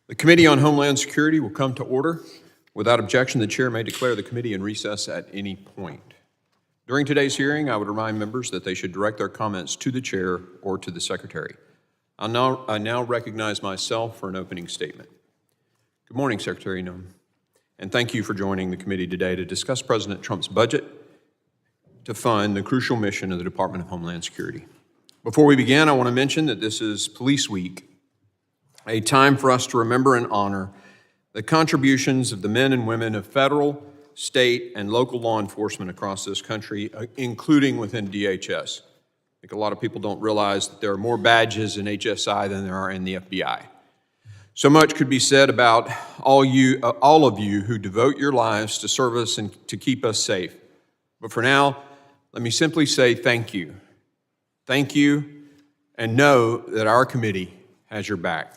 The Committee on Homeland Security will come to order. Without objection, the chair may declare the committee in recess at any point. During today's hearing, I would remind members that they should direct their comments to the chair or to the secretary. I now recognize myself for an opening statement. Good morning, Secretary Nunn, and thank you for joining the committee today to discuss President Trump's budget to fund the crucial mission of the Department of Homeland Security. Before we begin, I want to mention that this is Police Week, a time for us to remember and honor the contributions of the men and women of federal, state, and local law enforcement across this country, including within DHS. I think a lot of people don't realize that there are more badges in HSI than there are in the FBI. So much could be said about all of you who devote your lives to service and to keep us safe. But for now, let me simply say thank you. Thank you, and know that our committee has your back.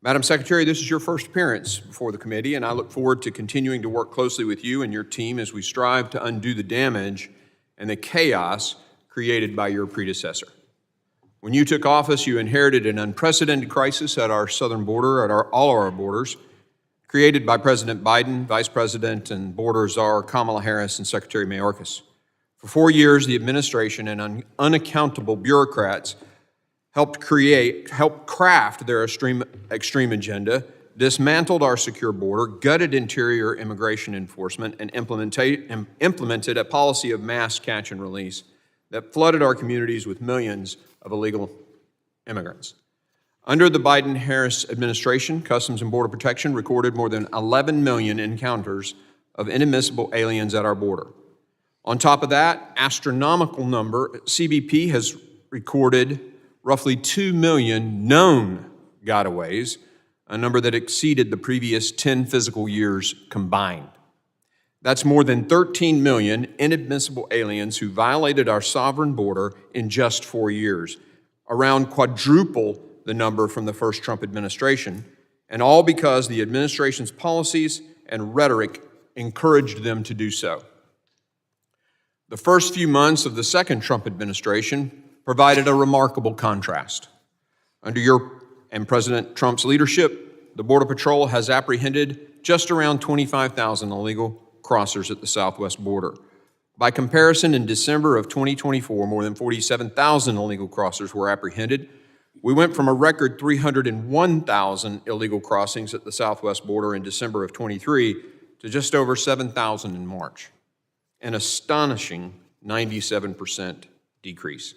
Madam Secretary, this is your first appearance before the committee, and I look forward to continuing to work closely with you and your team as we strive to undo the damage and the chaos created by your predecessor. When you took office, you inherited an unprecedented crisis at our southern border, at all our borders, created by President Biden, Vice President and Border Czar Kamala Harris, and Secretary Mayorkas. For 4 years, the administration and unaccountable bureaucrats helped craft their extreme agenda, dismantled our secure border, gutted interior immigration enforcement, and implemented a policy of mass catch and release that flooded our communities with millions of illegal immigrants. Under the Biden-Harris administration, Customs and Border Protection recorded more than 11 million encounters of inadmissible aliens at our border. On top of that astronomical number, CBP has recorded roughly 2 million known gotaways, a number that exceeded the previous 10 fiscal years combined. That's more than 13 million inadmissible aliens who violated our sovereign border in just 4 years, around quadruple the number from the first Trump administration, and all because the administration's policies and rhetoric encouraged them to do so. The first few months of the second Trump administration provided a remarkable contrast. Under your and President Trump's leadership, the Border Patrol has apprehended just around 25,000 illegal crossers at the southwest border. By comparison, in December of 2024, more than 47,000 illegal crossers were apprehended. We went from a record 301,000 illegal crossings at the southwest border in December of 23 to just over 7,000 in March, an astonishing 97% decrease.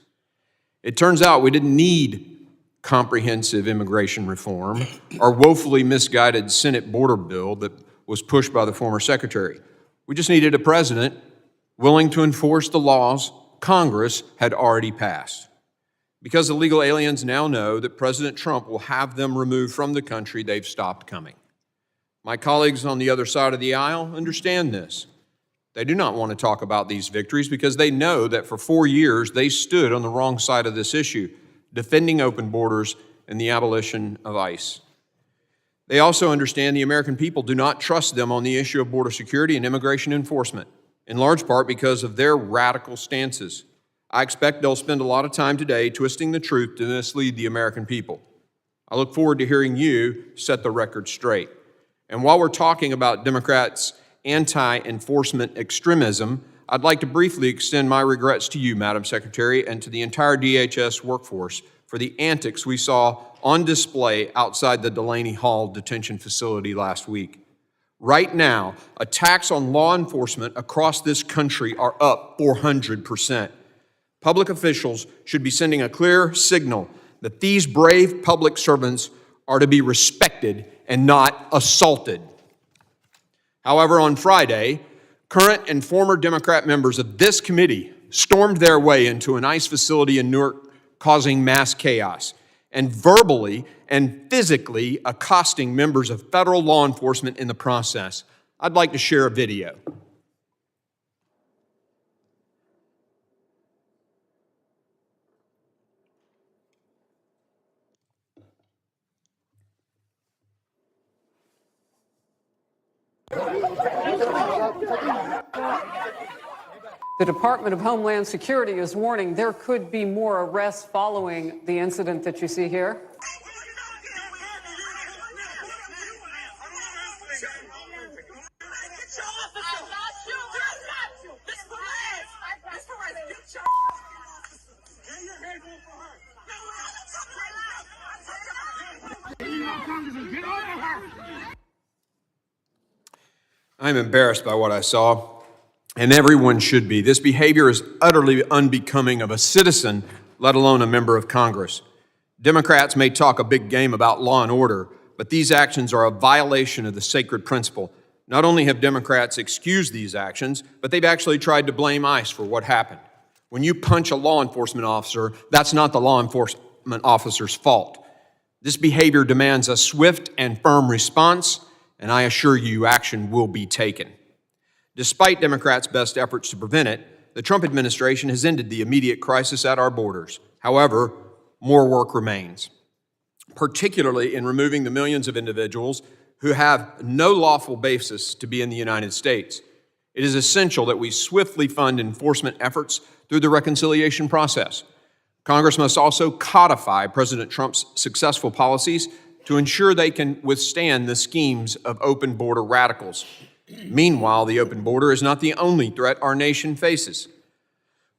It turns out we didn't need comprehensive immigration reform or woefully misguided Senate border bill that was pushed by the former secretary. We just needed a president willing to enforce the laws Congress had already passed. Because illegal aliens now know that President Trump will have them removed from the country, they've stopped coming. My colleagues on the other side of the aisle understand this. They do not want to talk about these victories because they know that for 4 years they stood on the wrong side of this issue, defending open borders and the abolition of ICE. They also understand the American people do not trust them on the issue of border security and immigration enforcement, in large part because of their radical stances. I expect they'll spend a lot of time today twisting the truth to mislead the American people. I look forward to hearing you set the record straight. And while we're talking about Democrats' anti-enforcement extremism, I'd like to briefly extend my regrets to you, Madam Secretary, and to the entire DHS workforce for the antics we saw on display outside the Delaney Hall detention facility last week. Right now, attacks on law enforcement across this country are up 400%. Public officials should be sending a clear signal that these brave public servants are to be respected and not assaulted. However, on Friday, current and former Democrat members of this committee stormed their way into an ICE facility in Newark, causing mass chaos, and verbally and physically accosting members of federal law enforcement in the process. I'd like to share a video. The Department of Homeland Security is warning there could be more arrests following the incident that you see here. I'm embarrassed by what I saw, and everyone should be. This behavior is utterly unbecoming of a citizen, let alone a member of Congress. Democrats may talk a big game about law and order, but these actions are a violation of the sacred principle. Not only have Democrats excused these actions, but they've actually tried to blame ICE for what happened. When you punch a law enforcement officer, that's not the law enforcement officer's fault. This behavior demands a swift and firm response, and I assure you action will be taken. Despite Democrats' best efforts to prevent it, the Trump administration has ended the immediate crisis at our borders. However, more work remains, particularly in removing the millions of individuals who have no lawful basis to be in the United States. It is essential that we swiftly fund enforcement efforts through the reconciliation process. Congress must also codify President Trump's successful policies to ensure they can withstand the schemes of open border radicals. Meanwhile, the open border is not the only threat our nation faces.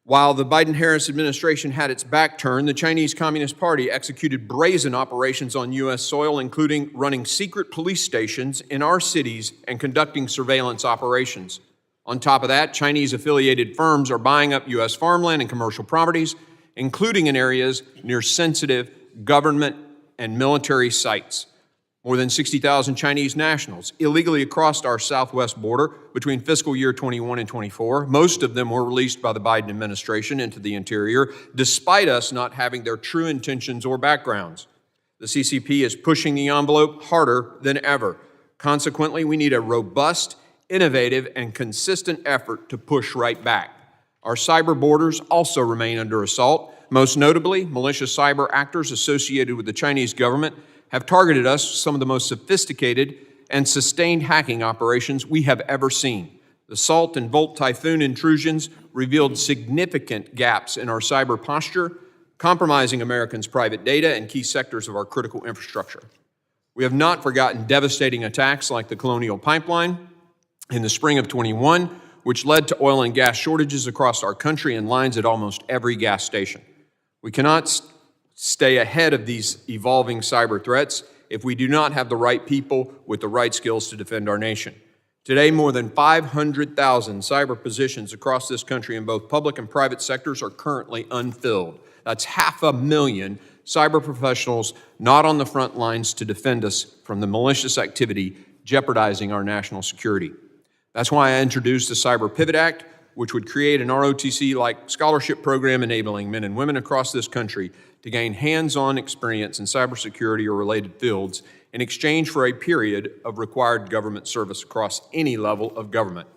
While the Biden-Harris administration had its back turned, the Chinese Communist Party executed brazen operations on U.S. soil, including running secret police stations in our cities and conducting surveillance operations. On top of that, Chinese-affiliated firms are buying up U.S. farmland and commercial properties, including in areas near sensitive government and military sites. More than 60,000 Chinese nationals illegally crossed our southwest border between fiscal year 21 and 24. Most of them were released by the Biden administration into the interior, despite us not having their true intentions or backgrounds. The CCP is pushing the envelope harder than ever. Consequently, we need a robust, innovative, and consistent effort to push right back. Our cyber borders also remain under assault. Most notably, malicious cyber actors associated with the Chinese government have targeted us with some of the most sophisticated and sustained hacking operations we have ever seen. The Salt and Volt Typhoon intrusions revealed significant gaps in our cyber posture, compromising Americans' private data and key sectors of our critical infrastructure. We have not forgotten devastating attacks like the Colonial Pipeline in the spring of 21, which led to oil and gas shortages across our country and lines at almost every gas station. We cannot stay ahead of these evolving cyber threats if we do not have the right people with the right skills to defend our nation. Today, more than 500,000 cyber positions across this country in both public and private sectors are currently unfilled. That's 500,000 cyber professionals not on the front lines to defend us from the malicious activity jeopardizing our national security. That's why I introduced the Cyber Pivot Act, which would create an ROTC-like scholarship program enabling men and women across this country to gain hands-on experience in cybersecurity or related fields in exchange for a period of required government service across any level of government.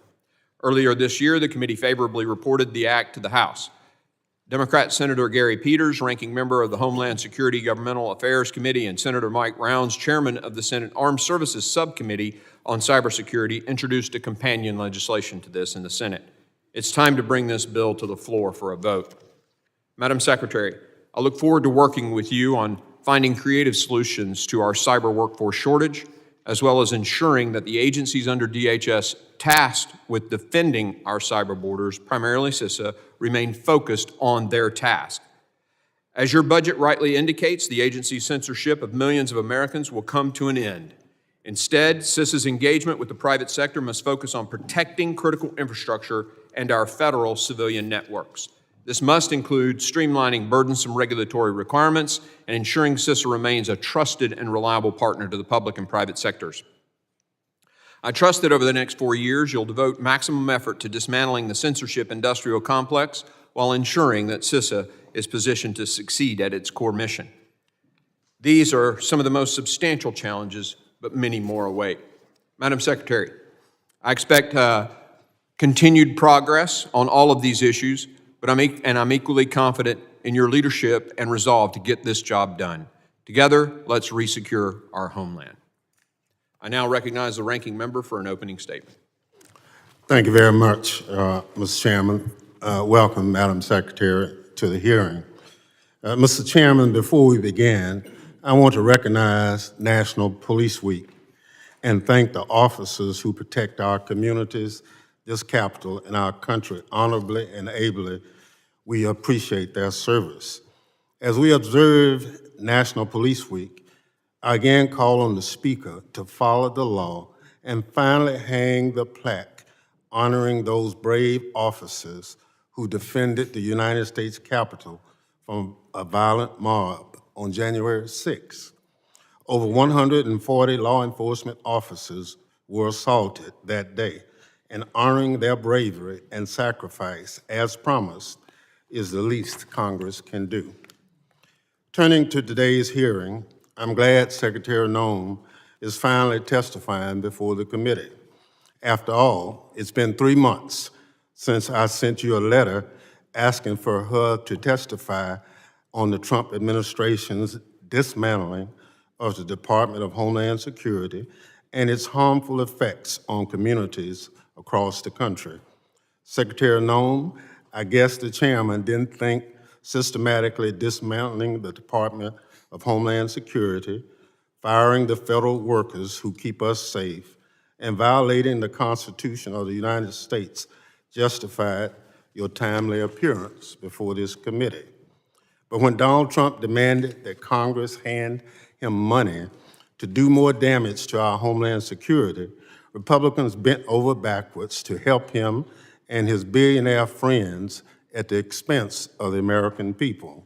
Earlier this year, the committee favorably reported the act to the House. Democrat Senator Gary Peters, ranking member of the Homeland Security Governmental Affairs Committee, and Senator Mike Rounds, chairman of the Senate Armed Services Subcommittee on Cybersecurity, introduced a companion legislation to this in the Senate. It's time to bring this bill to the floor for a vote. Madam Secretary, I look forward to working with you on finding creative solutions to our cyber workforce shortage, as well as ensuring that the agencies under DHS tasked with defending our cyber borders, primarily CISA, remain focused on their task. As your budget rightly indicates, the agency's censorship of millions of Americans will come to an end. Instead, CISA's engagement with the private sector must focus on protecting critical infrastructure and our federal civilian networks. This must include streamlining burdensome regulatory requirements and ensuring CISA remains a trusted and reliable partner to the public and private sectors. I trust that over the next 4 years, you'll devote maximum effort to dismantling the censorship industrial complex while ensuring that CISA is positioned to succeed at its core mission. These are some of the most substantial challenges, but many more await. Madam Secretary, I expect continued progress on all of these issues, but I'm equally confident in your leadership and resolve to get this job done. Together, let's resecure our homeland. I now recognize the ranking member for an opening statement. Thank you very much, Mr. Chairman. Welcome, Madam Secretary, to the hearing. Mr. Chairman, before we begin, I want to recognize National Police Week and thank the officers who protect our communities, this capital, and our country honorably and ably. We appreciate their service. As we observe National Police Week, I again call on the Speaker to follow the law and finally hang the plaque honoring those brave officers who defended the United States Capitol from a violent mob on January 6th. Over 140 law enforcement officers were assaulted that day, and honoring their bravery and sacrifice, as promised, is the least Congress can do. Turning to today's hearing, I'm glad Secretary Nome is finally testifying before the committee. After all, it's been 3 months since I sent you a letter asking for her to testify on the Trump administration's dismantling of the Department of Homeland Security and its harmful effects on communities across the country. Secretary Nome, I guess the chairman didn't think systematically dismantling the Department of Homeland Security, firing the federal workers who keep us safe, and violating the Constitution of the United States justified your timely appearance before this committee. But when Donald Trump demanded that Congress hand him money to do more damage to our homeland security, Republicans bent over backwards to help him and his billionaire friends at the expense of the American people.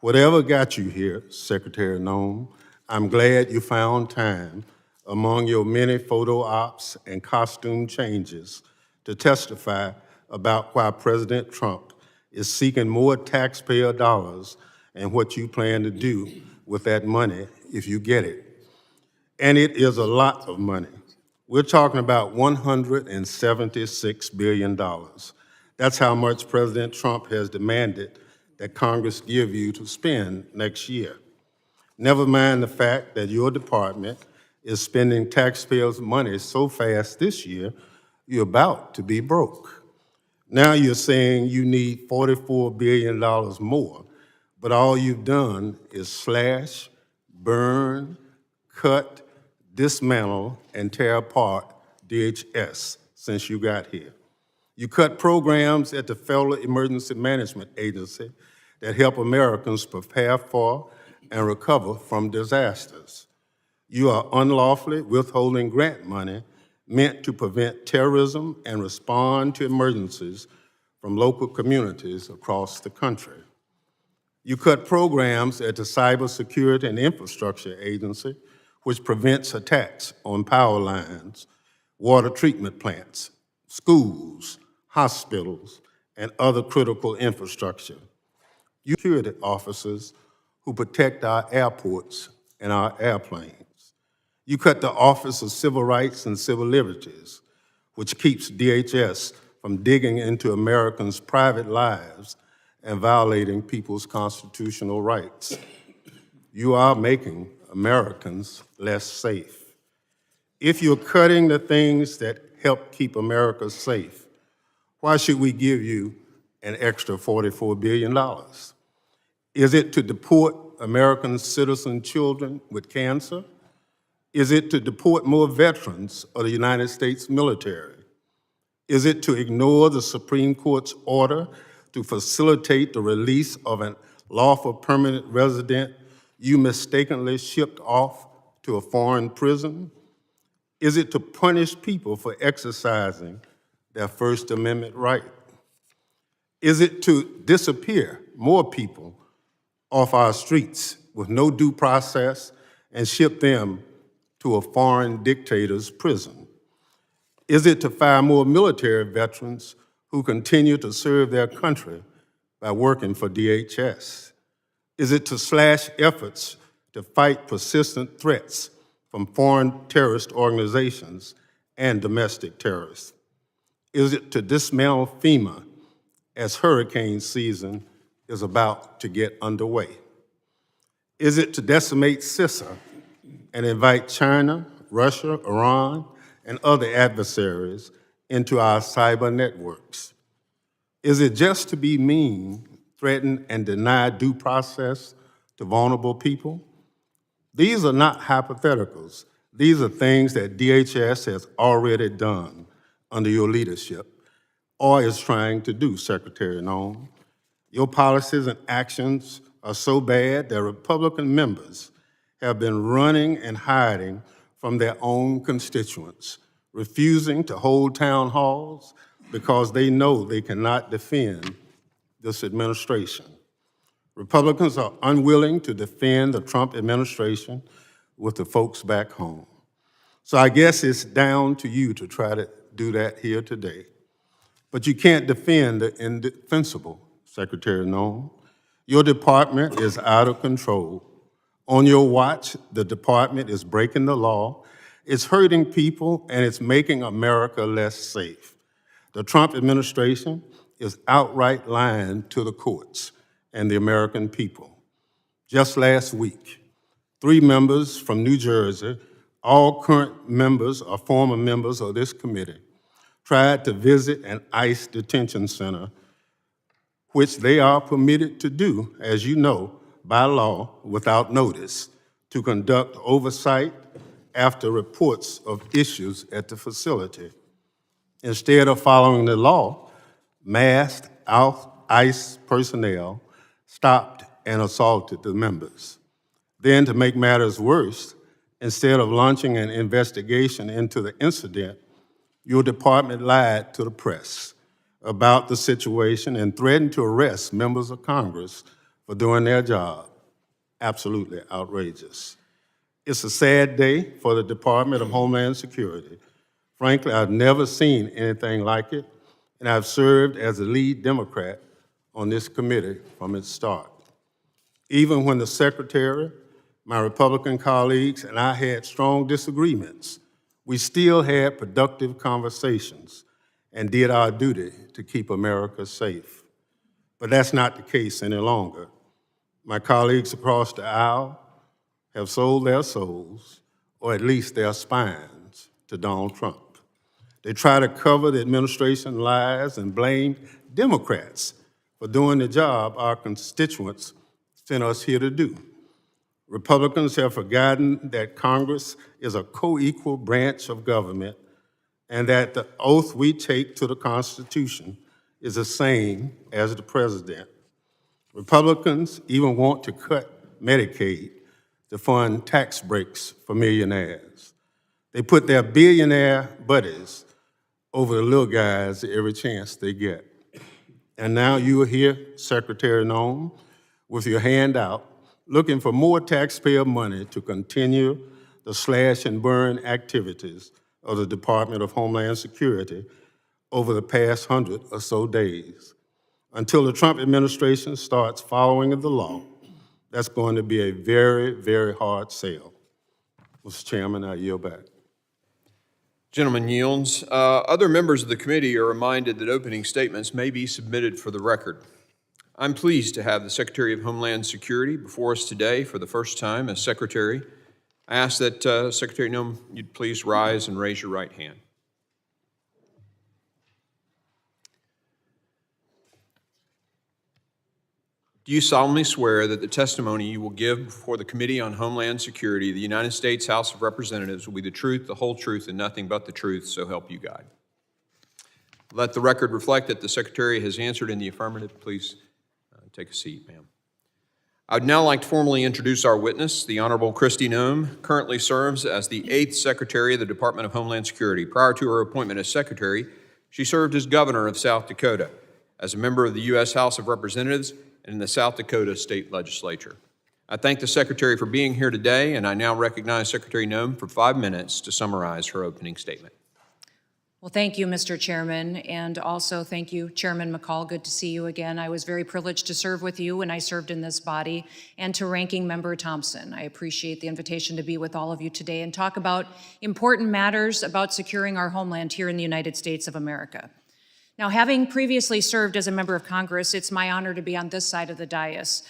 Whatever got you here, Secretary Nome, I'm glad you found time among your many photo ops and costume changes to testify about why President Trump is seeking more taxpayer dollars and what you plan to do with that money if you get it. And it is a lot of money. We're talking about $176 billion. That's how much President Trump has demanded that Congress give you to spend next year. Never mind the fact that your department is spending taxpayers' money so fast this year, you're about to be broke. Now you're saying you need $44 billion more, but all you've done is slash, burn, cut, dismantle, and tear apart DHS since you got here. You cut programs at the Federal Emergency Management Agency that help Americans prepare for and recover from disasters. You are unlawfully withholding grant money meant to prevent terrorism and respond to emergencies from local communities across the country. You cut programs at the Cybersecurity and Infrastructure Agency, which prevents attacks on power lines, water treatment plants, schools, hospitals, and other critical infrastructure. You security officers who protect our airports and our airplanes. You cut the Office of Civil Rights and Civil Liberties, which keeps DHS from digging into Americans' private lives and violating people's constitutional rights. You are making Americans less safe. If you're cutting the things that help keep America safe, why should we give you an extra $44 billion? Is it to deport American citizen children with cancer? Is it to deport more veterans of the United States military? Is it to ignore the Supreme Court's order to facilitate the release of a lawful permanent resident you mistakenly shipped off to a foreign prison? Is it to punish people for exercising their First Amendment right? Is it to disappear more people off our streets with no due process and ship them to a foreign dictator's prison? Is it to fire more military veterans who continue to serve their country by working for DHS? Is it to slash efforts to fight persistent threats from foreign terrorist organizations and domestic terrorists? Is it to dismantle FEMA as hurricane season is about to get underway? Is it to decimate CISA and invite China, Russia, Iran, and other adversaries into our cyber networks? Is it just to be mean, threaten, and deny due process to vulnerable people? These are not hypotheticals. These are things that DHS has already done under your leadership or is trying to do, Secretary Nome. Your policies and actions are so bad that Republican members have been running and hiding from their own constituents, refusing to hold town halls because they know they cannot defend this administration. Republicans are unwilling to defend the Trump administration with the folks back home. So I guess it's down to you to try to do that here today. But you can't defend the indefensible, Secretary Noem. Your department is out of control. On your watch, the department is breaking the law, it's hurting people, and it's making America less safe. The Trump administration is outright lying to the courts and the American people. Just last week, 3 members from New Jersey, all current members or former members of this committee, tried to visit an ICE detention center, which they are permitted to do, as you know, by law, without notice, to conduct oversight after reports of issues at the facility. Instead of following the law, masked ICE personnel stopped and assaulted the members. Then, to make matters worse, instead of launching an investigation into the incident, your department lied to the press about the situation and threatened to arrest members of Congress for doing their job. Absolutely outrageous. It's a sad day for the Department of Homeland Security. Frankly, I've never seen anything like it, and I've served as the lead Democrat on this committee from its start. Even when the Secretary, my Republican colleagues, and I had strong disagreements, we still had productive conversations and did our duty to keep America safe. But that's not the case any longer. My colleagues across the aisle have sold their souls, or at least their spines, to Donald Trump. They try to cover the administration's lies and blame Democrats for doing the job our constituents sent us here to do. Republicans have forgotten that Congress is a co-equal branch of government and that the oath we take to the Constitution is the same as the president. Republicans even want to cut Medicaid to fund tax breaks for millionaires. They put their billionaire buddies over the little guys every chance they get. And now you are here, Secretary Noem, with your hand out, looking for more taxpayer money to continue the slash and burn activities of the Department of Homeland Security over the past 100 or so days. Until the Trump administration starts following the law, that's going to be a very, very hard sell. Mr. Chairman, I yield back. Gentleman yields. Other members of the committee are reminded that opening statements may be submitted for the record. I'm pleased to have the Secretary of Homeland Security before us today for the first time as Secretary. I ask that Secretary Noem, you'd please rise and raise your right hand. Do you solemnly swear that the testimony you will give before the Committee on Homeland Security of the United States House of Representatives will be the truth, the whole truth, and nothing but the truth, so help you God? Let the record reflect that the Secretary has answered in the affirmative. Please take a seat, ma'am. I'd now like to formally introduce our witness. The Honorable Kristi Noem currently serves as the 8th Secretary of the Department of Homeland Security. Prior to her appointment as Secretary, she served as Governor of South Dakota, as a member of the U.S. House of Representatives, and in the South Dakota State Legislature. I thank the Secretary for being here today, and I now recognize Secretary Noem for 5 minutes to summarize her opening statement. Well, thank you, Mr. Chairman, and also thank you, Chairman McCall. Good to see you again. I was very privileged to serve with you when I served in this body, and to Ranking Member Thompson. I appreciate the invitation to be with all of you today and talk about important matters about securing our homeland here in the United States of America. Now, having previously served as a member of Congress, it's my honor to be on this side of the dais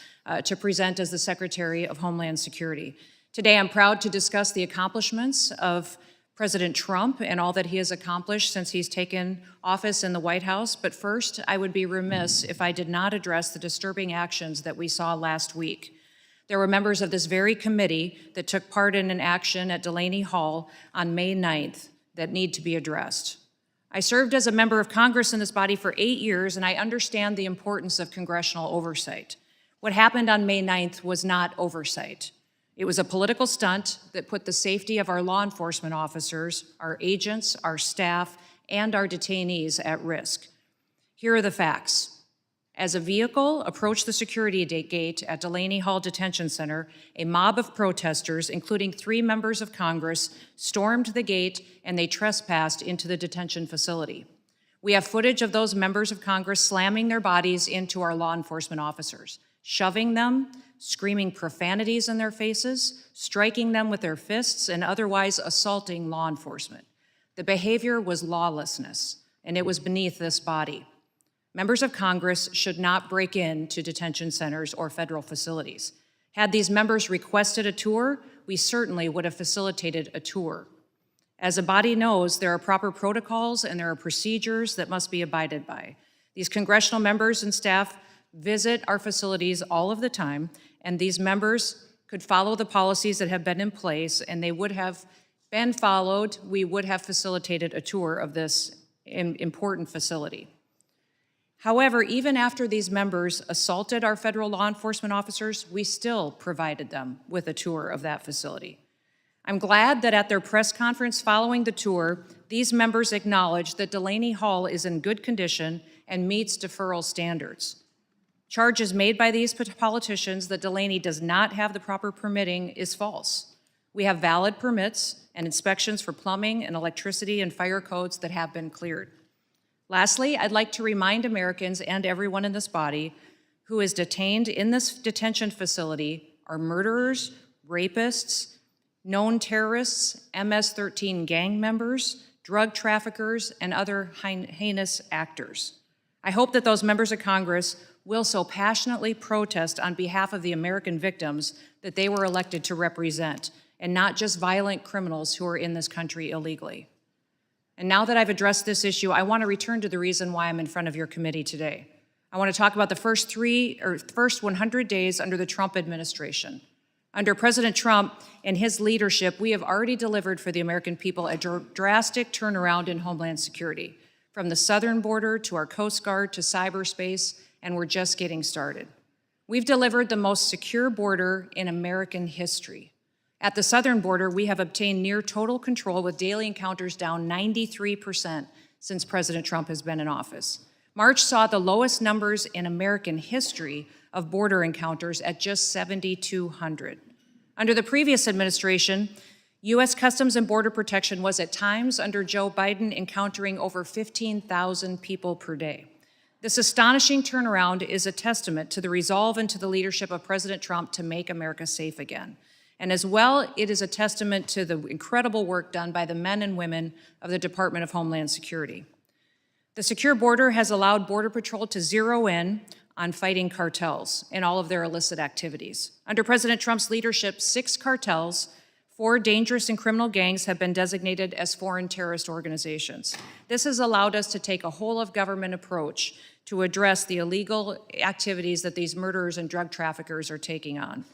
to present as the Secretary of Homeland Security. Today, I'm proud to discuss the accomplishments of President Trump and all that he has accomplished since he's taken office in the White House. But first, I would be remiss if I did not address the disturbing actions that we saw last week. There were members of this very committee that took part in an action at Delaney Hall on May 9th that need to be addressed. I served as a member of Congress in this body for 8 years, and I understand the importance of congressional oversight. What happened on May 9th was not oversight. It was a political stunt that put the safety of our law enforcement officers, our agents, our staff, and our detainees at risk. Here are the facts. As a vehicle approached the security gate at Delaney Hall Detention Center, a mob of protesters, including 3 members of Congress, stormed the gate and they trespassed into the detention facility. We have footage of those members of Congress slamming their bodies into our law enforcement officers, shoving them, screaming profanities in their faces, striking them with their fists, and otherwise assaulting law enforcement. The behavior was lawlessness, and it was beneath this body. Members of Congress should not break into detention centers or federal facilities. Had these members requested a tour, we certainly would have facilitated a tour. As a body knows, there are proper protocols and there are procedures that must be abided by. These congressional members and staff visit our facilities all of the time, and these members could follow the policies that have been in place, and they would have been followed. We would have facilitated a tour of this important facility. However, even after these members assaulted our federal law enforcement officers, we still provided them with a tour of that facility. I'm glad that at their press conference following the tour, these members acknowledged that Delaney Hall is in good condition and meets deferral standards. Charges made by these politicians that Delaney does not have the proper permitting is false. We have valid permits and inspections for plumbing and electricity and fire codes that have been cleared. Lastly, I'd like to remind Americans and everyone in this body who is detained in this detention facility are murderers, rapists, known terrorists, MS-13 gang members, drug traffickers, and other heinous actors. I hope that those members of Congress will so passionately protest on behalf of the American victims that they were elected to represent, and not just violent criminals who are in this country illegally. And now that I've addressed this issue, I want to return to the reason why I'm in front of your committee today. I want to talk about the first 100 days under the Trump administration. Under President Trump and his leadership, we have already delivered for the American people a drastic turnaround in homeland security, from the southern border to our Coast Guard to cyberspace, and we're just getting started. We've delivered the most secure border in American history. At the southern border, we have obtained near total control with daily encounters down 93% since President Trump has been in office. March saw the lowest numbers in American history of border encounters at just 7,200. Under the previous administration, U.S. Customs and Border Protection was at times under Joe Biden encountering over 15,000 people per day. This astonishing turnaround is a testament to the resolve and to the leadership of President Trump to make America safe again. And as well, it is a testament to the incredible work done by the men and women of the Department of Homeland Security. The secure border has allowed Border Patrol to zero in on fighting cartels and all of their illicit activities. Under President Trump's leadership, 6 cartels, 4 dangerous and criminal gangs have been designated as foreign terrorist organizations. This has allowed us to take a whole-of-government approach to address the illegal activities that these murderers and drug traffickers are taking on.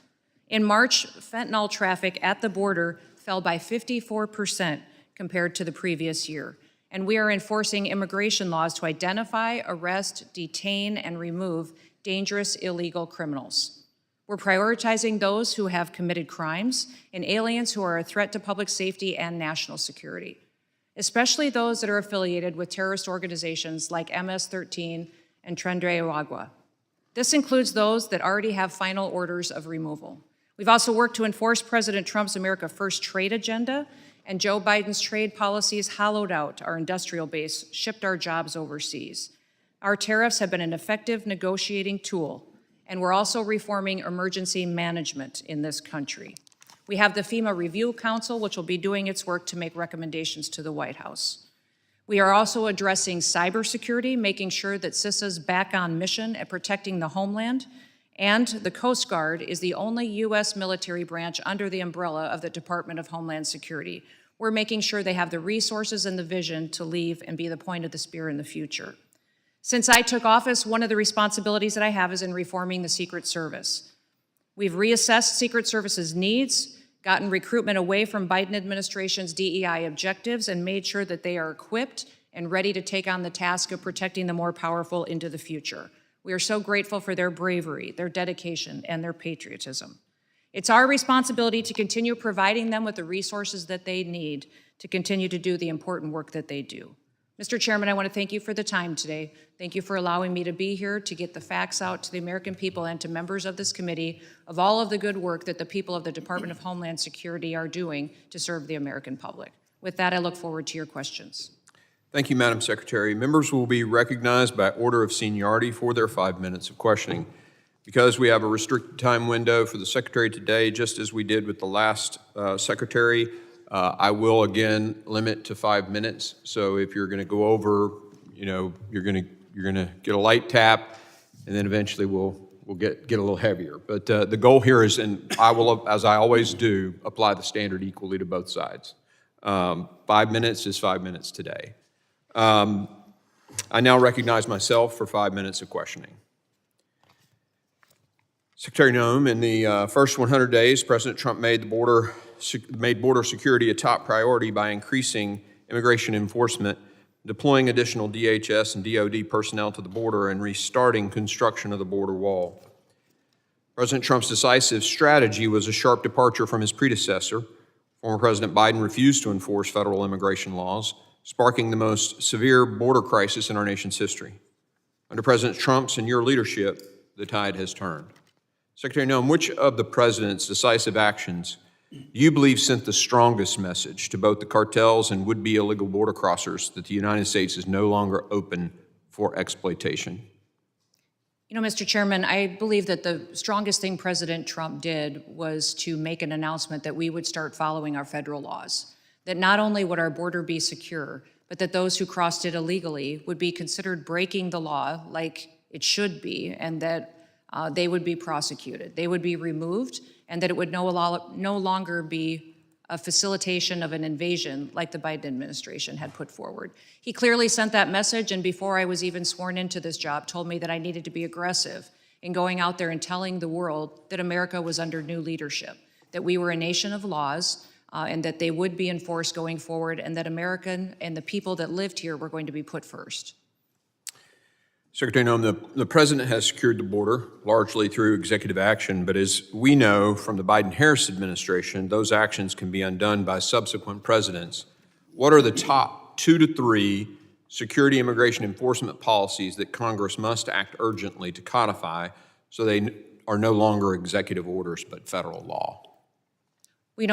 In March, fentanyl traffic at the border fell by 54% compared to the previous year, and we are enforcing immigration laws to identify, arrest, detain, and remove dangerous illegal criminals. We're prioritizing those who have committed crimes and aliens who are a threat to public safety and national security, especially those that are affiliated with terrorist organizations like MS-13 and Tren de Aragua. This includes those that already have final orders of removal. We've also worked to enforce President Trump's America First trade agenda, and Joe Biden's trade policies hollowed out our industrial base, shipped our jobs overseas. Our tariffs have been an effective negotiating tool, and we're also reforming emergency management in this country. We have the FEMA Review Council, which will be doing its work to make recommendations to the White House. We are also addressing cybersecurity, making sure that CISA's back on mission at protecting the homeland, and the Coast Guard is the only U.S. military branch under the umbrella of the Department of Homeland Security. We're making sure they have the resources and the vision to leave and be the point of the spear in the future. Since I took office, one of the responsibilities that I have is in reforming the Secret Service. We've reassessed Secret Service's needs, gotten recruitment away from Biden administration's DEI objectives, and made sure that they are equipped and ready to take on the task of protecting the more powerful into the future. We are so grateful for their bravery, their dedication, and their patriotism. It's our responsibility to continue providing them with the resources that they need to continue to do the important work that they do. Mr. Chairman, I want to thank you for the time today. Thank you for allowing me to be here to get the facts out to the American people and to members of this committee of all of the good work that the people of the Department of Homeland Security are doing to serve the American public. With that, I look forward to your questions. Thank you, Madam Secretary. Members will be recognized by order of seniority for their 5 minutes of questioning. Because we have a restricted time window for the Secretary today, just as we did with the last Secretary, I will again limit to 5 minutes. So if you're going to go over, you're going to get a light tap, and then eventually we'll get a little heavier. But the goal here is, and I will, as I always do, apply the standard equally to both sides. 5 minutes is 5 minutes today. I now recognize myself for 5 minutes of questioning. Secretary Noem, in the first 100 days, President Trump made border security a top priority by increasing immigration enforcement, deploying additional DHS and DOD personnel to the border, and restarting construction of the border wall. President Trump's decisive strategy was a sharp departure from his predecessor. Former President Biden refused to enforce federal immigration laws, sparking the most severe border crisis in our nation's history. Under President Trump's and your leadership, the tide has turned. Secretary Noem, which of the President's decisive actions do you believe sent the strongest message to both the cartels and would-be illegal border crossers that the United States is no longer open for exploitation? Mr. Chairman, I believe that the strongest thing President Trump did was to make an announcement that we would start following our federal laws, that not only would our border be secure, but that those who crossed it illegally would be considered breaking the law like it should be, and that they would be prosecuted. They would be removed, and that it would no longer be a facilitation of an invasion like the Biden administration had put forward. He clearly sent that message, and before I was even sworn into this job, told me that I needed to be aggressive in going out there and telling the world that America was under new leadership, that we were a nation of laws, and that they would be enforced going forward, and that American and the people that lived here were going to be put first. Secretary Noem, the President has secured the border largely through executive action, but as we know from the Biden-Harris administration, those actions can be undone by subsequent presidents. What are the top 2 to 3 security immigration enforcement policies that Congress must act urgently to codify so they are no longer executive orders but federal law?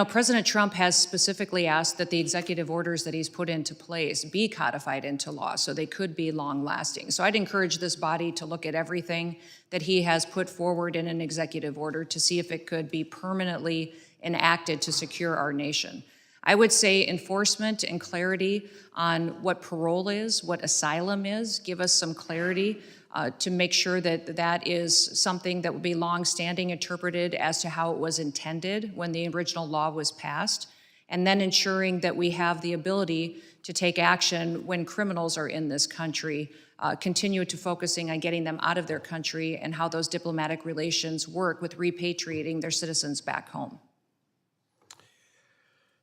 President Trump has specifically asked that the executive orders that he's put into place be codified into law so they could be long-lasting. So I'd encourage this body to look at everything that he has put forward in an executive order to see if it could be permanently enacted to secure our nation. I would say enforcement and clarity on what parole is, what asylum is, give us some clarity to make sure that that is something that would be long-standing, interpreted as to how it was intended when the original law was passed, and then ensuring that we have the ability to take action when criminals are in this country, continue to focusing on getting them out of their country and how those diplomatic relations work with repatriating their citizens back home.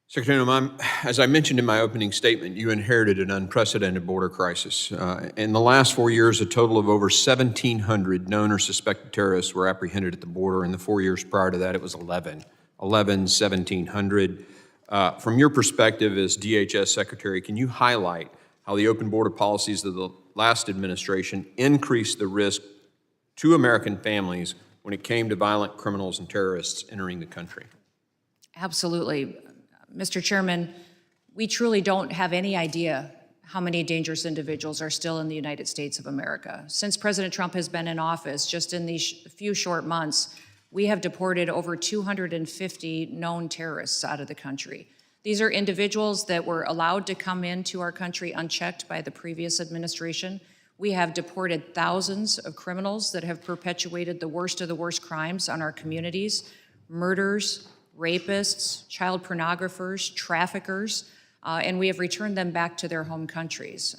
Secretary Noem, as I mentioned in my opening statement, you inherited an unprecedented border crisis. In the last 4 years, a total of over 1,700 known or suspected terrorists were apprehended at the border. In the 4 years prior to that, it was 1,700. From your perspective as DHS Secretary, can you highlight how the open border policies of the last administration increased the risk to American families when it came to violent criminals and terrorists entering the country? Absolutely. Mr. Chairman, we truly don't have any idea how many dangerous individuals are still in the United States of America. Since President Trump has been in office, just in these few short months, we have deported over 250 known terrorists out of the country. These are individuals that were allowed to come into our country unchecked by the previous administration. We have deported thousands of criminals that have perpetuated the worst of the worst crimes on our communities, murders, rapists, child pornographers, traffickers, and we have returned them back to their home countries.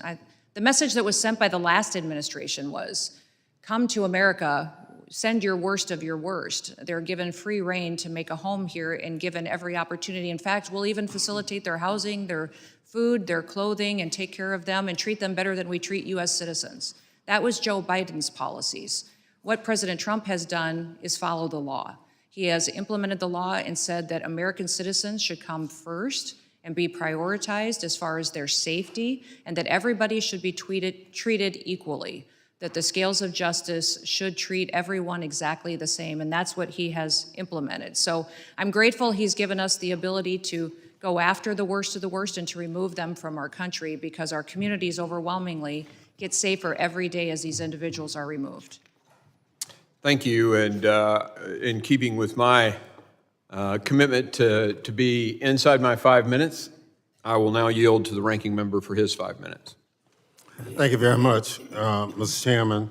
The message that was sent by the last administration was, come to America, send your worst of your worst. They're given free rein to make a home here and given every opportunity. In fact, we'll even facilitate their housing, their food, their clothing, and take care of them and treat them better than we treat U.S. citizens. That was Joe Biden's policies. What President Trump has done is follow the law. He has implemented the law and said that American citizens should come first and be prioritized as far as their safety, and that everybody should be treated equally, that the scales of justice should treat everyone exactly the same, and that's what he has implemented. So I'm grateful he's given us the ability to go after the worst of the worst and to remove them from our country, because our communities overwhelmingly get safer every day as these individuals are removed. Thank you, and in keeping with my commitment to be inside my 5 minutes, I will now yield to the ranking member for his 5 minutes. Thank you very much, Mr. Chairman.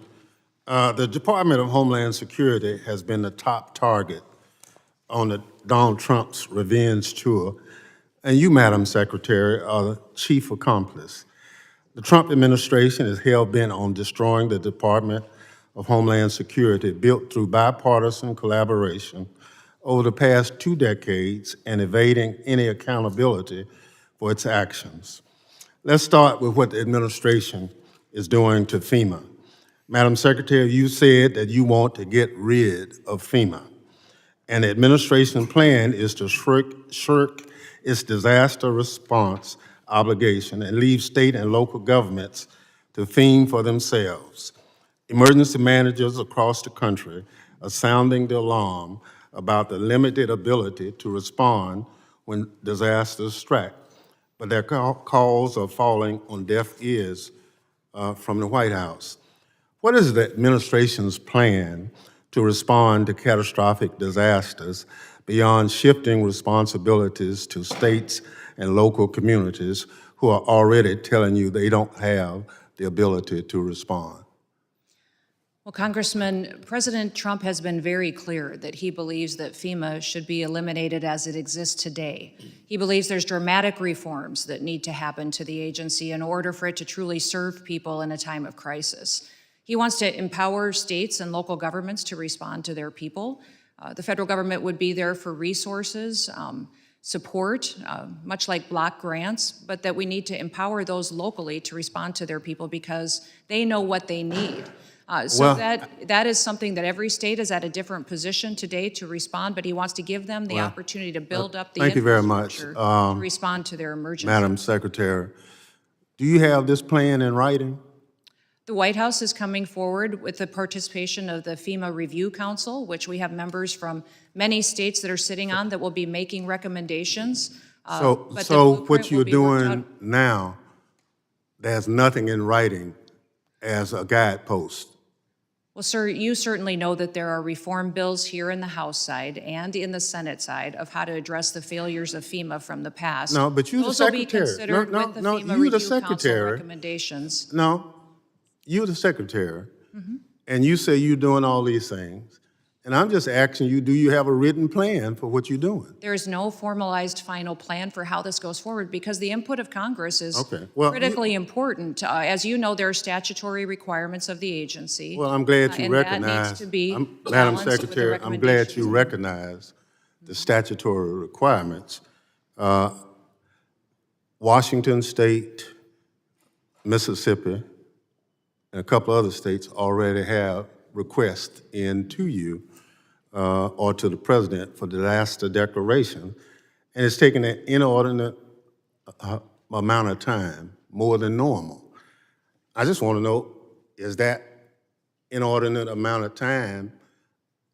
The Department of Homeland Security has been the top target on the Donald Trump's revenge tour, and you, Madam Secretary, are the chief accomplice. The Trump administration is hell-bent on destroying the Department of Homeland Security, built through bipartisan collaboration over the past 2 decades and evading any accountability for its actions. Let's start with what the administration is doing to FEMA. Madam Secretary, you said that you want to get rid of FEMA, and the administration plan is to shirk its disaster response obligation and leave state and local governments to fend for themselves. Emergency managers across the country are sounding the alarm about the limited ability to respond when disasters strike, but their calls are falling on deaf ears from the White House. What is the administration's plan to respond to catastrophic disasters beyond shifting responsibilities to states and local communities who are already telling you they don't have the ability to respond? Well, Congressman, President Trump has been very clear that he believes that FEMA should be eliminated as it exists today. He believes there's dramatic reforms that need to happen to the agency in order for it to truly serve people in a time of crisis. He wants to empower states and local governments to respond to their people. The federal government would be there for resources, support, much like block grants, but that we need to empower those locally to respond to their people because they know what they need. That is something that every state is at a different position today to respond, but he wants to give them the opportunity to build up the infrastructure to respond to their emergency. Madam Secretary, do you have this plan in writing? The White House is coming forward with the participation of the FEMA Review Council, which we have members from many states that are sitting on that will be making recommendations. So what you're doing now, there's nothing in writing as a guidepost? Well, sir, you certainly know that there are reform bills here in the House side and in the Senate side of how to address the failures of FEMA from the past. No, but you're the secretary. Those will be considered with the FEMA Review Council recommendations. No, you're the secretary, and you say you're doing all these things. And I'm just asking you, do you have a written plan for what you're doing? There is no formalized final plan for how this goes forward because the input of Congress is critically important. As you know, there are statutory requirements of the agency. Well, I'm glad you recognize, that needs to be Madam Secretary, I'm glad you recognize the statutory requirements. Washington State, Mississippi, and a couple other states already have requests in to you or to the president for disaster declaration, and it's taken an inordinate amount of time, more than normal. I just want to know, is that inordinate amount of time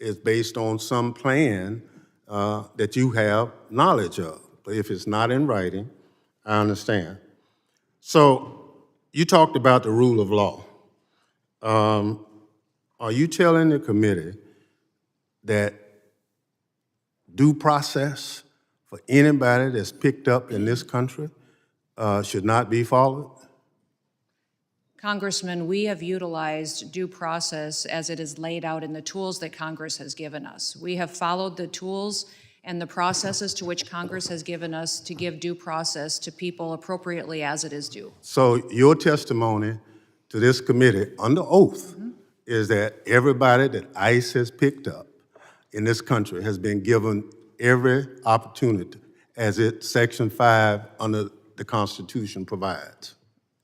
is based on some plan that you have knowledge of? But if it's not in writing, I understand. So you talked about the rule of law. Are you telling the committee that due process for anybody that's picked up in this country should not be followed? Congressman, we have utilized due process as it is laid out in the tools that Congress has given us. We have followed the tools and the processes to which Congress has given us to give due process to people appropriately as it is due. So your testimony to this committee under oath is that everybody that ICE has picked up in this country has been given every opportunity as Section 5 under the Constitution provides.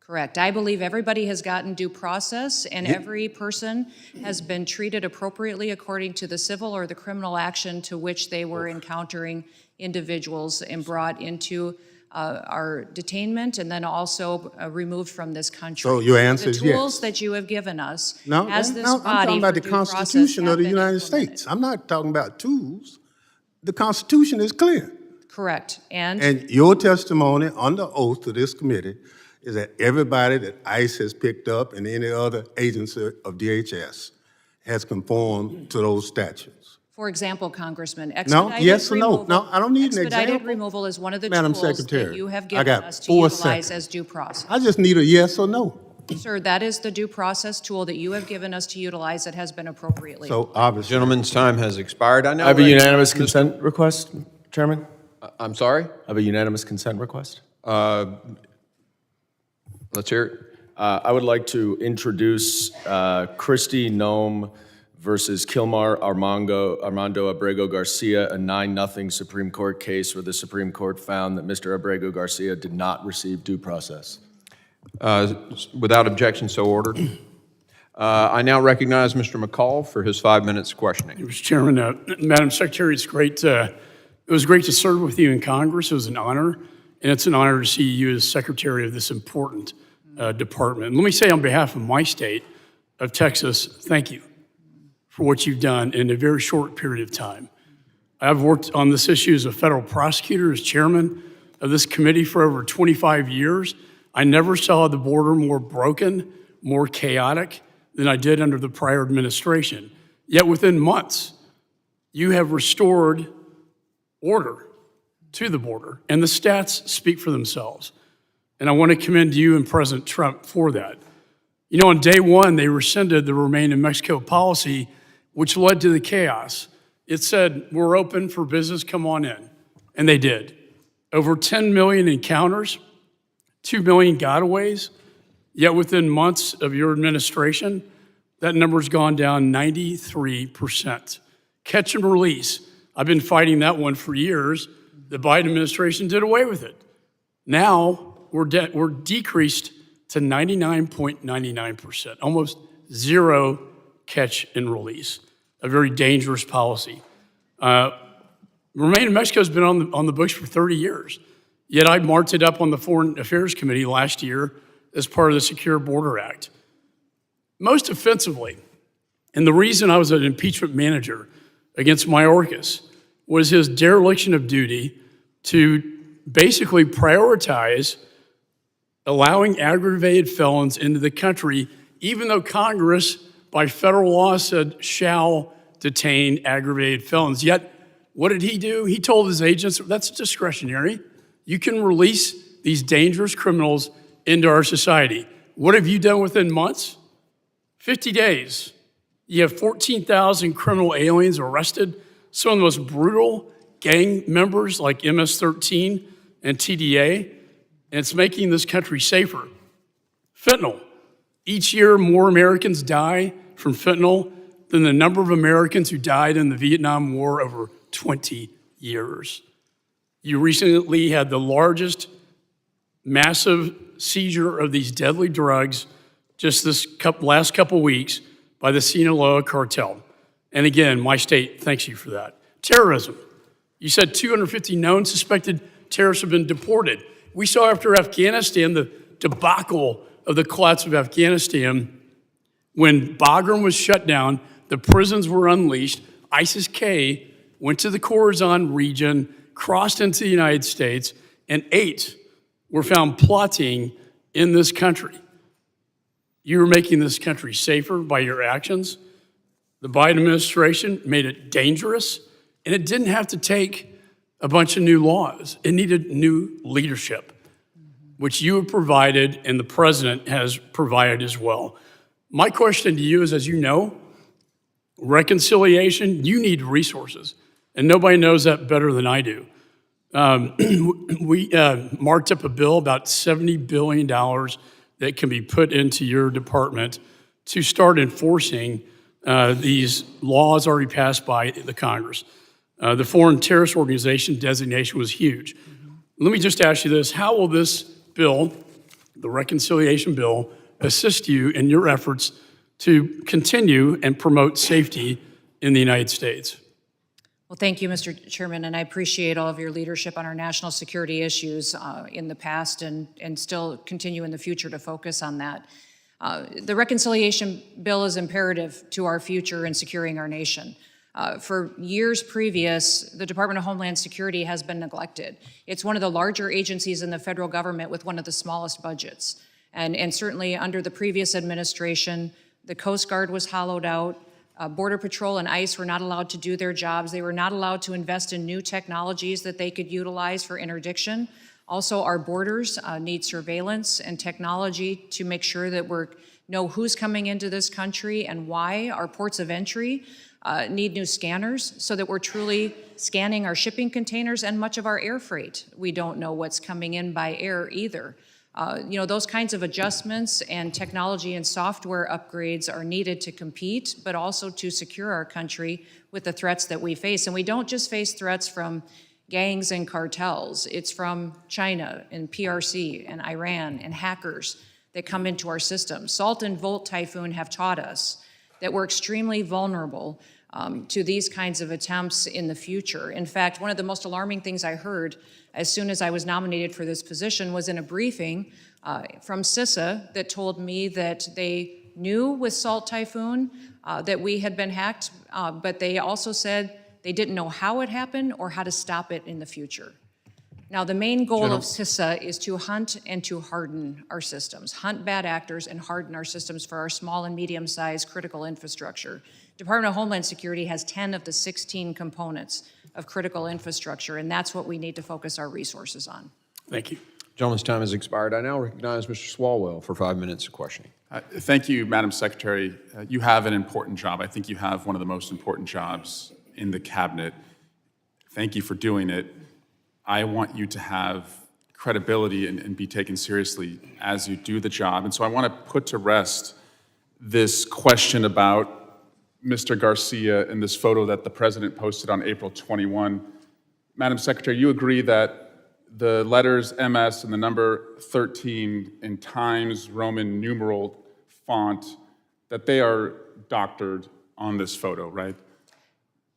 Correct. I believe everybody has gotten due process, and every person has been treated appropriately according to the civil or the criminal action to which they were encountering individuals and brought into our detainment and then also removed from this country. So your answer is The yes. tools that you have given us No, as this no, I'm body talking about for the due process Constitution have of the been United implemented. States. I'm not talking about tools. The Constitution is clear. Correct. And your testimony under oath to this committee is that everybody that ICE has picked up and any other agency of DHS has conformed to those statutes. For example, Congressman, No, expedited yes or no? removal. No, I don't need an Expedited example. removal is one of the Madam tools that Secretary, you have I given got us to 4 utilize seconds. as due process. I just need a yes or no. Sir, that is the due process tool that you have given us to utilize that has been appropriately. So obviously, Gentleman's time has expired. I now I have a recognize unanimous Mr. consent request, Chairman. I'm sorry? I have a unanimous consent request. Let's hear it. I would like to introduce Christie Nome versus Kilmar Armando Abrego Garcia, a 9-0 Supreme Court case where the Supreme Court found that Mr. Abrego Garcia did not receive due process. Without objection, so ordered. I now recognize Mr. McCall for his 5 minutes questioning. Mr. Chairman, Madam Secretary, it's great. It was great to serve with you in Congress. It was an honor, and it's an honor to see you as Secretary of this important department. Let me say on behalf of my state of Texas, thank you for what you've done in a very short period of time. I've worked on this issue as a federal prosecutor, as chairman of this committee for over 25 years. I never saw the border more broken, more chaotic than I did under the prior administration. Yet within months, you have restored order to the border, and the stats speak for themselves. And I want to commend you and President Trump for that. You know, on day one, they rescinded the Remain in Mexico policy, which led to the chaos. It said, we're open for business, come on in. And they did. Over 10 million encounters, 2 million gotaways, yet within months of your administration, that number's gone down 93%. Catch and release. I've been fighting that one for years. The Biden administration did away with it. Now, we're decreased to 99.99%, almost zero catch and release, a very dangerous policy. Remain in Mexico has been on the books for 30 years, yet I marked it up on the Foreign Affairs Committee last year as part of the Secure Border Act. Most offensively, and the reason I was an impeachment manager against Mayorkas was his dereliction of duty to basically prioritize allowing aggravated felons into the country, even though Congress, by federal law, said shall detain aggravated felons. Yet, what did he do? He told his agents, that's discretionary. You can release these dangerous criminals into our society. What have you done within months? 50 days. You have 14,000 criminal aliens arrested, some of the most brutal gang members like MS-13 and TDA, and it's making this country safer. Fentanyl. Each year, more Americans die from fentanyl than the number of Americans who died in the Vietnam War over 20 years. You recently had the largest massive seizure of these deadly drugs just this last couple weeks by the Sinaloa cartel. And again, my state thanks you for that. Terrorism. You said 250 known suspected terrorists have been deported. We saw after Afghanistan the debacle of the collapse of Afghanistan when Bagram was shut down, the prisons were unleashed, ISIS-K went to the Khorasan region, crossed into the United States, and 8 were found plotting in this country. You were making this country safer by your actions. The Biden administration made it dangerous, and it didn't have to take a bunch of new laws. It needed new leadership, which you have provided and the president has provided as well. My question to you is, as you know, reconciliation, you need resources, and nobody knows that better than I do. We marked up a bill, about $70 billion that can be put into your department to start enforcing these laws already passed by the Congress. The Foreign Terrorist Organization designation was huge. Let me just ask you this, how will this bill the reconciliation bill assist you in your efforts to continue and promote safety in the United States? Well, thank you, Mr. Chairman, and I appreciate all of your leadership on our national security issues in the past and still continue in the future to focus on that. The reconciliation bill is imperative to our future in securing our nation. For years previous, the Department of Homeland Security has been neglected. It's one of the larger agencies in the federal government with one of the smallest budgets. And certainly under the previous administration, the Coast Guard was hollowed out. Border Patrol and ICE were not allowed to do their jobs. They were not allowed to invest in new technologies that they could utilize for interdiction. Also, our borders need surveillance and technology to make sure that we know who's coming into this country and why. Our ports of entry need new scanners so that we're truly scanning our shipping containers and much of our air freight. We don't know what's coming in by air either. Those kinds of adjustments and technology and software upgrades are needed to compete, but also to secure our country with the threats that we face. And we don't just face threats from gangs and cartels. It's from China and PRC and Iran and hackers that come into our system. Salt and Volt Typhoon have taught us that we're extremely vulnerable to these kinds of attempts in the future. In fact, one of the most alarming things I heard as soon as I was nominated for this position was in a briefing from CISA that told me that they knew with Salt Typhoon that we had been hacked, but they also said they didn't know how it happened or how to stop it in the future. Now, the main goal of CISA is to hunt and to harden our systems, hunt bad actors and harden our systems for our small and medium-sized critical infrastructure. Department of Homeland Security has 10 of the 16 components of critical infrastructure, and that's what we need to focus our resources on. Thank you. Gentleman's time has expired. I now recognize Mr. Swalwell for 5 minutes of questioning. Thank you, Madam Secretary. You have an important job. I think you have one of the most important jobs in the cabinet. Thank you for doing it. I want you to have credibility and be taken seriously as you do the job. And so I want to put to rest this question about Mr. Garcia in this photo that the President posted on April 21. Madam Secretary, you agree that the letters MS and the number 13 in Times Roman numeral font, that they are doctored on this photo, right?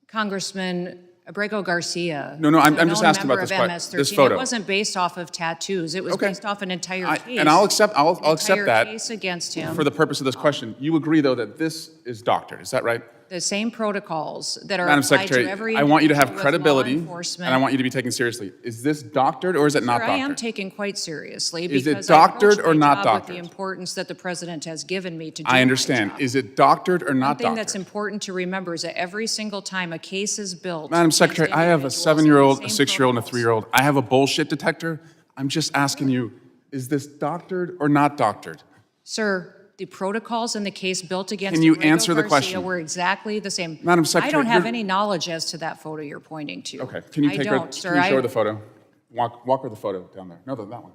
Congressman Abrego Garcia. No, I'm just asking about this photo. It wasn't based off of tattoos. It was based off an entire case. And I'll accept that case against him. for the purpose of this question. You agree, though, that this is doctored. Is that right? The same protocols that are Madam applied Secretary, to every I want you to have individual with law credibility, and enforcement. I want you to be taken seriously. Is this doctored or is it not Sir, doctored? I am taken quite seriously Is it because doctored I or not approach my job doctored? with the importance that the President has given me to do I understand. my job. Is it doctored or not One thing doctored? that's important to remember is that every single time a case is built. Madam against Secretary, I have a individuals, 7-year-old, the a same 6-year-old, and a protocols. 3-year-old. I have a bullshit detector. I'm just asking you, is this doctored or not doctored? Sir, the protocols in the case built against Can you Abrego answer the Garcia question? were exactly the same. Madam Secretary, I don't have you're- any knowledge as to that photo you're pointing to. Okay, can you I take her, don't, sir. can you show her the photo? Walk her the photo down there. No, that one.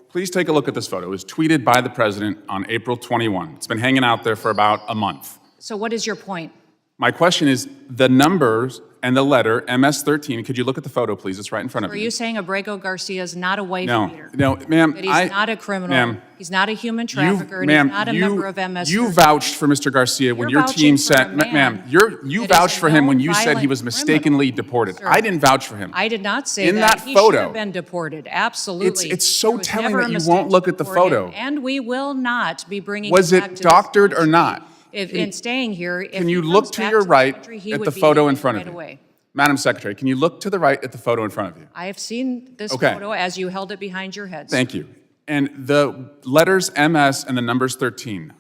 Please take a look at this photo. It was tweeted by the President on April 21. It's been hanging out there for about a month. So what is your point? My question is, the numbers and the letter, MS-13, could you look at the photo, please? It's right in front of Are you. you saying Abrego Garcia is not a wife No, beater? no, ma'am. That he's not a criminal? Ma'am, He's not a human trafficker, and ma'am, he's not a member of MS-13? You vouched for Mr. Garcia when You're your team vouching for said, a man ma'am, you that is vouched a for him when known you said he violent was mistakenly criminal. deported. Sir, I didn't vouch for him. I did not say In that. that He photo- should have been deported, absolutely. It's so There was telling never that a you mistake won't look at the deport him, photo. And we will not be bringing Was him it back to this doctored or country. not? In staying here, if Can he you comes look to back your the right country, he at would the be photo in leaving front right of you? away. Madam Secretary, can you look to the right at the photo in front of you? I have seen this Okay. photo as you held it behind your head. Thank you. And the letters MS and the numbers 13,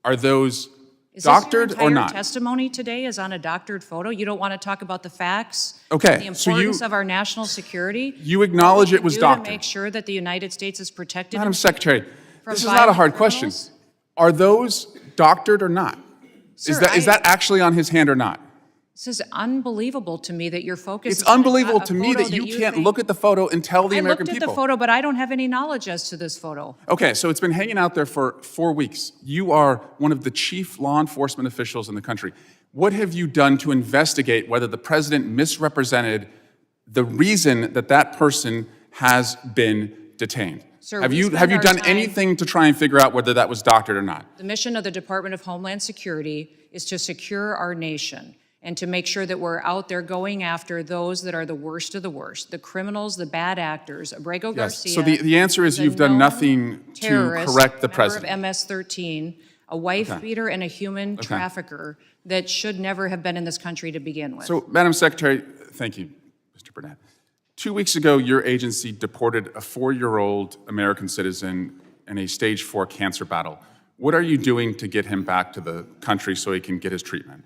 are those Is doctored this your or entire not? testimony today is on a doctored photo? You don't want to talk about the facts? Okay, The so you- importance of our national security? You acknowledge it was Do doctored. to make sure that the United States is protected? Madam Secretary, from this is not a violent hard question. criminals? Are those doctored or not? Is Sir, that actually on his hand or not? This is unbelievable to me that your focus It's is on unbelievable a to me photo that you can't think- look at the photo and tell the I American looked at people. the photo, but I don't have any knowledge as to this photo. Okay, so it's been hanging out there for 4 weeks. You are one of the chief law enforcement officials in the country. What have you done to investigate whether the president misrepresented the reason that that person has been detained? Sir, Have we you spend our done time- anything to try and figure out whether that was doctored or not? The mission of the Department of Homeland Security is to secure our nation and to make sure that we're out there going after those that are the worst of the worst, the criminals, the bad actors. Abrego Yes. Garcia. So the answer is a you've done known nothing to terrorist, correct the member president. of MS-13, a wife beater and a human trafficker that should never have been in this country to begin with. So, Madam Secretary, thank you, Mr. Burnett. 2 weeks ago, your agency deported a 4-year-old American citizen in a stage 4 cancer battle. What are you doing to get him back to the country so he can get his treatment?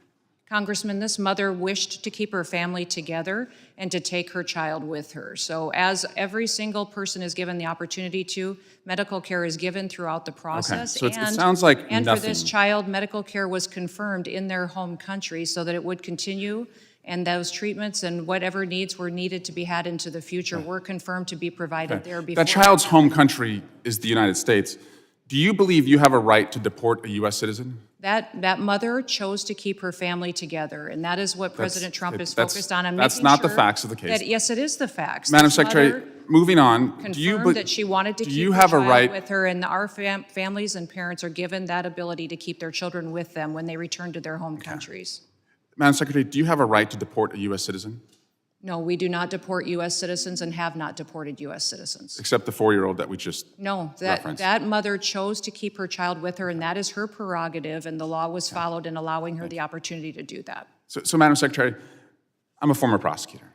Congressman, this mother wished to keep her family together and to take her child with her. So as every single person is given the opportunity to, medical care is given throughout the process. so it sounds like And for this nothing. child, medical care was confirmed in their home country so that it would continue, and those treatments and whatever needs were needed to be had into the future were confirmed to be provided there before. That child's home country is the United States. Do you believe you have a right to deport a U.S. citizen? That mother chose to keep her family together, and that is what President Trump is that's- focused on. I'm that's making not the sure facts of the case. that- yes, it is the facts. Madam This Secretary, mother moving on, do you, confirmed that she wanted to do keep you her have a child right? with her, and our families and parents are given that ability to keep their children with them when they return to their home countries. Madam Secretary, do you have a right to deport a U.S. citizen? No, we do not deport U.S. citizens and have not deported U.S. citizens. Except the 4-year-old that we just No, referenced. that mother chose to keep her child with her, and that is her prerogative, and the law was followed in allowing her the opportunity to do that. So, Madam Secretary, I'm a former prosecutor.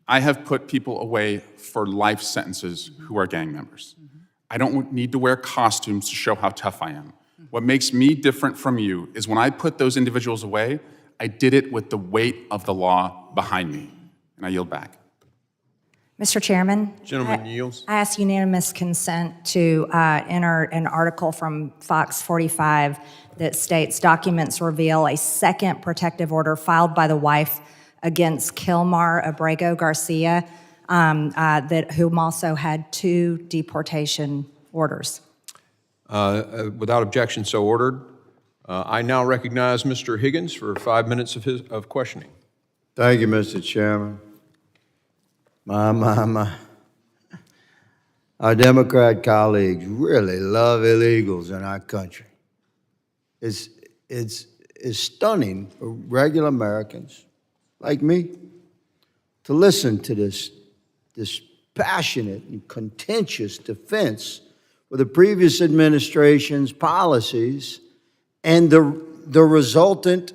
I have put people away for life sentences who are gang members. I don't need to wear costumes to show how tough I am. What makes me different from you is when I put those individuals away, I did it with the weight of the law behind me. And I yield back. Mr. Chairman. Gentleman yields. I ask unanimous consent to enter an article from Fox 45 that states documents reveal a second protective order filed by the wife against Kilmar Abrego Garcia, whom also had 2 deportation orders. Without objection, so ordered. I now recognize Mr. Higgins for 5 minutes of questioning. Thank you, Mr. Chairman. My. Our Democrat colleagues really love illegals in our country. It's stunning for regular Americans like me to listen to this passionate and contentious defense of the previous administration's policies and the resultant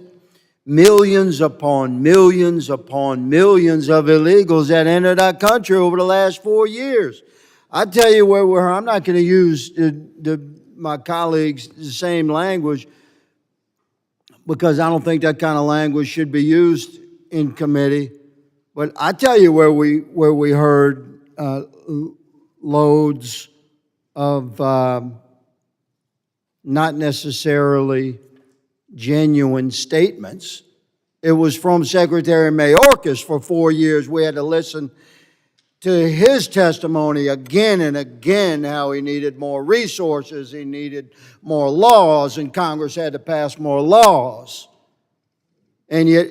millions upon millions upon millions of illegals that entered our country over the last 4 years. I tell you where we're, I'm not going to use my colleagues' the same language because I don't think that kind of language should be used in committee. But I tell you where we heard loads of not necessarily genuine statements. It was from Secretary Mayorkas for 4 years. We had to listen to his testimony again and again, how he needed more resources, he needed more laws, and Congress had to pass more laws. And yet,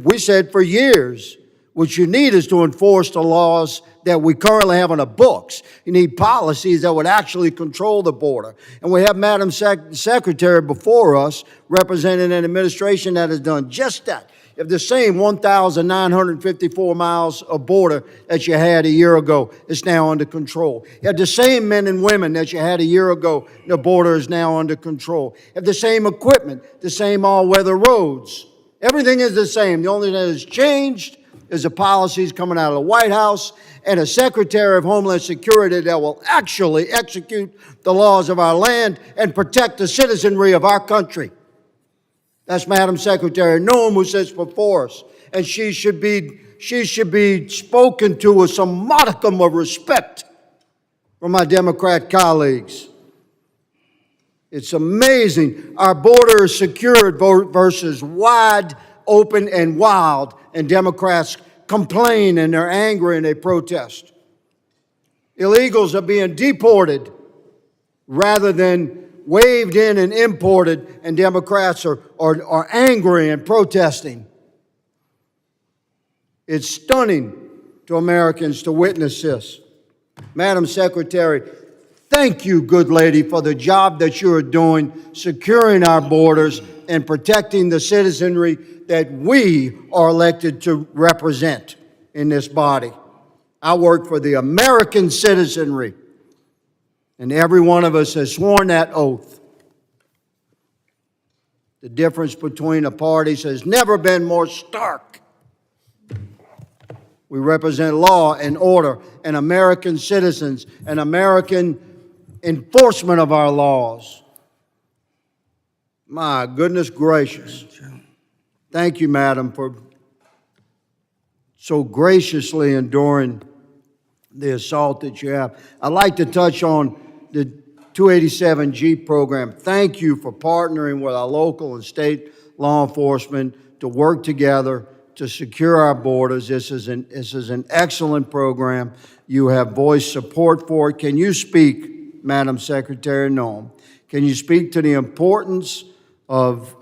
we said for years, what you need is to enforce the laws that we currently have on the books. You need policies that would actually control the border. And we have Madam Secretary before us representing an administration that has done just that. If the same 1,954 miles of border that you had a year ago is now under control. You have the same men and women that you had a year ago, the border is now under control. You have the same equipment, the same all-weather roads. Everything is the same. The only thing that has changed is the policies coming out of the White House and a Secretary of Homeland Security that will actually execute the laws of our land and protect the citizenry of our country. That's Madam Secretary Noem, who sits before us, and she should be spoken to with some modicum of respect from my Democrat colleagues. It's amazing. Our border is secured versus wide open and wild, and Democrats complain and they're angry and they protest. Illegals are being deported rather than waved in and imported, and Democrats are angry and protesting. It's stunning to Americans to witness this. Madam Secretary, Thank you, good lady, for the job that you are doing, securing our borders and protecting the citizenry that we are elected to represent in this body. I work for the American citizenry, and every one of us has sworn that oath. The difference between the parties has never been more stark. We represent law and order and American citizens and American enforcement of our laws. My goodness gracious. Thank you, Madam, for so graciously enduring the assault that you have. I'd like to touch on the 287G program. Thank you for partnering with our local and state law enforcement to work together to secure our borders. This is an excellent program. You have voiced support for it. Can you speak, Madam Secretary Noem, can you speak to the importance of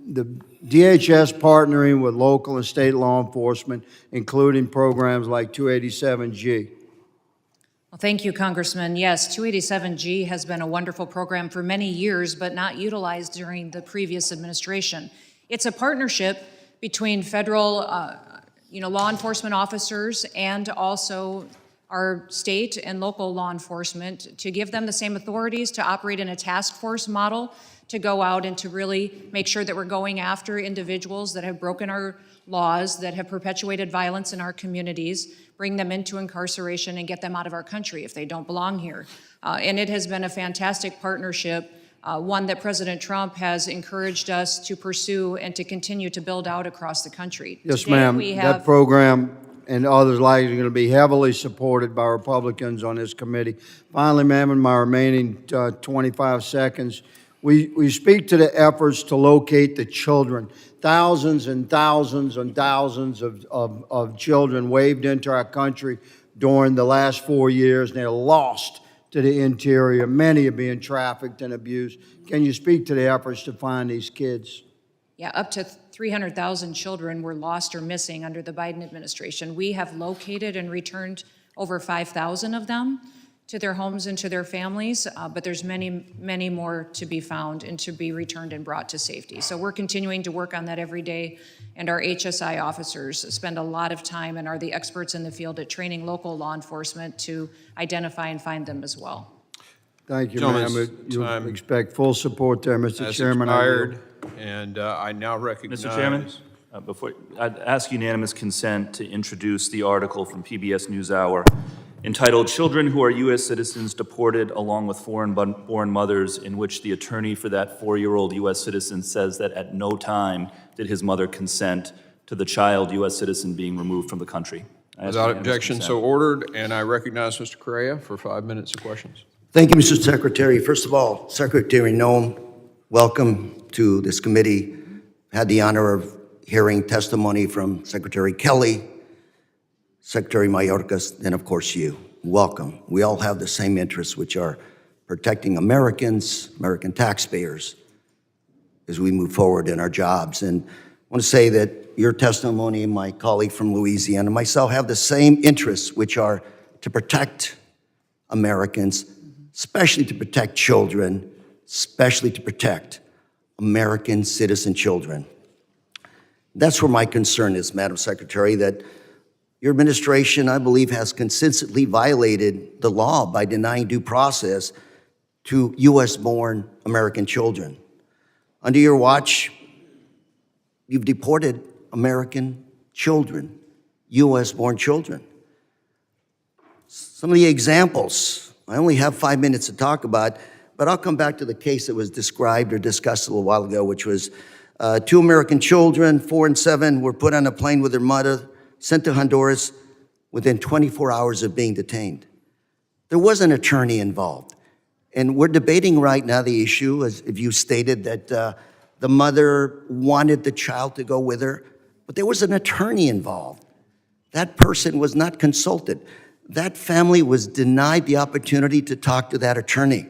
the DHS partnering with local and state law enforcement, including programs like 287G? Well, thank you, Congressman. Yes, 287G has been a wonderful program for many years, but not utilized during the previous administration. It's a partnership between federal, law enforcement officers and also our state and local law enforcement to give them the same authorities to operate in a task force model, to go out and to really make sure that we're going after individuals that have broken our laws, that have perpetuated violence in our communities, bring them into incarceration and get them out of our country if they don't belong here. And it has been a fantastic partnership, one that President Trump has encouraged us to pursue and to continue to build out across the country. Yes, Today, ma'am. we have That program and others like it are going to be heavily supported by Republicans on this committee. Finally, ma'am, in my remaining 25 seconds, we speak to the efforts to locate the children. Thousands and thousands and thousands of children waved into our country during the last 4 years, and they're lost to the interior. Many are being trafficked and abused. Can you speak to the efforts to find these kids? Yeah, up to 300,000 children were lost or missing under the Biden administration. We have located and returned over 5,000 of them to their homes and to their families, but there's many, many more to be found and to be returned and brought to safety. So we're continuing to work on that every day, and our HSI officers spend a lot of time and are the experts in the field at training local law enforcement to identify and find them as well. Thank you, Gentleman's ma'am. You time expect full support there, Mr. has Chairman. expired, and I now recognize... Mr. Chairman, before I'd ask unanimous consent to introduce the article from PBS NewsHour entitled "Children Who Are U.S. Citizens Deported Along with Foreign-Born Mothers," in which the attorney for that 4-year-old U.S. citizen says that at no time did his mother consent to the child U.S. citizen being removed from the country. Without objection, so ordered, and I recognize Mr. Correa for 5 minutes of questions. Thank you, Mr. Secretary. First of all, Secretary Noem, welcome to this committee. Had the honor of hearing testimony from Secretary Kelly, Secretary Mayorkas, and of course you. Welcome. We all have the same interests, which are protecting Americans, American taxpayers, as we move forward in our jobs. And I want to say that your testimony and my colleague from Louisiana and myself have the same interests, which are to protect Americans, especially to protect children, especially to protect American citizen children. That's where my concern is, Madam Secretary, that your administration, I believe, has consistently violated the law by denying due process to U.S.-born American children. Under your watch, you've deported American children, U.S.-born children. Some of the examples, I only have 5 minutes to talk about, but I'll come back to the case that was described or discussed a little while ago, which was 2 American children, 4 and 7, were put on a plane with their mother, sent to Honduras within 24 hours of being detained. There was an attorney involved. And we're debating right now the issue, as if you stated, that the mother wanted the child to go with her, but there was an attorney involved. That person was not consulted. That family was denied the opportunity to talk to that attorney.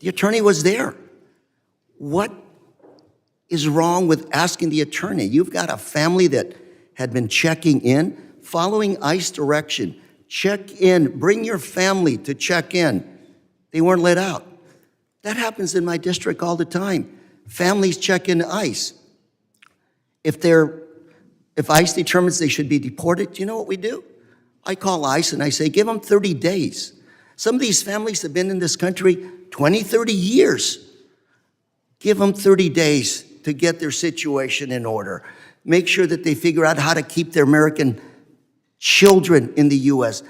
The attorney was there. What is wrong with asking the attorney? You've got a family that had been checking in, following ICE direction, Check in. Bring your family to check in. They weren't let out. That happens in my district all the time. Families check into ICE. If ICE determines they should be deported, you know what we do? I call ICE and I say, give them 30 days. Some of these families have been in this country 20, 30 years. Give them 30 days to get their situation in order. Make sure that they figure out how to keep their American children in the U.S.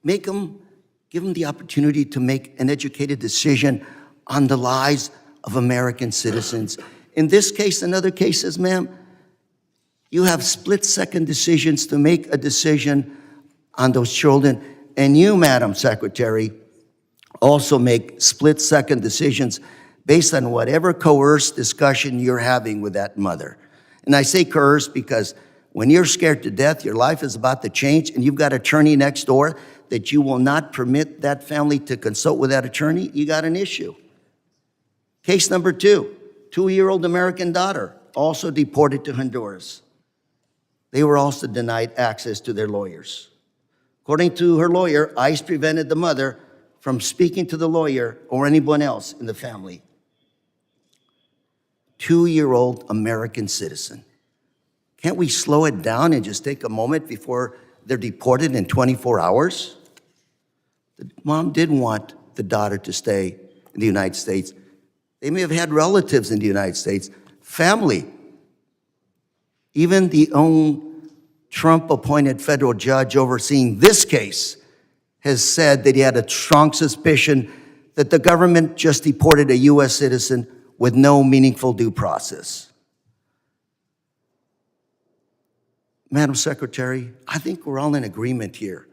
Give them the opportunity to make an educated decision on the lives of American citizens. In this case and other cases, ma'am, you have split-second decisions to make a decision on those children. And you, Madam Secretary, also make split-second decisions based on whatever coerced discussion you're having with that mother. And I say coerced because when you're scared to death, your life is about to change, and you've got an attorney next door that you will not permit that family to consult with that attorney, you got an issue. Case number 2, 2-year-old American daughter, also deported to Honduras. They were also denied access to their lawyers. According to her lawyer, ICE prevented the mother from speaking to the lawyer or anyone else in the family. 2-year-old American citizen. Can't we slow it down and just take a moment before they're deported in 24 hours? The mom didn't want the daughter to stay in the United States. They may have had relatives in the United States, family. Even the own Trump-appointed federal judge overseeing this case has said that he had a strong suspicion that the government just deported a U.S. citizen with no meaningful due process. Madam Secretary, I think we're all in agreement here.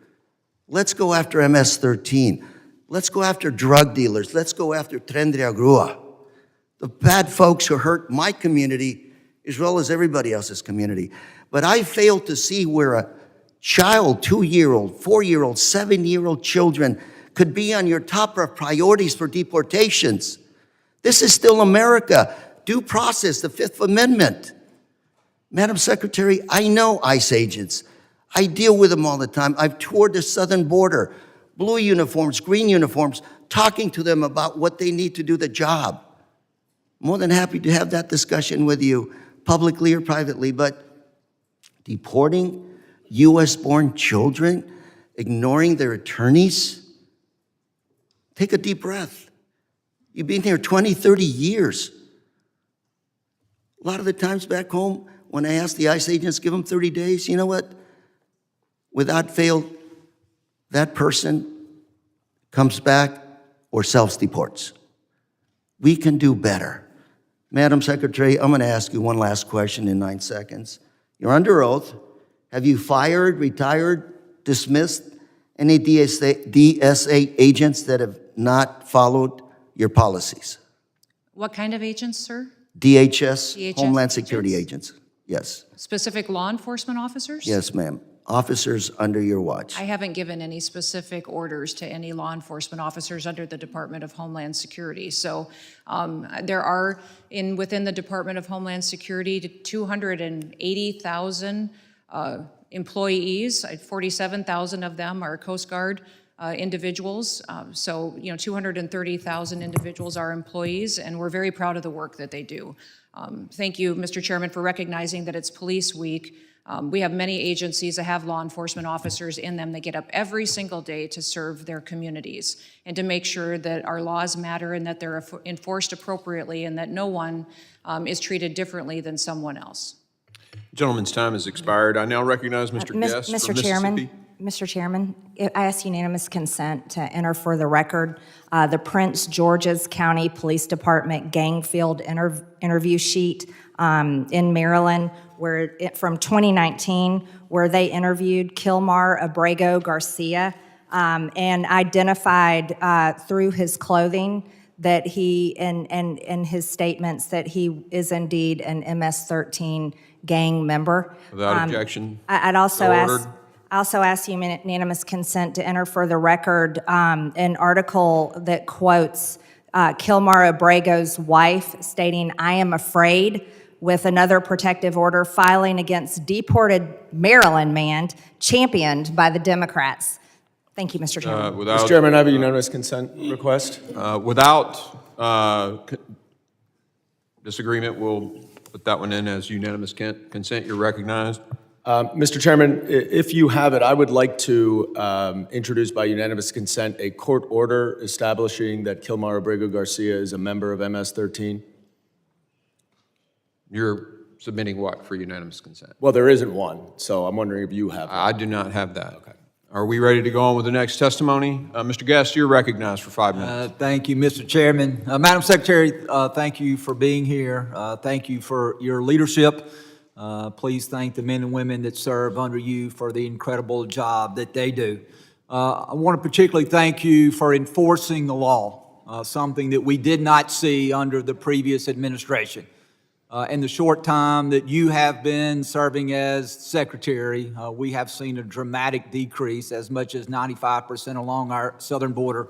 Let's go after MS-13. Let's go after drug dealers. Let's go after Tren de Grúa. The bad folks who hurt my community as well as everybody else's community. But I fail to see where a child, 2-year-old, 4-year-old, 7-year-old children could be on your top of priorities for deportations. This is still America. Due process, the Fifth Amendment. Madam Secretary, I know ICE agents. I deal with them all the time. I've toured the southern border, blue uniforms, green uniforms, talking to them about what they need to do the job. More than happy to have that discussion with you, publicly or privately, but deporting U.S.-born children, ignoring their attorneys, take a deep breath. You've been here 20, 30 years. A lot of the times back home, when I ask the ICE agents, give them 30 days, you know what? Without fail, that person comes back or self-deports. We can do better. Madam Secretary, I'm going to ask you one last question in 9 seconds. You're under oath. Have you fired, retired, dismissed any DSA agents that have not followed your policies? What kind of agents, sir? DHS, DHS Homeland Security agents. Yes. Specific law enforcement officers? Yes, ma'am. Officers under your watch. I haven't given any specific orders to any law enforcement officers under the Department of Homeland Security. So there are, within the Department of Homeland Security, 280,000 employees. 47,000 of them are Coast Guard individuals. So, 230,000 individuals are employees, and we're very proud of the work that they do. Thank you, Mr. Chairman, for recognizing that it's Police Week. We have many agencies that have law enforcement officers in them that get up every single day to serve their communities and to make sure that our laws matter and that they're enforced appropriately and that no one is treated differently than someone else. Gentleman's time has expired. I now recognize Mr. Guest from Mississippi. Mr. Chairman, I ask unanimous consent to enter for the record the Prince George's County Police Department gang field interview sheet in Maryland, from 2019, where they interviewed Kilmar Abrego Garcia and identified through his clothing that he, and his statements, that he is indeed an MS-13 gang member. Without objection. I'd also So ask. ordered. I also ask unanimous consent to enter for the record an article that quotes Kilmar Abrego's wife stating, "I am afraid," with another protective order filing against deported Maryland man championed by the Democrats. Thank you, Mr. Chairman. Mr. Without, Chairman, I have a unanimous consent request. without disagreement, we'll put that one in as unanimous consent. You're recognized. Mr. Chairman, if you have it, I would like to introduce by unanimous consent a court order establishing that Kilmar Abrego Garcia is a member of MS 13. You're submitting what for unanimous consent? Well, there isn't one, so I'm wondering if you have one. I do not have that. Okay. Are we ready to go on with the next testimony? Mr. Guest, you're recognized for 5 minutes. Thank you, Mr. Chairman. Madam Secretary, thank you for being here. Thank you for your leadership. Please thank the men and women that serve under you for the incredible job that they do. I want to particularly thank you for enforcing the law, something that we did not see under the previous administration. In the short time that you have been serving as secretary, we have seen a dramatic decrease, as much as 95% along our southern border.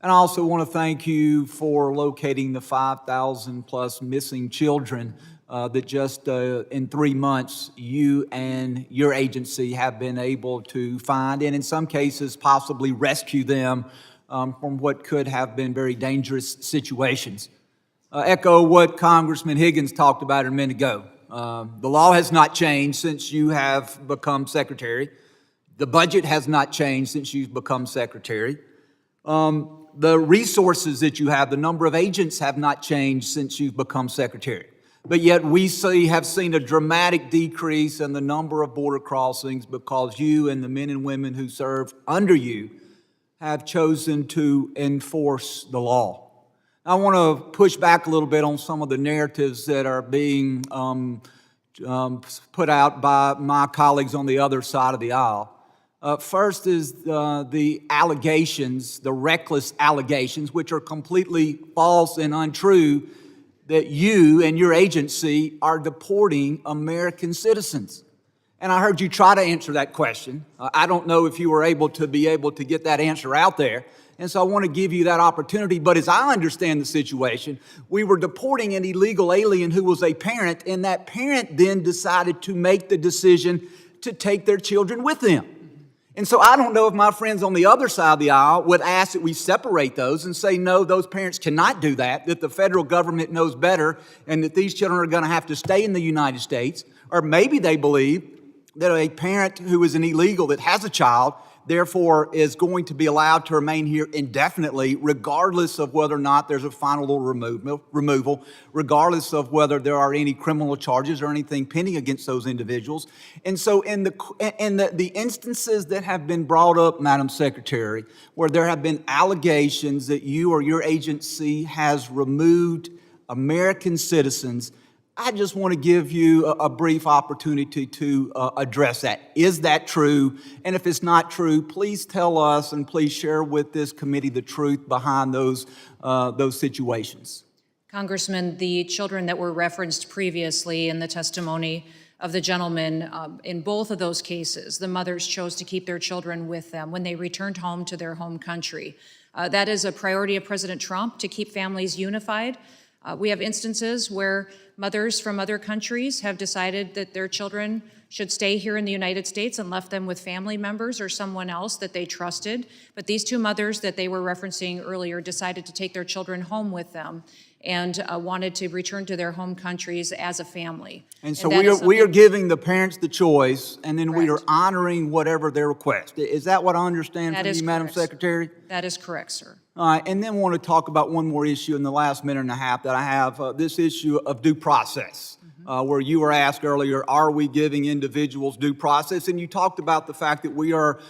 And I also want to thank you for locating the 5,000 plus missing children that just in 3 months you and your agency have been able to find, and in some cases possibly rescue them from what could have been very dangerous situations. Echo what Congressman Higgins talked about a minute ago. The law has not changed since you have become secretary. The budget has not changed since you've become secretary. The resources that you have, the number of agents have not changed since you've become secretary. But yet we have seen a dramatic decrease in the number of border crossings because you and the men and women who serve under you have chosen to enforce the law. I want to push back a little bit on some of the narratives that are being put out by my colleagues on the other side of the aisle. First is the allegations, the reckless allegations, which are completely false and untrue, that you and your agency are deporting American citizens. And I heard you try to answer that question. I don't know if you were able to get that answer out there. And so I want to give you that opportunity. But as I understand the situation, we were deporting an illegal alien who was a parent, and that parent then decided to make the decision to take their children with them. And so I don't know if my friends on the other side of the aisle would ask that we separate those and say, no, those parents cannot do that, that the federal government knows better, and that these children are going to have to stay in the United States. Or maybe they believe that a parent who is an illegal that has a child therefore is going to be allowed to remain here indefinitely, regardless of whether or not there's a final removal, regardless of whether there are any criminal charges or anything pending against those individuals. And so in the instances that have been brought up, Madam Secretary, where there have been allegations that you or your agency has removed American citizens, I just want to give you a brief opportunity to address that. Is that true? And if it's not true, please tell us and please share with this committee the truth behind those situations. Congressman, the children that were referenced previously in the testimony of the gentleman, in both of those cases, the mothers chose to keep their children with them when they returned home to their home country. That is a priority of President Trump, to keep families unified. We have instances where mothers from other countries have decided that their children should stay here in the United States and left them with family members or someone else that they trusted. But these two mothers that they were referencing earlier decided to take their children home with them and wanted to return to their home countries as a family. And so we are giving the parents the choice, and then we are Correct. honoring whatever their request. Is that what I understand That from is you, Madam correct. Secretary? That is correct, sir. All right, and then want to talk about one more issue in the last minute and a half that I have, this issue of due process, where you were asked earlier, are we giving individuals due process? And you talked about the fact that we are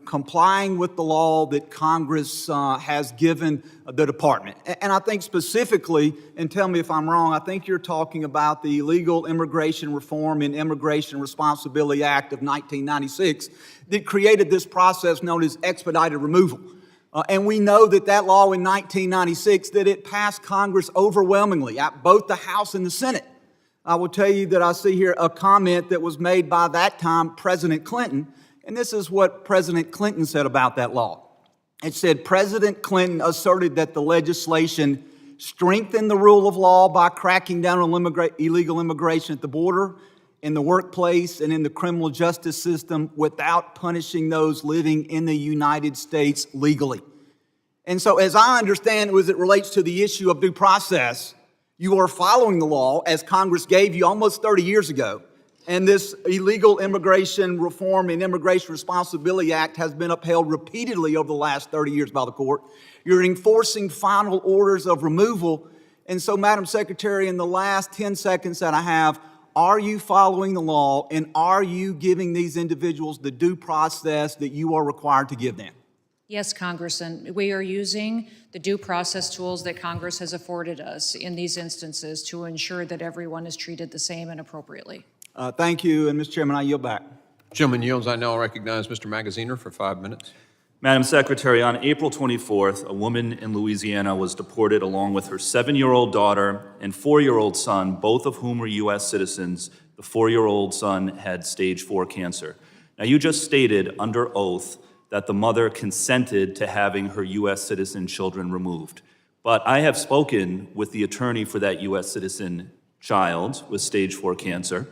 complying with the law that Congress has given the department. And I think specifically, and tell me if I'm wrong, I think you're talking about the Illegal Immigration Reform and Immigration Responsibility Act of 1996 that created this process known as expedited removal. And we know that that law in 1996, that it passed Congress overwhelmingly, at both the House and the Senate. I will tell you that I see here a comment that was made by that time President Clinton, and this is what President Clinton said about that law. It said, President Clinton asserted that the legislation strengthened the rule of law by cracking down on illegal immigration at the border in the workplace and in the criminal justice system without punishing those living in the United States legally. And so as I understand it, as it relates to the issue of due process, you are following the law as Congress gave you almost 30 years ago. And this Illegal Immigration Reform and Immigration Responsibility Act has been upheld repeatedly over the last 30 years by the court. You're enforcing final orders of removal. And so, Madam Secretary, in the last 10 seconds that I have, are you following the law and are you giving these individuals the due process that you are required to give them? Yes, Congressman, we are using the due process tools that Congress has afforded us in these instances to ensure that everyone is treated the same and appropriately. Thank you, and Mr. Chairman, I yield back. Gentleman yields. I now recognize Mr. Magaziner for 5 minutes. Madam Secretary, on April 24th, a woman in Louisiana was deported along with her 7-year-old daughter and 4-year-old son, both of whom were U.S. citizens. The 4-year-old son had stage 4 cancer. Now, you just stated under oath that the mother consented to having her U.S. citizen children removed. But I have spoken with the attorney for that U.S. citizen child with stage 4 cancer.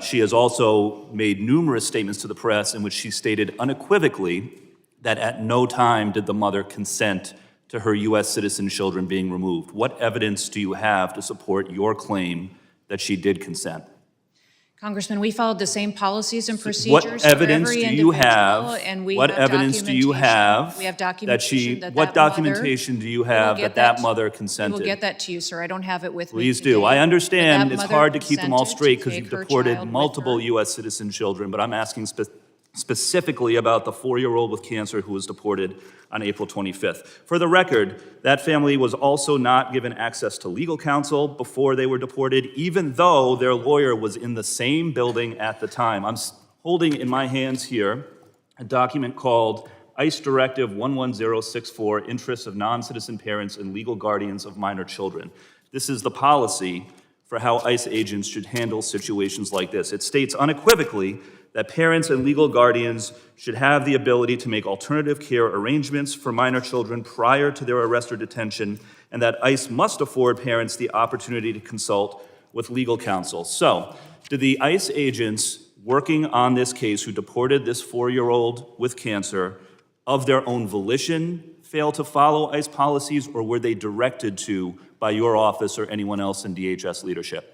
She has also made numerous statements to the press in which she stated unequivocally that at no time did the mother consent to her U.S. citizen children being removed. What evidence do you have to support your claim that she did consent? Congressman, we followed the same policies and procedures What for evidence every do you individual, have? and we What have evidence do you have We have that documentation she? What documentation do you have that mother We consented? will get that to you, sir. I don't have it with me Please today, do. I but understand that it's mother hard to keep them all consented straight to because take you've her deported child with multiple her. U.S. citizen children, but I'm asking specifically about the 4-year-old with cancer who was deported on April 25th. For the record, that family was also not given access to legal counsel before they were deported, even though their lawyer was in the same building at the time. I'm holding in my hands here a document called ICE Directive 11064, Interests of Non-Citizen Parents and Legal Guardians of Minor Children. This is the policy for how ICE agents should handle situations like this. It states unequivocally that parents and legal guardians should have the ability to make alternative care arrangements for minor children prior to their arrest or detention, and that ICE must afford parents the opportunity to consult with legal counsel. So, did the ICE agents working on this case who deported this 4-year-old with cancer of their own volition fail to follow ICE policies, or were they directed to by your office or anyone else in DHS leadership?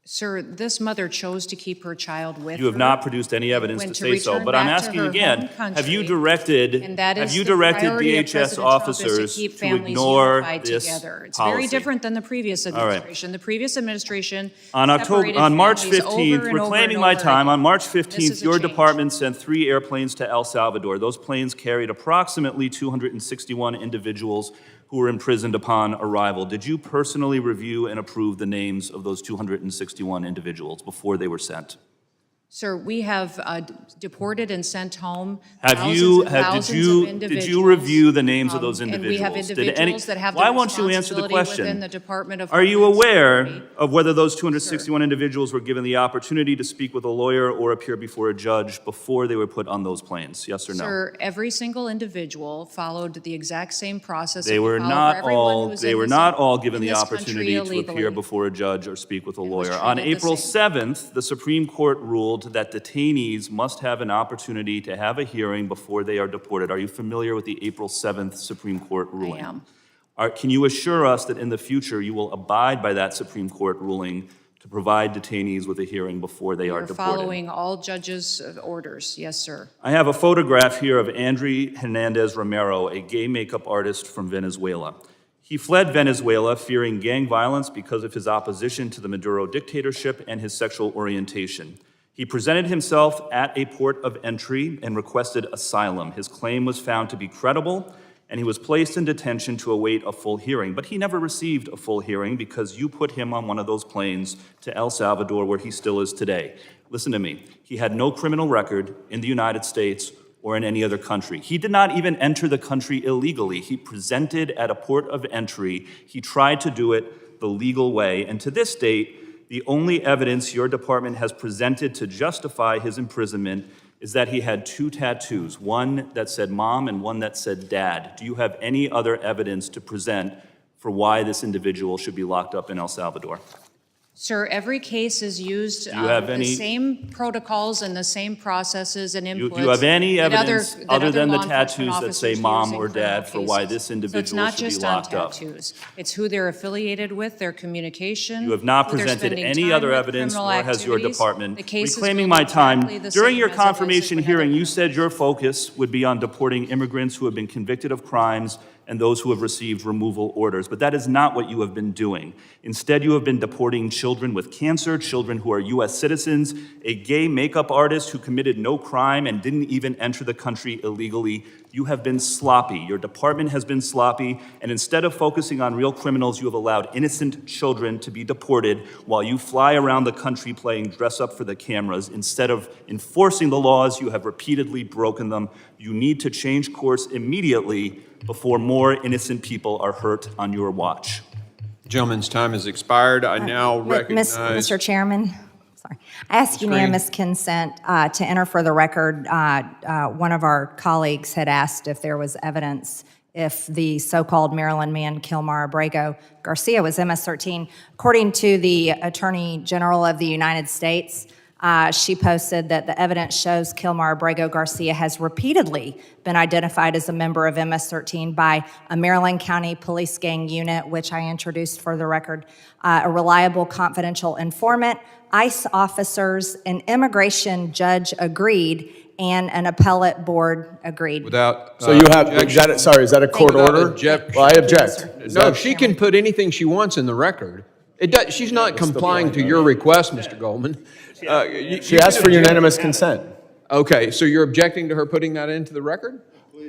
Sir, this mother chose to keep her child with her. You have not produced any evidence when to say so, return but I'm back to asking her again, home country, have you directed and that is the DHS priority of President Trump is officers to keep to families ignore unified this together. It's policy? very different than the previous right. administration. The previous administration On separated March families 15th, over and over reclaiming and my over time, again. on March This 15th, is a your change. department sent 3 airplanes to El Salvador. Those planes carried approximately 261 individuals who were imprisoned upon arrival. Did you personally review and approve the names of those 261 individuals before they were sent? Sir, we have deported and sent home Did thousands of individuals. did you review the names of those And individuals? we have individuals that have the Why won't you answer the responsibility question? within the Department of Are you Homeland aware Security. of whether those 261 individuals were given the opportunity to speak with a lawyer or appear before a judge before they were put on those planes? Yes or no? Sir, every single individual followed the exact same process. that They we were follow not for everyone all, who is they in were this- not all given in the this country opportunity to appear illegally. before a judge or speak with a was lawyer. On treated the April same. 7th, the Supreme Court ruled that detainees must have an opportunity to have a hearing before they are deported. Are you familiar with the April 7th Supreme Court ruling? am. Can you assure us that in the future you will abide by that Supreme Court ruling to provide detainees with a hearing before they are We're deported? following all judges' orders. Yes, sir. I have a photograph here of André Hernandez Romero, a gay makeup artist from Venezuela. He fled Venezuela fearing gang violence because of his opposition to the Maduro dictatorship and his sexual orientation. He presented himself at a port of entry and requested asylum. His claim was found to be credible, and he was placed in detention to await a full hearing. But he never received a full hearing because you put him on one of those planes to El Salvador, where he still is today. Listen to me. He had no criminal record in the United States or in any other country. He did not even enter the country illegally. He presented at a port of entry. He tried to do it the legal way. And to this date, the only evidence your department has presented to justify his imprisonment is that he had 2 tattoos, one that said mom and one that said dad. Do you have any other evidence to present for why this individual should be locked up in El Salvador? Sir, every case is used you have the any- same protocols and the same processes and inputs. Do you have any that evidence, that other than the law enforcement tattoos that say officers mom use in or dad, criminal for why cases? this So it's individual not should be just on locked up? tattoos. It's who they're affiliated with, their communication. You have not who they're presented spending any time other with, evidence, criminal nor has your activities. department. The case is Reclaiming going my time, exactly the during same your as it was confirmation with hearing, other you said your focus would be on deporting immigrants who have been convicted of crimes and those who have received removal orders. But that is not what you have been doing. Instead, you have been deporting children with cancer, children who are U.S. citizens, a gay makeup artist who committed no crime and didn't even enter the country illegally. You have been sloppy. Your department has been sloppy. And instead of focusing on real criminals, you have allowed innocent children to be deported while you fly around the country playing dress up for the cameras. Instead of enforcing the laws, you have repeatedly broken them. You need to change course immediately before more innocent people are hurt on your watch. Gentleman's time has expired. I now recognize... Mr. Chairman, sorry. I ask Green. unanimous consent to enter for the record. One of our colleagues had asked if there was evidence if the so-called Maryland man, Kilmar Abrego Garcia, was MS-13. According to the Attorney General of the United States, she posted that the evidence shows Kilmar Abrego Garcia has repeatedly been identified as a member of MS-13 by a Maryland County Police Gang unit, which I introduced for the record, a reliable confidential informant, ICE officers, an immigration judge agreed, and an appellate board agreed. Without... So you have, objection- is that a court Without order? objection. Well, I object. Is No, that- she can put anything she wants in the record. She's not complying to your request, Mr. Goldman. She asked for unanimous consent. Okay, so you're objecting to her putting that into the record?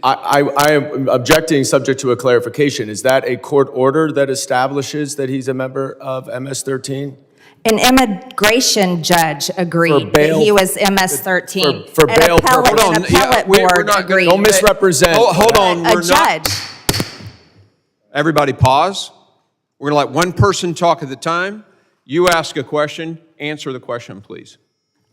I am objecting subject to a clarification. Is that a court order that establishes that he's a member of MS-13? An immigration judge agreed that bail- he was MS-13. for bail An appellate, purposes. Hold an on, yeah, appellate we're board not gonna- agreed. Don't misrepresent. Hold on, A we're not... judge. Everybody pause. We're going to let one person talk at a time. You ask a question, answer the question, please.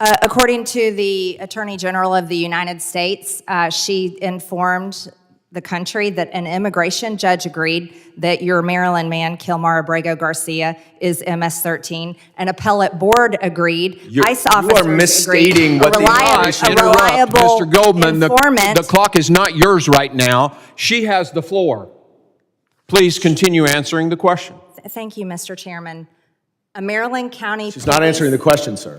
According to the Attorney General of the United States, she informed the country that an immigration judge agreed that your Maryland man, Kilmar Abrego Garcia, is MS-13. An appellate board agreed. ICE officers are misstating agreed. what the A Interrupt, reliable Mr. Goldman, informant. the clock is not yours right now. She has the floor. Please continue answering the question. Thank you, Mr. Chairman. A Maryland County She's not answering the question, sir.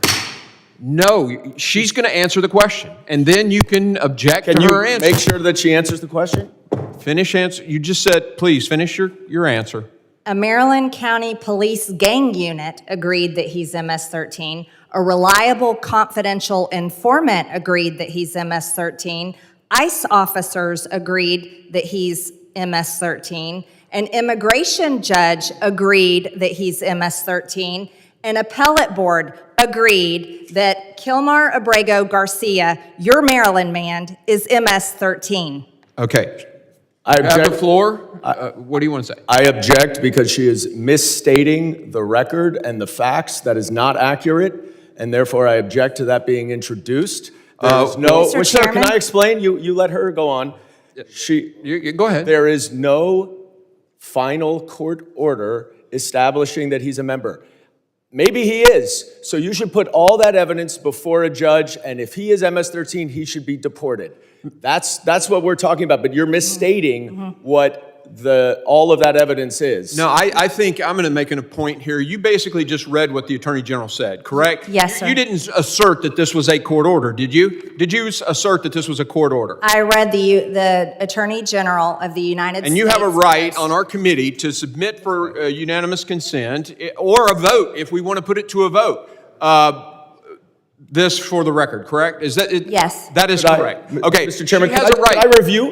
No, she's going to answer the question, and then you can object Can to you her answer. make sure that she answers the question? Finish answer. You just said, please finish your answer. A Maryland County Police Gang unit agreed that he's MS-13. A reliable confidential informant agreed that he's MS-13. ICE officers agreed that he's MS-13. An immigration judge agreed that he's MS-13. An appellate board agreed that Kilmar Abrego Garcia, your Maryland man, is MS-13. Okay. I You have the object. floor. What do you want to say? I object because she is misstating the record and the facts. That is not accurate, and therefore I object to that being introduced. There is no. Mr. Well, sir, can Chairman? I explain? You let her go on. Go ahead. There is no final court order establishing that he's a member. Maybe he is. So you should put all that evidence before a judge, and if he is MS-13, he should be deported. That's what we're talking about, but you're misstating what all of that evidence is. No, I think I'm going to make a point here. You basically just read what the Attorney General said, correct? Yes, sir. You didn't assert that this was a court order, did you? Did you assert that this was a court order? I read the Attorney General of the United States. And you have a right on our committee to submit for unanimous consent or a vote, if we want to put it to a vote. This for the record, correct? Is that it? Yes. That is correct. Okay, Mr. Chairman, she has a right.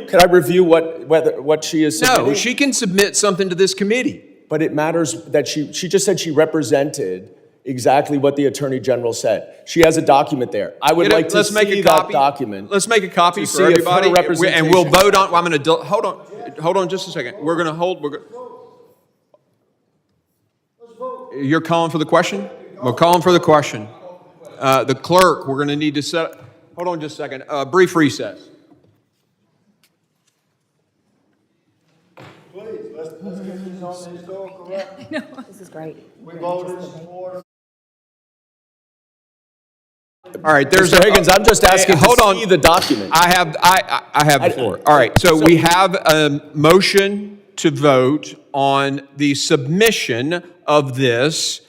Could I review what she is submitting? No, she can submit something to this committee. But it matters that she just said she represented exactly what the Attorney General said. She has a document there. I would like to see that document. Let's make a copy to for see if her everybody, representation- and we'll vote on. I'm going to hold on just a second. We're going to hold. You're calling for the question? We're calling for the question. The clerk, we're going to need to set. Hold on just a second. Brief recess. Please, let's get this on the historical record. This is great. We voted in support of All right, there's Mr. Higgins, I'm just asking hold to on. see the document. I have the floor. All right, so we have a motion to vote on the submission of this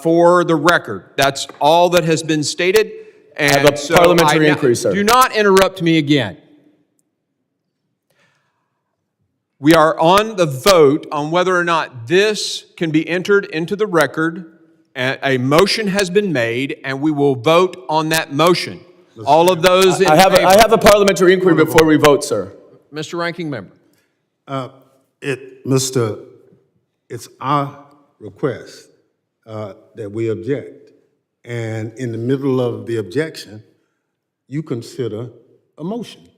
for the record. That's all that has been stated. And have a parliamentary inquiry, sir. Do not interrupt me again. We are on the vote on whether or not this can be entered into the record. A motion has been made, and we will vote on that motion. All of those in favor. I have a parliamentary inquiry before we vote, sir. Mr. Ranking Member. It's our request that we object. And in the middle of the objection, you consider a motion,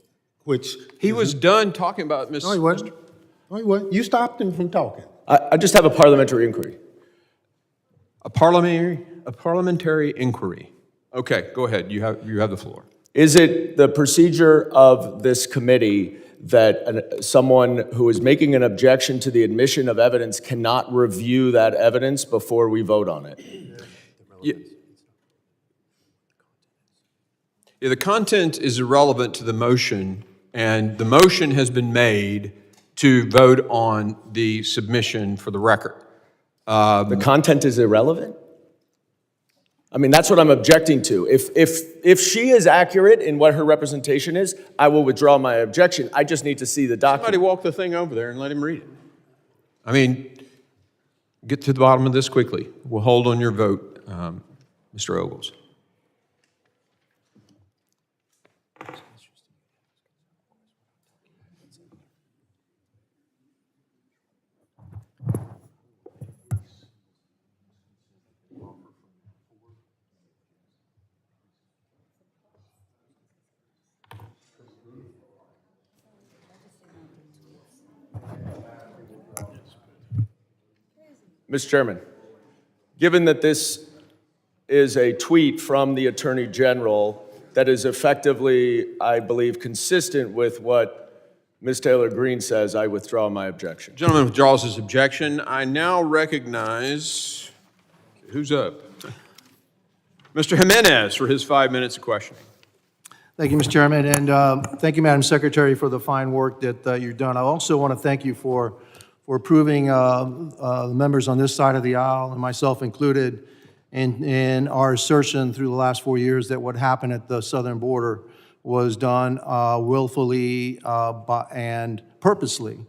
which... He was done talking about Ms. No, he wasn't. No, he wasn't. You stopped him from talking. I just have a parliamentary inquiry. A parliamentary inquiry. Okay, go ahead. You have the floor. Is it the procedure of this committee that someone who is making an objection to the admission of evidence cannot review that evidence before we vote on it? Yeah, the content is irrelevant to the motion, and the motion has been made to vote on the submission for the record. The content is irrelevant? I mean, that's what I'm objecting to. If she is accurate in what her representation is, I will withdraw my objection. I just need to see the document. Somebody walk the thing over there and let him read it. I mean, get to the bottom of this quickly. We'll hold on your vote, Mr. Ogles. Mr. Chairman, given that this is a tweet from the Attorney General that is effectively, I believe, consistent with what Ms. Taylor Greene says, I withdraw my objection. Gentleman withdraws his objection. I now recognize, who's up? Mr. Jimenez for his 5 minutes of questioning. Thank you, Mr. Chairman, and thank you, Madam Secretary, for the fine work that you've done. I also want to thank you for approving the members on this side of the aisle, and myself included, in our assertion through the last 4 years that what happened at the southern border was done willfully and purposely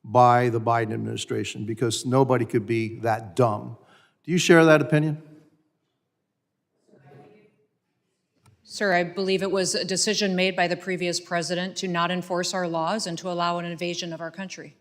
by the Biden administration, because nobody could be that dumb. Do you share that opinion? Sir, I believe it was a decision made by the previous president to not enforce our laws and to allow an invasion of our country.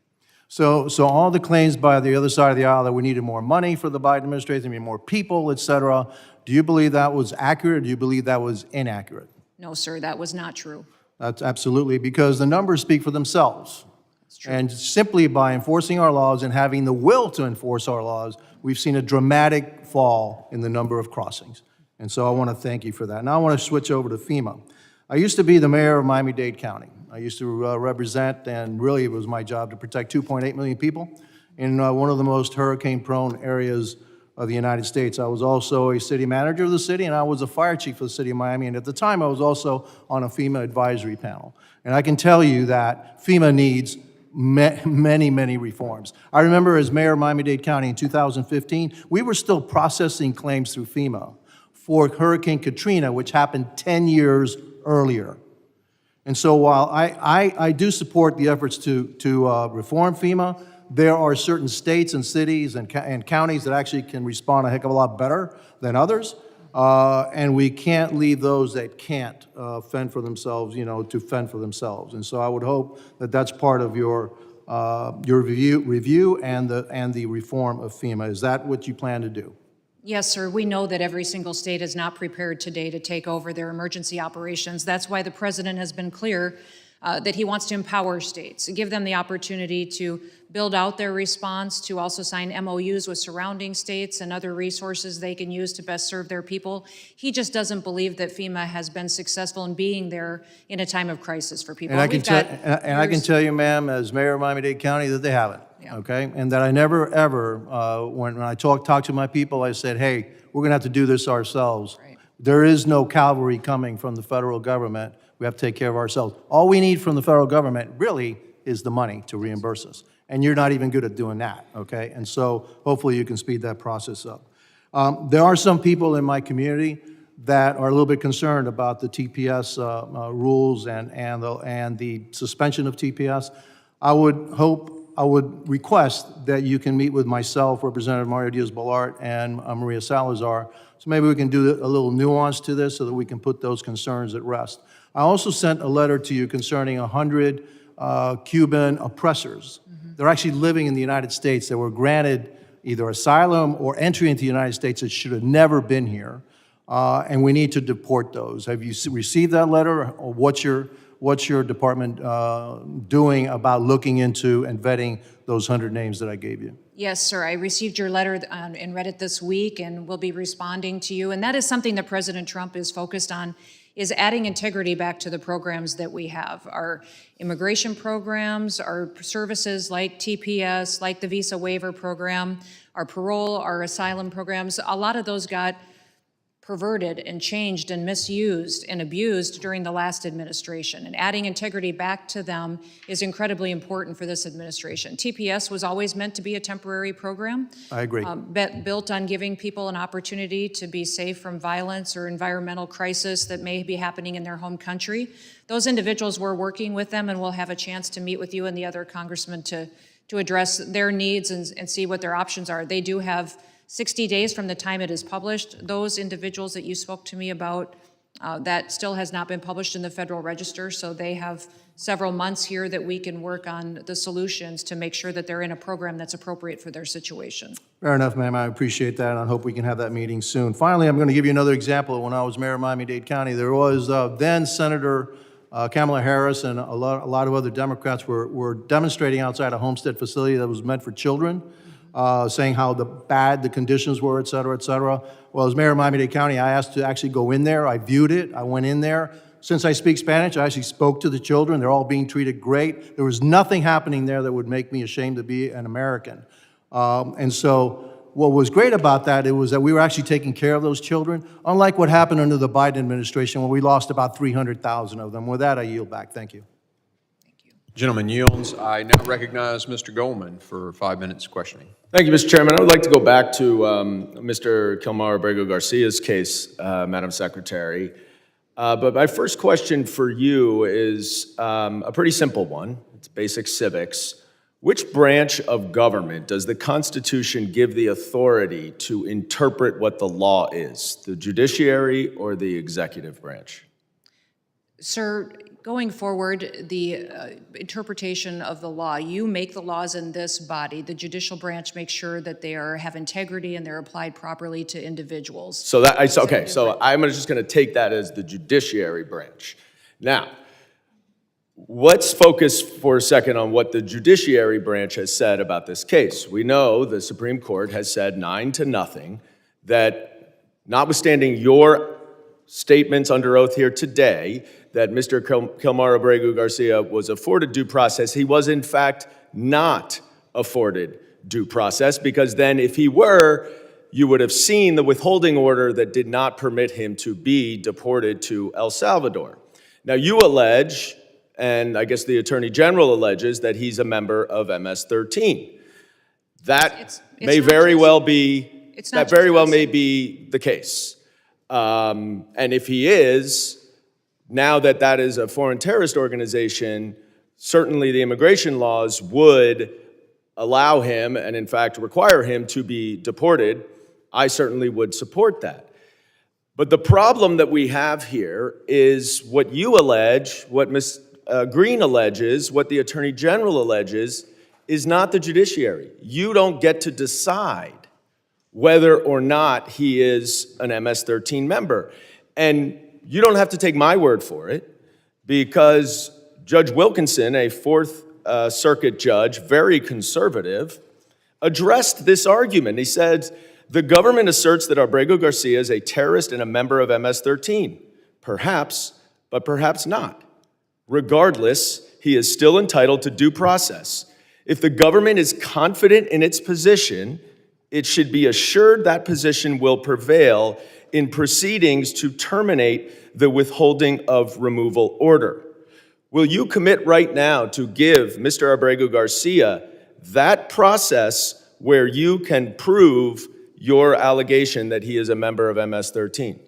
So all the claims by the other side of the aisle that we needed more money for the Biden administration, we need more people, et cetera, do you believe that was accurate, or do you believe that was inaccurate? No, sir, that was not true. That's absolutely, because the numbers speak for themselves. That's true. And simply by enforcing our laws and having the will to enforce our laws, we've seen a dramatic fall in the number of crossings. And so I want to thank you for that. Now I want to switch over to FEMA. I used to be the mayor of Miami-Dade County. I used to represent, and really it was my job to protect 2.8 million people in one of the most hurricane-prone areas of the United States. I was also a city manager of the city, and I was a fire chief for the city of Miami, and at the time I was also on a FEMA advisory panel. And I can tell you that FEMA needs many, many reforms. I remember as mayor of Miami-Dade County in 2015, we were still processing claims through FEMA for Hurricane Katrina, which happened 10 years earlier. And so while I do support the efforts to reform FEMA, there are certain states and cities and counties that actually can respond a heck of a lot better than others. And we can't leave those that can't fend for themselves, to fend for themselves. And so I would hope that that's part of your review and the reform of FEMA. Is that what you plan to do? Yes, sir. We know that every single state is not prepared today to take over their emergency operations. That's why the president has been clear that he wants to empower states, give them the opportunity to build out their response, to also sign MOUs with surrounding states and other resources they can use to best serve their people. He just doesn't believe that FEMA has been successful in being there in a time of crisis for people. And I can tell you, ma'am, as mayor of Miami-Dade County, that they haven't. Yeah. Okay, and that I never ever, when I talk to my people, I said, hey, we're gonna have to do this ourselves. Right. There is no cavalry coming from the federal government. We have to take care of ourselves. All we need from the federal government really is the money to reimburse us. And you're not even good at doing that, okay? And so hopefully you can speed that process up. There are some people in my community that are a little bit concerned about the TPS rules and the suspension of TPS. I would request that you can meet with myself, Representative Mario Diaz-Balart, and Maria Salazar, so maybe we can do a little nuance to this so that we can put those concerns at rest. I also sent a letter to you concerning 100 Cuban oppressors. They're actually living in the United States that were granted either asylum or entry into the United States that should have never been here, and we need to deport those. Have you received that letter, or what's your department doing about looking into and vetting those 100 names that I gave you? Yes, sir. I received your letter and read it this week, and will be responding to you. And that is something that President Trump is focused on, is adding integrity back to the programs that we have. Our immigration programs, our services like TPS, like the visa waiver program, our parole, our asylum programs, a lot of those got perverted and changed and misused and abused during the last administration. And adding integrity back to them is incredibly important for this administration. TPS was always meant to be a temporary program. I agree. Built on giving people an opportunity to be safe from violence or environmental crisis that may be happening in their home country. Those individuals, we're working with them, and we'll have a chance to meet with you and the other congressmen to address their needs and see what their options are. They do have 60 days from the time it is published. Those individuals that you spoke to me about, that still has not been published in the Federal Register, so they have several months here that we can work on the solutions to make sure that they're in a program that's appropriate for their situation. Fair enough, ma'am. I appreciate that, and I hope we can have that meeting soon. Finally, I'm going to give you another example. When I was mayor of Miami-Dade County, there was then Senator Kamala Harris and a lot of other Democrats were demonstrating outside a homestead facility that was meant for children, saying how bad the conditions were, et cetera, et cetera. Well, as mayor of Miami-Dade County, I asked to actually go in there. I viewed it. I went in there. Since I speak Spanish, I actually spoke to the children. They're all being treated great. There was nothing happening there that would make me ashamed to be an American. And so what was great about that, it was that we were actually taking care of those children, unlike what happened under the Biden administration when we lost about 300,000 of them. With that, I yield back. Thank you. Gentleman yields. I now recognize Mr. Goldman for 5 minutes questioning. Thank you, Mr. Chairman. I would like to go back to Mr. Kilmar Abrego Garcia's case, Madam Secretary. But my first question for you is a pretty simple one. It's basic civics. Which branch of government does the Constitution give the authority to interpret what the law is, the judiciary or the executive branch? Sir, going forward, the interpretation of the law, you make the laws in this body. The judicial branch makes sure that they have integrity and they're applied properly to individuals. So okay, so I'm just going to take that as the judiciary branch. Now, let's focus for a second on what the judiciary branch has said about this case. We know the Supreme Court has said 9-0 that notwithstanding your statements under oath here today, that Mr. Kilmar Abrego Garcia was afforded due process, he was in fact not afforded due process, because then if he were, you would have seen the withholding order that did not permit him to be deported to El Salvador. Now you allege, and I guess the Attorney General alleges, that he's a member of MS-13. That may very well be, that very well may be the case. And if he is, now that that is a foreign terrorist organization, certainly the immigration laws would allow him, and in fact require him, to be deported. I certainly would support that. But the problem that we have here is what you allege, what Ms. Green alleges, what the Attorney General alleges, is not the judiciary. You don't get to decide whether or not he is an MS-13 member. And you don't have to take my word for it, because Judge Wilkinson, a Fourth Circuit judge, very conservative, addressed this argument. He said, the government asserts that Abrego Garcia is a terrorist and a member of MS-13. Perhaps, but perhaps not. Regardless, he is still entitled to due process. If the government is confident in its position, it should be assured that position will prevail in proceedings to terminate the withholding of removal order. Will you commit right now to give Mr. Abrego Garcia that process where you can prove your allegation that he is a member of MS-13?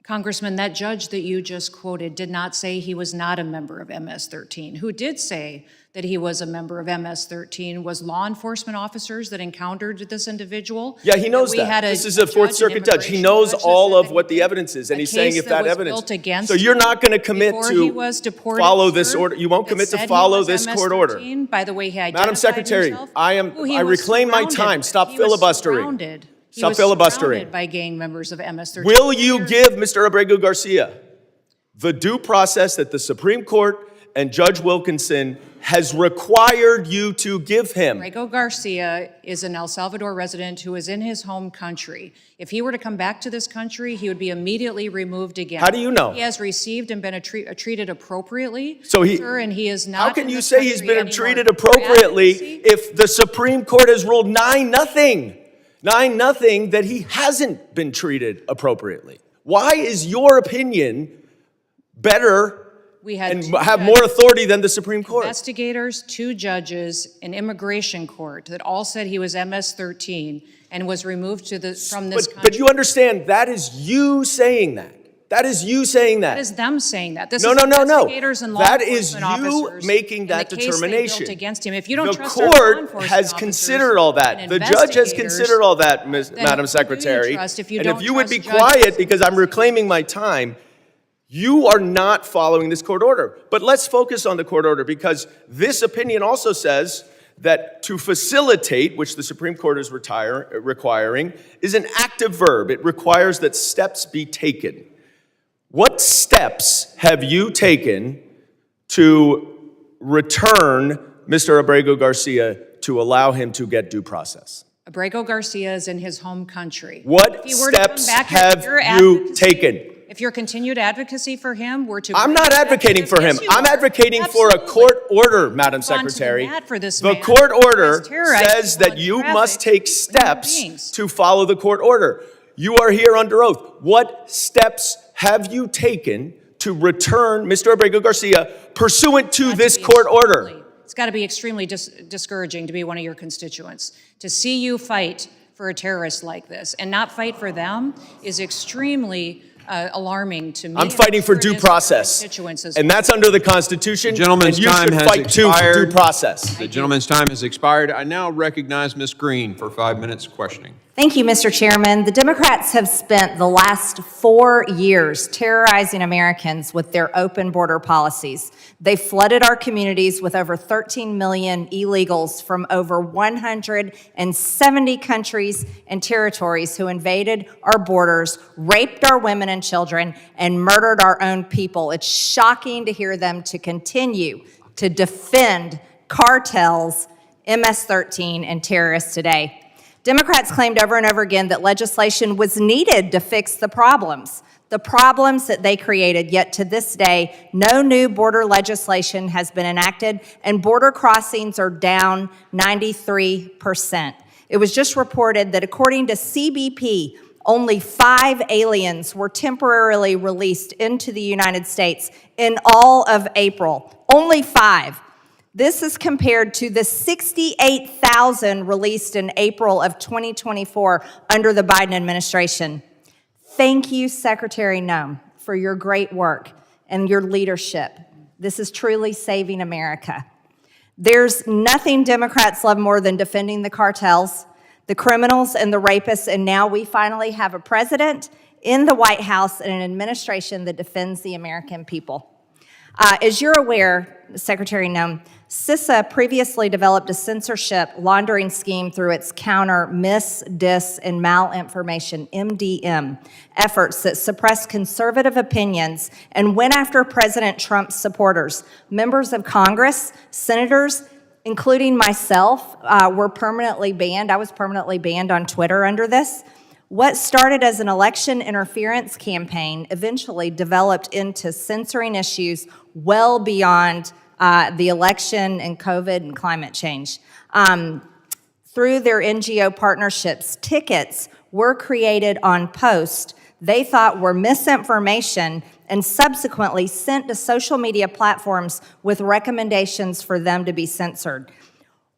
Congressman, that judge that you just quoted did not say he was not a member of MS-13. Who did say that he was a member of MS-13 was law enforcement officers that encountered this individual. Yeah, he knows We that. had This is a Fourth Circuit judge. He knows all of what the evidence is, and he's saying if that evidence. So you're not going to commit to follow this order. You won't commit to follow this court order. By the way, he identified Madam Secretary, himself. I reclaim my time. Stop filibustering. Stop filibustering. Surrounded by gang members of MS-13. Will you give Mr. Abrego Garcia the due process that the Supreme Court and Judge Wilkinson has required you to give him? Abrego Garcia is an El Salvador resident who is in his home country. If he were to come back to this country, he would be immediately removed again. How do you know? He has received and been treated appropriately, So sir, and he is not. How can in you this say he's country been anymore. treated appropriately if the Supreme Court has ruled 9-0? 9-0 that he hasn't been treated appropriately. Why is your opinion better and have more authority than the Supreme Court? Investigators, 2 judges, an immigration court that all said he was MS-13 and was removed from this country. But you understand, that is you saying that. That is you saying that. That is them saying that. This No, is no, no, no. investigators and law That is enforcement you officers making that and the case they determination. built against him. If you don't The trust our law court enforcement has officers considered all that. and The judge has investigators, considered all that, then Madam who do you Secretary. trust if you And don't if you would be trust judges? quiet, because I'm reclaiming my time, you are not following this court order. But let's focus on the court order, because this opinion also says that to facilitate, which the Supreme Court is requiring, is an active verb. It requires that steps be taken. What steps have you taken to return Mr. Abrego Garcia to allow him to get due process? Abrego Garcia is in his home country. What If he were to come steps back, have your you advocacy- taken? If your continued advocacy for him were to... I'm not advocating for him. Yes, you I'm are. advocating for a Absolutely. court order, Madam You've gone to the Secretary. mat for this The man court who order has terrorized says people that in you traffic must take with human steps beings. to follow the court order. You are here under oath. What steps have you taken to return Mr. Abrego Garcia pursuant to this court order? It's got to be extremely discouraging to be one of your constituents. To see you fight for a terrorist like this and not fight for them is extremely alarming to me. I'm fighting for due process, and that's under the Constitution. The gentleman's and you time should has fight too for expired. due process. The gentleman's time has expired. I now recognize Ms. Green for 5 minutes questioning. Thank you, Mr. Chairman. The Democrats have spent the last 4 years terrorizing Americans with their open border policies. They flooded our communities with over 13 million illegals from over 170 countries and territories who invaded our borders, raped our women and children, and murdered our own people. It's shocking to hear them to continue to defend cartels, MS-13, and terrorists today. Democrats claimed over and over again that legislation was needed to fix the problems that they created, yet to this day, no new border legislation has been enacted, and border crossings are down 93%. It was just reported that according to CBP, only 5 aliens were temporarily released into the United States in all of April. Only 5. This is compared to the 68,000 released in April of 2024 under the Biden administration. Thank you, Secretary Noem, for your great work and your leadership. This is truly saving America. There's nothing Democrats love more than defending the cartels, the criminals, and the rapists, and now we finally have a president in the White House and an administration that defends the American people. As you're aware, Secretary Noem, CISA previously developed a censorship laundering scheme through its counter mis, dis, and malinformation, MDM, efforts that suppressed conservative opinions and went after President Trump's supporters. Members of Congress, senators, including myself, were permanently banned. I was permanently banned on Twitter under this. What started as an election interference campaign eventually developed into censoring issues well beyond the election and COVID and climate change. Through their NGO partnerships, tickets were created on post they thought were misinformation and subsequently sent to social media platforms with recommendations for them to be censored.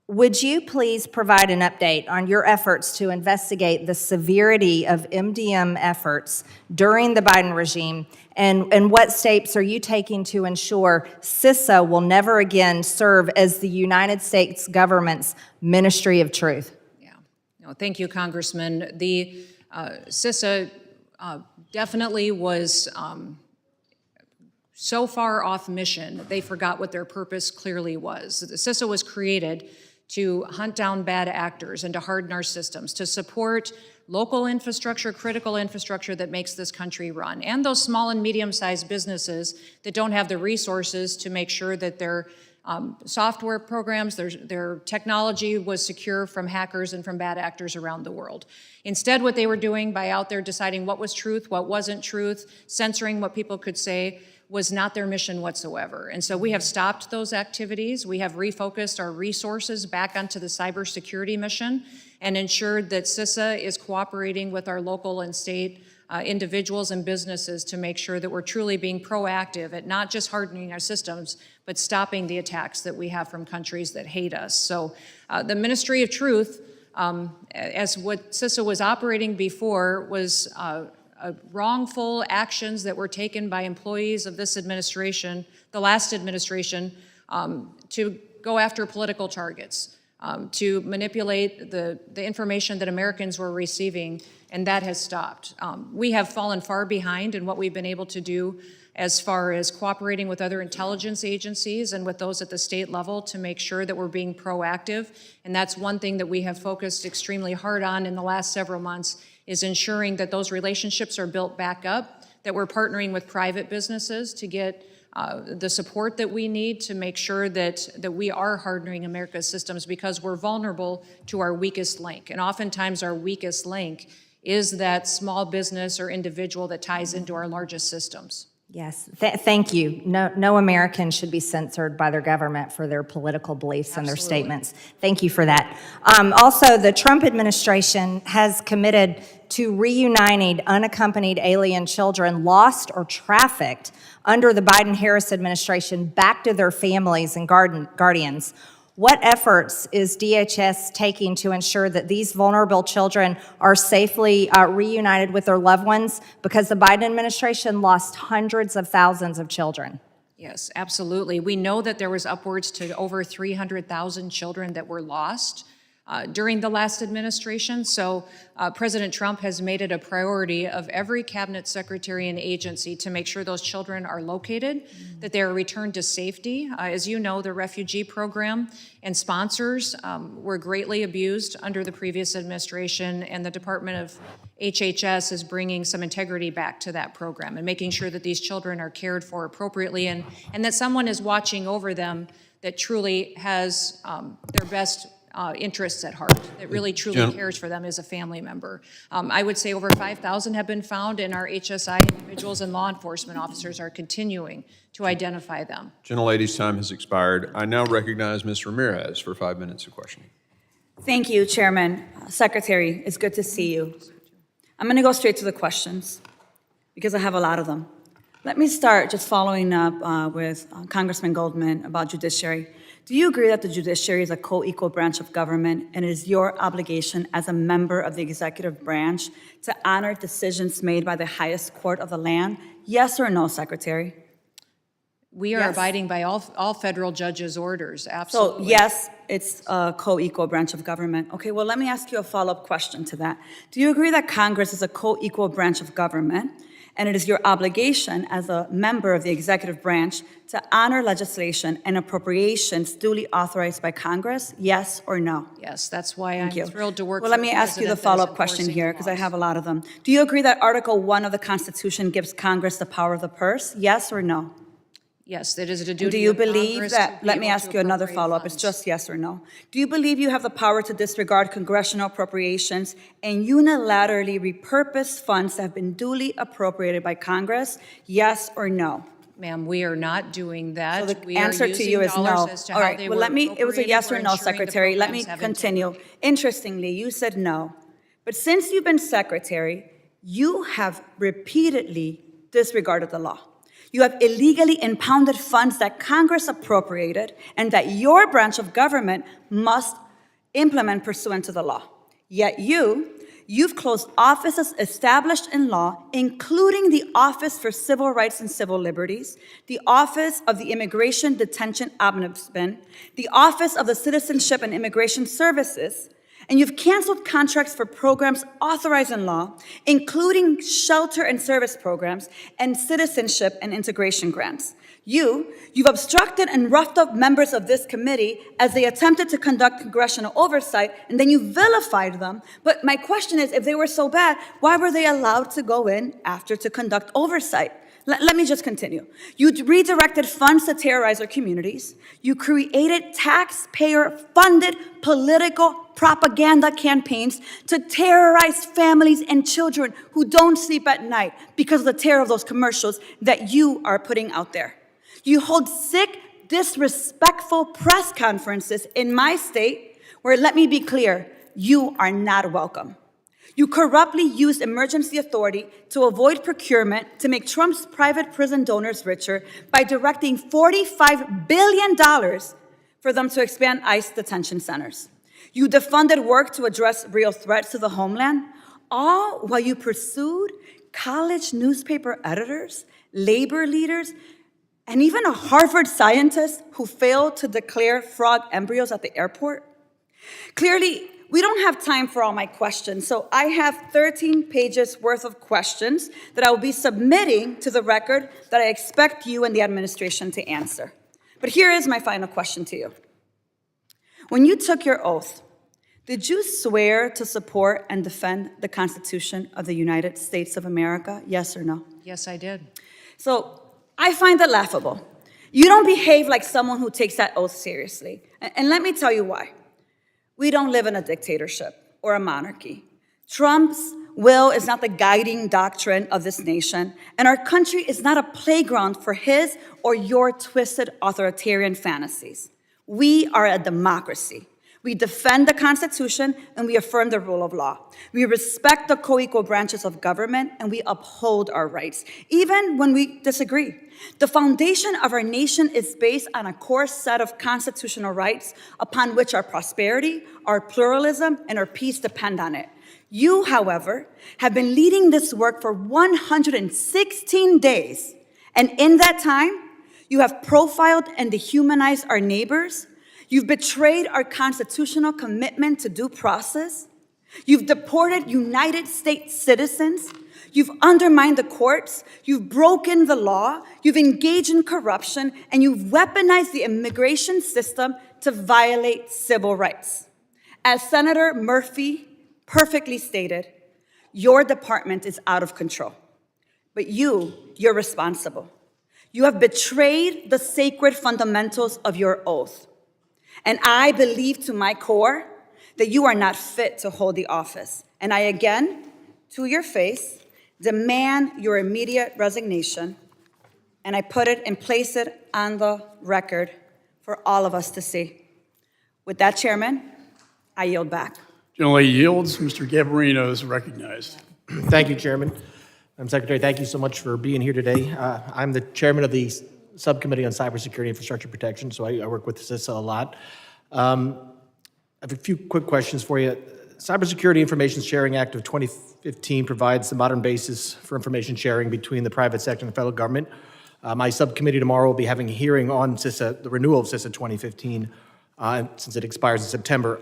Would you please provide an update on your efforts to investigate the severity of MDM efforts during the Biden regime, and what steps are you taking to ensure CISA will never again serve as the United States government's Ministry of Truth? Yeah. No, thank you, Congressman. The CISA definitely was so far off mission, they forgot what their purpose clearly was. The CISA was created to hunt down bad actors and to harden our systems, to support local infrastructure, critical infrastructure that makes this country run, and those small and medium-sized businesses that don't have the resources to make sure that their software programs, their technology was secure from hackers and from bad actors around the world. Instead, what they were doing by out there deciding what was truth, what wasn't truth, censoring what people could say, was not their mission whatsoever. And so we have stopped those activities. We have refocused our resources back onto the cybersecurity mission and ensured that CISA is cooperating with our local and state individuals and businesses to make sure that we're truly being proactive at not just hardening our systems, but stopping the attacks that we have from countries that hate us. So the Ministry of Truth, as what CISA was operating before, was wrongful actions that were taken by employees of this administration, the last administration, to go after political targets, to manipulate the information that Americans were receiving, and that has stopped. We have fallen far behind in what we've been able to do as far as cooperating with other intelligence agencies and with those at the state level to make sure that we're being proactive. And that's one thing that we have focused extremely hard on in the last several months, is ensuring that those relationships are built back up, that we're partnering with private businesses to get the support that we need to make sure that we are hardening America's systems, because we're vulnerable to our weakest link. And oftentimes our weakest link is that small business or individual that ties into our largest systems. Yes, thank you. No American should be censored by their government for their political beliefs and their statements. Thank you for that. Also, the Trump administration has committed to reuniting unaccompanied alien children lost or trafficked under the Biden-Harris administration back to their families and guardians. What efforts is DHS taking to ensure that these vulnerable children are safely reunited with their loved ones? Because the Biden administration lost hundreds of thousands of children. Yes, absolutely. We know that there was upwards to over 300,000 children that were lost during the last administration. So President Trump has made it a priority of every cabinet secretary and agency to make sure those children are located, that they are returned to safety. As you know, the refugee program and sponsors were greatly abused under the previous administration, and the Department of HHS is bringing some integrity back to that program and making sure that these children are cared for appropriately, and that someone is watching over them that truly has their best interests at heart, that really truly cares for them as a family member. I would say over 5,000 have been found, and our HSI individuals and law enforcement officers are continuing to identify them. Gentlelady's time has expired. I now recognize Ms. Ramirez for 5 minutes of questioning. Thank you, Chairman. Secretary, it's good to see you. I'm going to go straight to the questions because I have a lot of them. Let me start just following up with Congressman Goldman about judiciary. Do you agree that the judiciary is a co-equal branch of government, and it is your obligation as a member of the executive branch to honor decisions made by the highest court of the land? Yes or no, Secretary? We are abiding by all federal judges' orders, absolutely. So yes, it's a co-equal branch of government. Okay, well, let me ask you a follow-up question to that. Do you agree that Congress is a co-equal branch of government, and it is your obligation as a member of the executive branch to honor legislation and appropriations duly authorized by Congress? Yes or no? Yes, that's why I'm thrilled to work Well, for let me a ask you the president that is follow-up question enforcing here, the because I laws. have a lot of them. Do you agree that Article 1 of the Constitution gives Congress the power of the purse? Yes or no? Yes, it is a And duty do you of believe Congress that, to be let me able ask to you another appropriate follow-up, it's funds. just yes or no. Do you believe you have the power to disregard congressional appropriations and unilaterally repurpose funds that have been duly appropriated by Congress? Yes or no? Ma'am, we are not doing that. So the We are answer to using you is dollars no. as to All how right, they well, were it was a yes or appropriated. no, We're ensuring the Secretary. Let me programs have continue. integrity. Interestingly, you said no. But since you've been secretary, You have repeatedly disregarded the law. You have illegally impounded funds that Congress appropriated and that your branch of government must implement pursuant to the law. Yet you've closed offices established in law, including the Office for Civil Rights and Civil Liberties, the Office of the Immigration Detention Ombudsman, the Office of the Citizenship and Immigration Services, and you've canceled contracts for programs authorized in law, including shelter and service programs and citizenship and integration grants. You've obstructed and roughed up members of this committee as they attempted to conduct congressional oversight, and then you vilified them. But my question is, if they were so bad, why were they allowed to go in after to conduct oversight? Let me just continue. You redirected funds to terrorize our communities. You created taxpayer-funded political propaganda campaigns to terrorize families and children who don't sleep at night because of the terror of those commercials that you are putting out there. You hold sick, disrespectful press conferences in my state where, let me be clear, you are not welcome. You corruptly used emergency authority to avoid procurement to make Trump's private prison donors richer by directing $45 billion for them to expand ICE detention centers. You defunded work to address real threats to the homeland, all while you pursued college newspaper editors, labor leaders, and even a Harvard scientist who failed to declare frog embryos at the airport. Clearly, we don't have time for all my questions, so I have 13 pages worth of questions that I will be submitting to the record that I expect you and the administration to answer. But here is my final question to you. When you took your oath, did you swear to support and defend the Constitution of the United States of America? Yes or no? Yes, I did. So I find it laughable. You don't behave like someone who takes that oath seriously. And let me tell you why. We don't live in a dictatorship or a monarchy. Trump's will is not the guiding doctrine of this nation, and our country is not a playground for his or your twisted authoritarian fantasies. We are a democracy. We defend the Constitution and we affirm the rule of law. We respect the co-equal branches of government and we uphold our rights, even when we disagree. The foundation of our nation is based on a core set of constitutional rights upon which our prosperity, our pluralism, and our peace depend on it. You, however, have been leading this work for 116 days, and in that time, you have profiled and dehumanized our neighbors. You've betrayed our constitutional commitment to due process. You've deported United States citizens. You've undermined the courts. You've broken the law. You've engaged in corruption, and you've weaponized the immigration system to violate civil rights. As Senator Murphy perfectly stated, your department is out of control, but you're responsible. You have betrayed the sacred fundamentals of your oath. And I believe to my core that you are not fit to hold the office. And I again, to your face, demand your immediate resignation. And I put it and place it on the record for all of us to see. With that, Chairman, I yield back. Generally yields. Mr. Gabarino is recognized. Thank you, Chairman. Madam Secretary, thank you so much for being here today. I'm the chairman of the Subcommittee on Cybersecurity Infrastructure Protection, so I work with CISA a lot. I have a few quick questions for you. Cybersecurity Information Sharing Act of 2015 provides the modern basis for information sharing between the private sector and the federal government. My subcommittee tomorrow will be having a hearing on CISA, the renewal of CISA 2015, since it expires in September.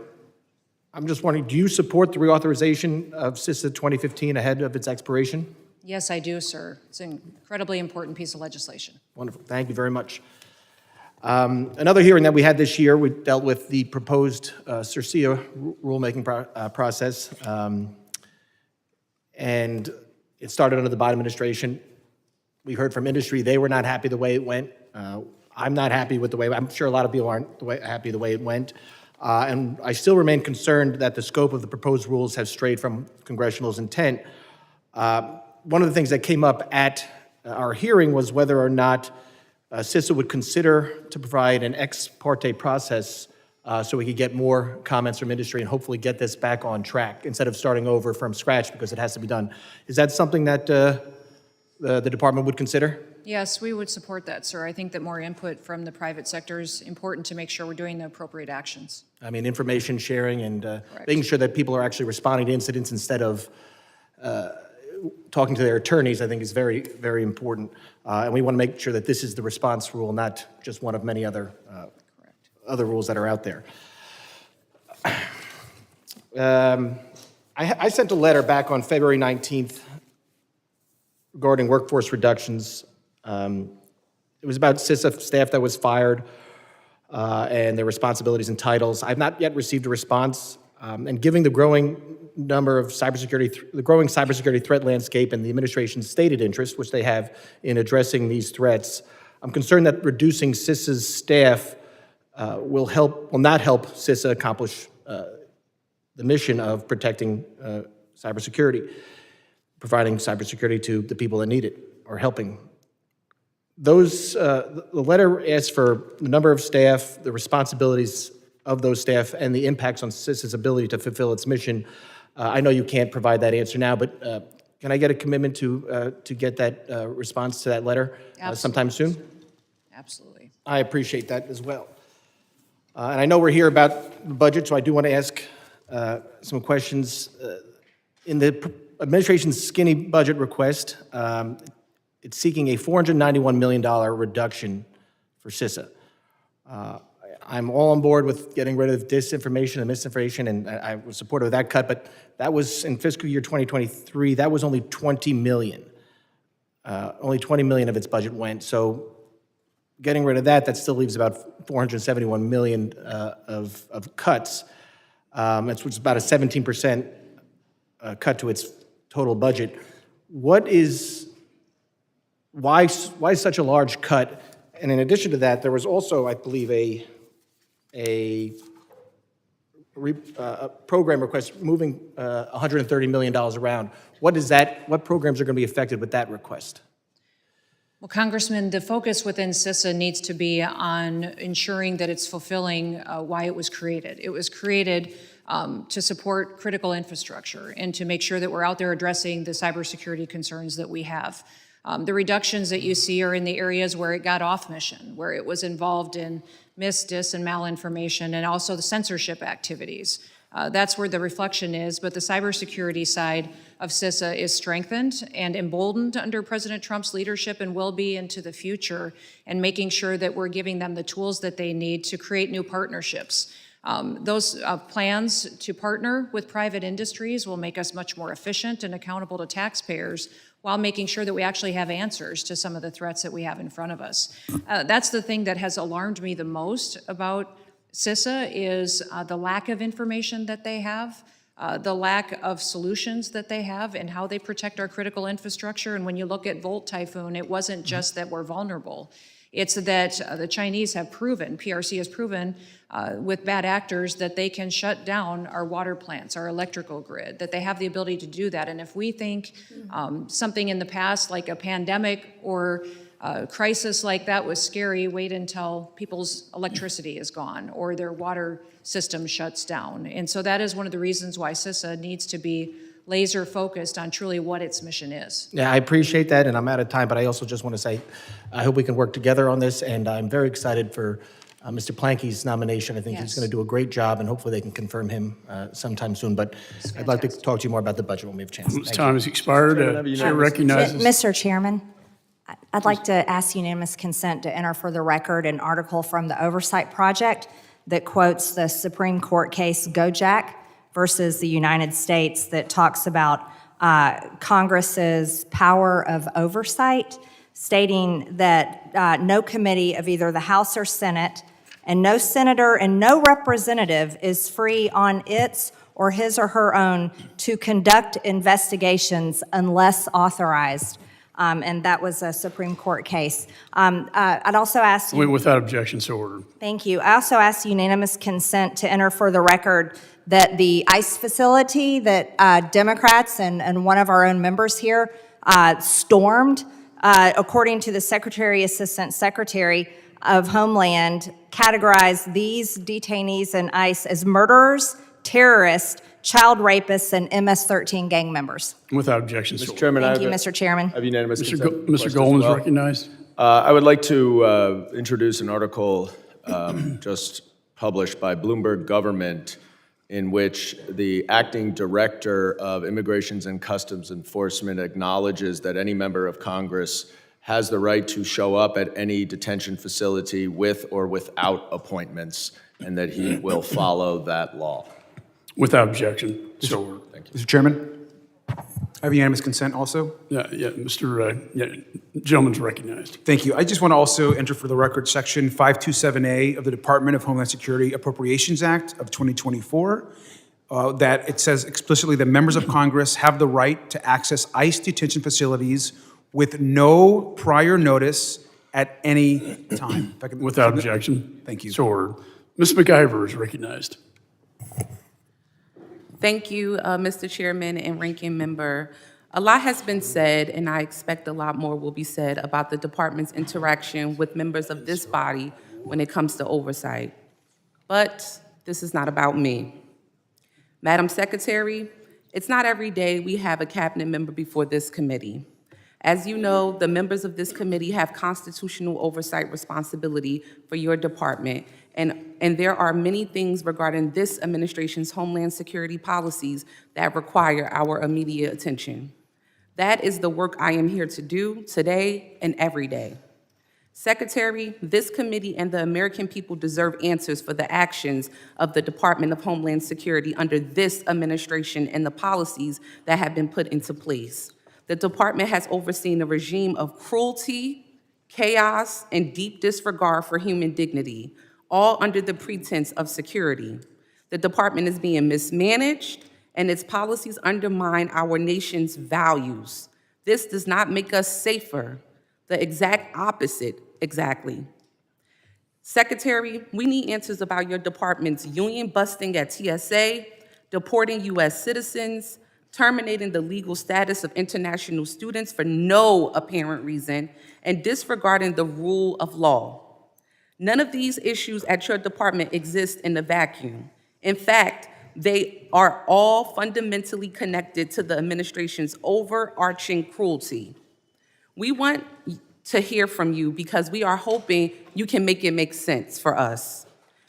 I'm just wondering, do you support the reauthorization of CISA 2015 ahead of its expiration? Yes, I do, sir. It's an incredibly important piece of legislation. Wonderful. Thank you very much. Another hearing that we had this year, we dealt with the proposed CIRCIA rulemaking process. And it started under the Biden administration. We heard from industry, they were not happy the way it went. I'm not happy with the way, I'm sure a lot of people aren't happy the way it went. And I still remain concerned that the scope of the proposed rules have strayed from congressional intent. One of the things that came up at our hearing was whether or not CISA would consider to provide an ex parte process so we could get more comments from industry and hopefully get this back on track instead of starting over from scratch because it has to be done. Is that something that the department would consider? Yes, we would support that, sir. I think that more input from the private sector is important to make sure we're doing the appropriate actions. I mean, information sharing and making sure that people are actually responding to incidents instead of talking to their attorneys, I think is very, very important. And we want to make sure that this is the response rule, not just one of many other rules that are out there. I sent a letter back on February 19th regarding workforce reductions. It was about CISA staff that was fired and their responsibilities and titles. I've not yet received a response. And given the growing cybersecurity threat landscape and the administration's stated interest, which they have in addressing these threats, I'm concerned that reducing CISA's staff will not help CISA accomplish the mission of protecting cybersecurity, providing cybersecurity to the people that need it, or helping. The letter asks for the number of staff, the responsibilities of those staff, and the impacts on CISA's ability to fulfill its mission. I know you can't provide that answer now, but can I get a commitment to get that response to that letter sometime soon? Absolutely. I appreciate that as well. And I know we're here about the budget, so I do want to ask some questions. In the administration's skinny budget request, it's seeking a $491 million reduction for CISA. I'm all on board with getting rid of disinformation and misinformation, and I was supportive of that cut, but that was in fiscal year 2023, that was only $20 million. Only $20 million of its budget went, so getting rid of that still leaves about $471 million of cuts, which is about a 17% cut to its total budget. Why such a large cut? And in addition to that, there was also, I believe, a program request moving $130 million around. What programs are going to be affected with that request? Well, Congressman, the focus within CISA needs to be on ensuring that it's fulfilling why it was created. It was created to support critical infrastructure and to make sure that we're out there addressing the cybersecurity concerns that we have. The reductions that you see are in the areas where it got off mission, where it was involved in mis, dis, and malinformation, and also the censorship activities. That's where the reflection is, but the cybersecurity side of CISA is strengthened and emboldened under President Trump's leadership and will be into the future, and making sure that we're giving them the tools that they need to create new partnerships. Those plans to partner with private industries will make us much more efficient and accountable to taxpayers, while making sure that we actually have answers to some of the threats that we have in front of us. That's the thing that has alarmed me the most about CISA is the lack of information that they have, the lack of solutions that they have, and how they protect our critical infrastructure. And when you look at Volt Typhoon, it wasn't just that we're vulnerable. It's that the Chinese have proven, PRC has proven with bad actors that they can shut down our water plants, our electrical grid, that they have the ability to do that. And if we think something in the past like a pandemic or a crisis like that was scary, wait until people's electricity is gone or their water system shuts down. And so that is one of the reasons why CISA needs to be laser focused on truly what its mission is. Yeah, I appreciate that, and I'm out of time, but I also just want to say I hope we can work together on this, and I'm very excited for Mr. Planke's nomination. I think he's going to do a great job, and hopefully they can confirm him sometime soon. But I'd like to talk to you more about the budget when we have a chance. Thank time has expired. Chair recognizes. Mr. Chairman, I'd like to ask unanimous consent to enter for the record an article from the Oversight Project that quotes the Supreme Court case Gojek versus the United States that talks about Congress's power of oversight, stating that no committee of either the House or Senate and no senator and no representative is free on its or his or her own to conduct investigations unless authorized. And that was a Supreme Court case. I'd also ask you... Without objection, so ordered. Thank you. I also ask unanimous consent to enter for the record that the ICE facility that Democrats and one of our own members here stormed, according to the Secretary, Assistant Secretary, of Homeland categorize these detainees in ICE as murderers, terrorists, child rapists, and MS-13 gang members. Without objection, Mr. so ordered. Chairman, Thank you, Mr. Chairman. I have unanimous Mr. consent. Mr. Goldman is recognized. I would like to introduce an article just published by Bloomberg Government in which the acting director of Immigrations and Customs Enforcement acknowledges that any member of Congress has the right to show up at any detention facility with or without appointments, and that he will follow that law. Without objection, so ordered. Thank you. Mr. Chairman, I have unanimous consent also. Gentleman's recognized. Thank you. I just want to also enter for the record Section 527A of the Department of Homeland Security Appropriations Act of 2024, that it says explicitly that members of Congress have the right to access ICE detention facilities with no prior notice at any time. If I could- Without objection. Thank you. So ordered. Ms. McIver is recognized. Thank you, Mr. Chairman and Ranking Member. A lot has been said, and I expect a lot more will be said about the department's interaction with members of this body when it comes to oversight. But this is not about me. Madam Secretary, it's not every day we have a cabinet member before this committee. As you know, the members of this committee have constitutional oversight responsibility for your department, and there are many things regarding this administration's Homeland Security policies that require our immediate attention. That is the work I am here to do today and every day. Secretary, this committee and the American people deserve answers for the actions of the Department of Homeland Security under this administration and the policies that have been put into place. The department has overseen a regime of cruelty, chaos, and deep disregard for human dignity, all under the pretense of security. The department is being mismanaged, and its policies undermine our nation's values. This does not make us safer. The exact opposite, exactly. Secretary, we need answers about your department's union busting at TSA, deporting U.S. citizens, terminating the legal status of international students for no apparent reason, and disregarding the rule of law. None of these issues at your department exist in a vacuum. In fact, they are all fundamentally connected to the administration's overarching cruelty. We want to hear from you because we are hoping you can make it make sense for us.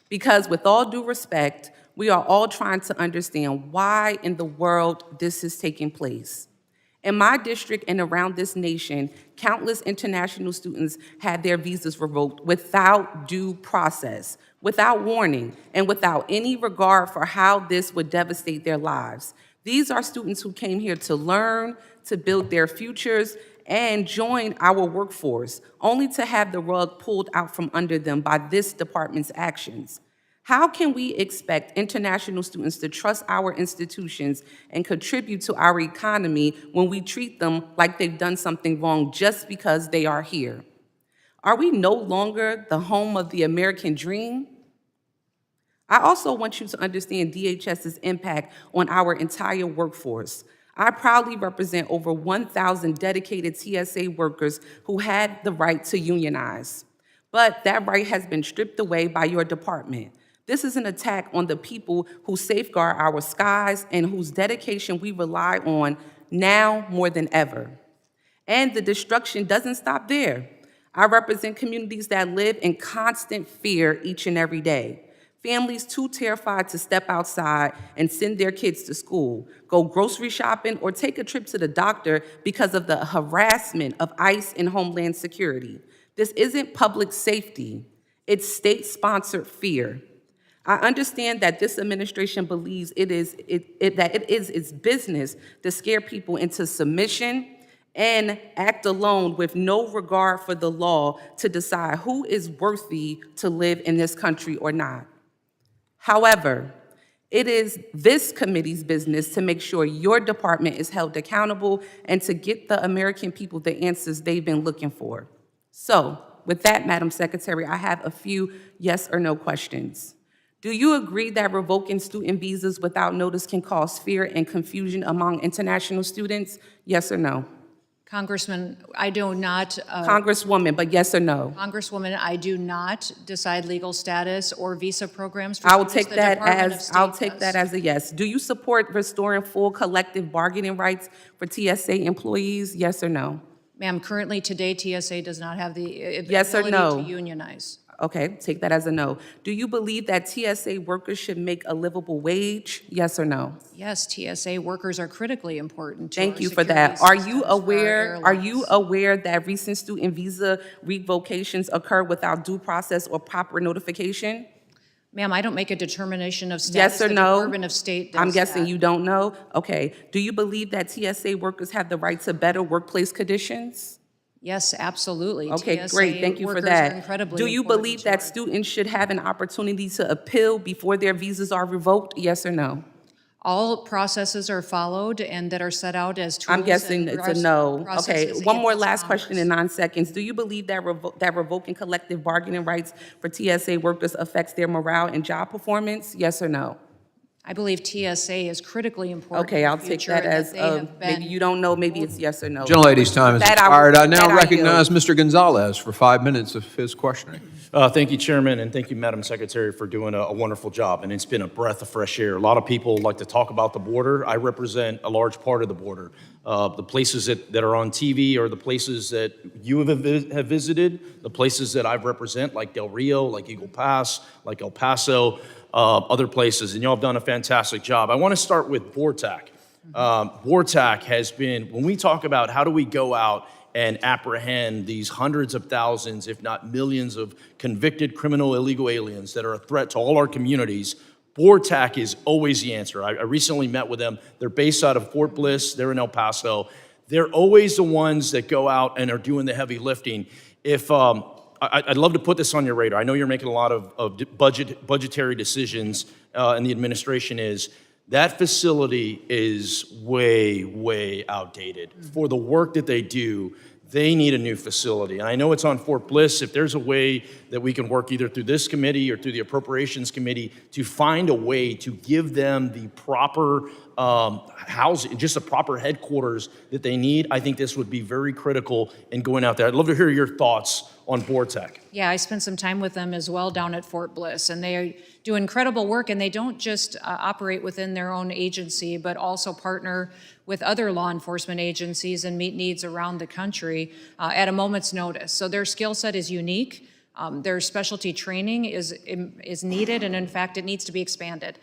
Because with all due respect, we are all trying to understand why in the world this is taking place. In my district and around this nation, countless international students had their visas revoked without due process, without warning, and without any regard for how this would devastate their lives. These are students who came here to learn, to build their futures, and join our workforce, only to have the rug pulled out from under them by this department's actions. How can we expect international students to trust our institutions and contribute to our economy when we treat them like they've done something wrong just because they are here? Are we no longer the home of the American dream? I also want you to understand DHS's impact on our entire workforce. I proudly represent over 1,000 dedicated TSA workers who had the right to unionize. But that right has been stripped away by your department. This is an attack on the people who safeguard our skies and whose dedication we rely on now more than ever. And the destruction doesn't stop there. I represent communities that live in constant fear each and every day. Families too terrified to step outside and send their kids to school, go grocery shopping, or take a trip to the doctor because of the harassment of ICE and Homeland Security. This isn't public safety, it's state-sponsored fear. I understand that this administration believes that it is its business to scare people into submission and act alone with no regard for the law to decide who is worthy to live in this country or not. However, it is this committee's business to make sure your department is held accountable and to get the American people the answers they've been looking for. So, with that, Madam Secretary, I have a few yes or no questions. Do you agree that revoking student visas without notice can cause fear and confusion among international students? Yes or no? Congressman, I do not. Congresswoman, but yes or no? Congresswoman, I do not decide legal status or visa programs for I will students. take The that Department of as, State I'll take does. that as a yes. Do you support restoring full collective bargaining rights for TSA employees, yes or no? Ma'am, currently today TSA does not have the Yes or ability no? to unionize. Okay, take that as a no. Do you believe that TSA workers should make a livable wage, yes or no? Yes, TSA workers are critically important to Thank our you for security that. Are systems you for our aware, are you airlines. aware that recent student visa revocations occur without due process or proper notification? Ma'am, I don't make a determination of status. Yes or The no? Department of State does I'm guessing that. you don't know? Okay. Do you believe that TSA workers have the right to better workplace conditions? Yes, absolutely. Okay, TSA great. Thank you for workers are that. incredibly Do you important believe to that our- students should have an opportunity to appeal before their visas are revoked? Yes or no? All processes are followed and that are set out as tools. I'm guessing and it's a no. Okay, processes one in more this last question in Congress. 9 seconds. Do you believe that that revoking collective bargaining rights for TSA workers affects their morale and job performance? Yes or no? I believe TSA is critically important. Okay, in I'll the take future that and as, they have maybe been- you don't know, maybe it's yes or no. Gentlelady's time has With that, I will- expired. I with now that, recognize yield. Mr. Gonzalez for 5 minutes of his questioning. Thank you, Chairman, and thank you, Madam Secretary, for doing a wonderful job. And it's been a breath of fresh air. A lot of people like to talk about the border. I represent a large part of the border. The places that are on TV are the places that you have visited, the places that I represent, like Del Rio, like Eagle Pass, like El Paso, other places, and y'all have done a fantastic job. I want to start with BORTAC. BORTAC has been, when we talk about how do we go out and apprehend these hundreds of thousands, if not millions, of convicted criminal illegal aliens that are a threat to all our communities, BORTAC is always the answer. I recently met with them. They're based out of Fort Bliss. They're in El Paso. They're always the ones that go out and are doing the heavy lifting. If I'd love to put this on your radar. I know you're making a lot of budgetary decisions, and the administration is. That facility is way, way outdated. For the work that they do, they need a new facility. And I know it's on Fort Bliss. If there's a way that we can work either through this committee or through the Appropriations Committee to find a way to give them the proper housing, just the proper headquarters that they need, I think this would be very critical in going out there. I'd love to hear your thoughts on BORTAC. Yeah, I spent some time with them as well down at Fort Bliss, and they do incredible work, and they don't just operate within their own agency, but also partner with other law enforcement agencies and meet needs around the country at a moment's notice. So their skill set is unique. Their specialty training is needed, and in fact, it needs to be expanded.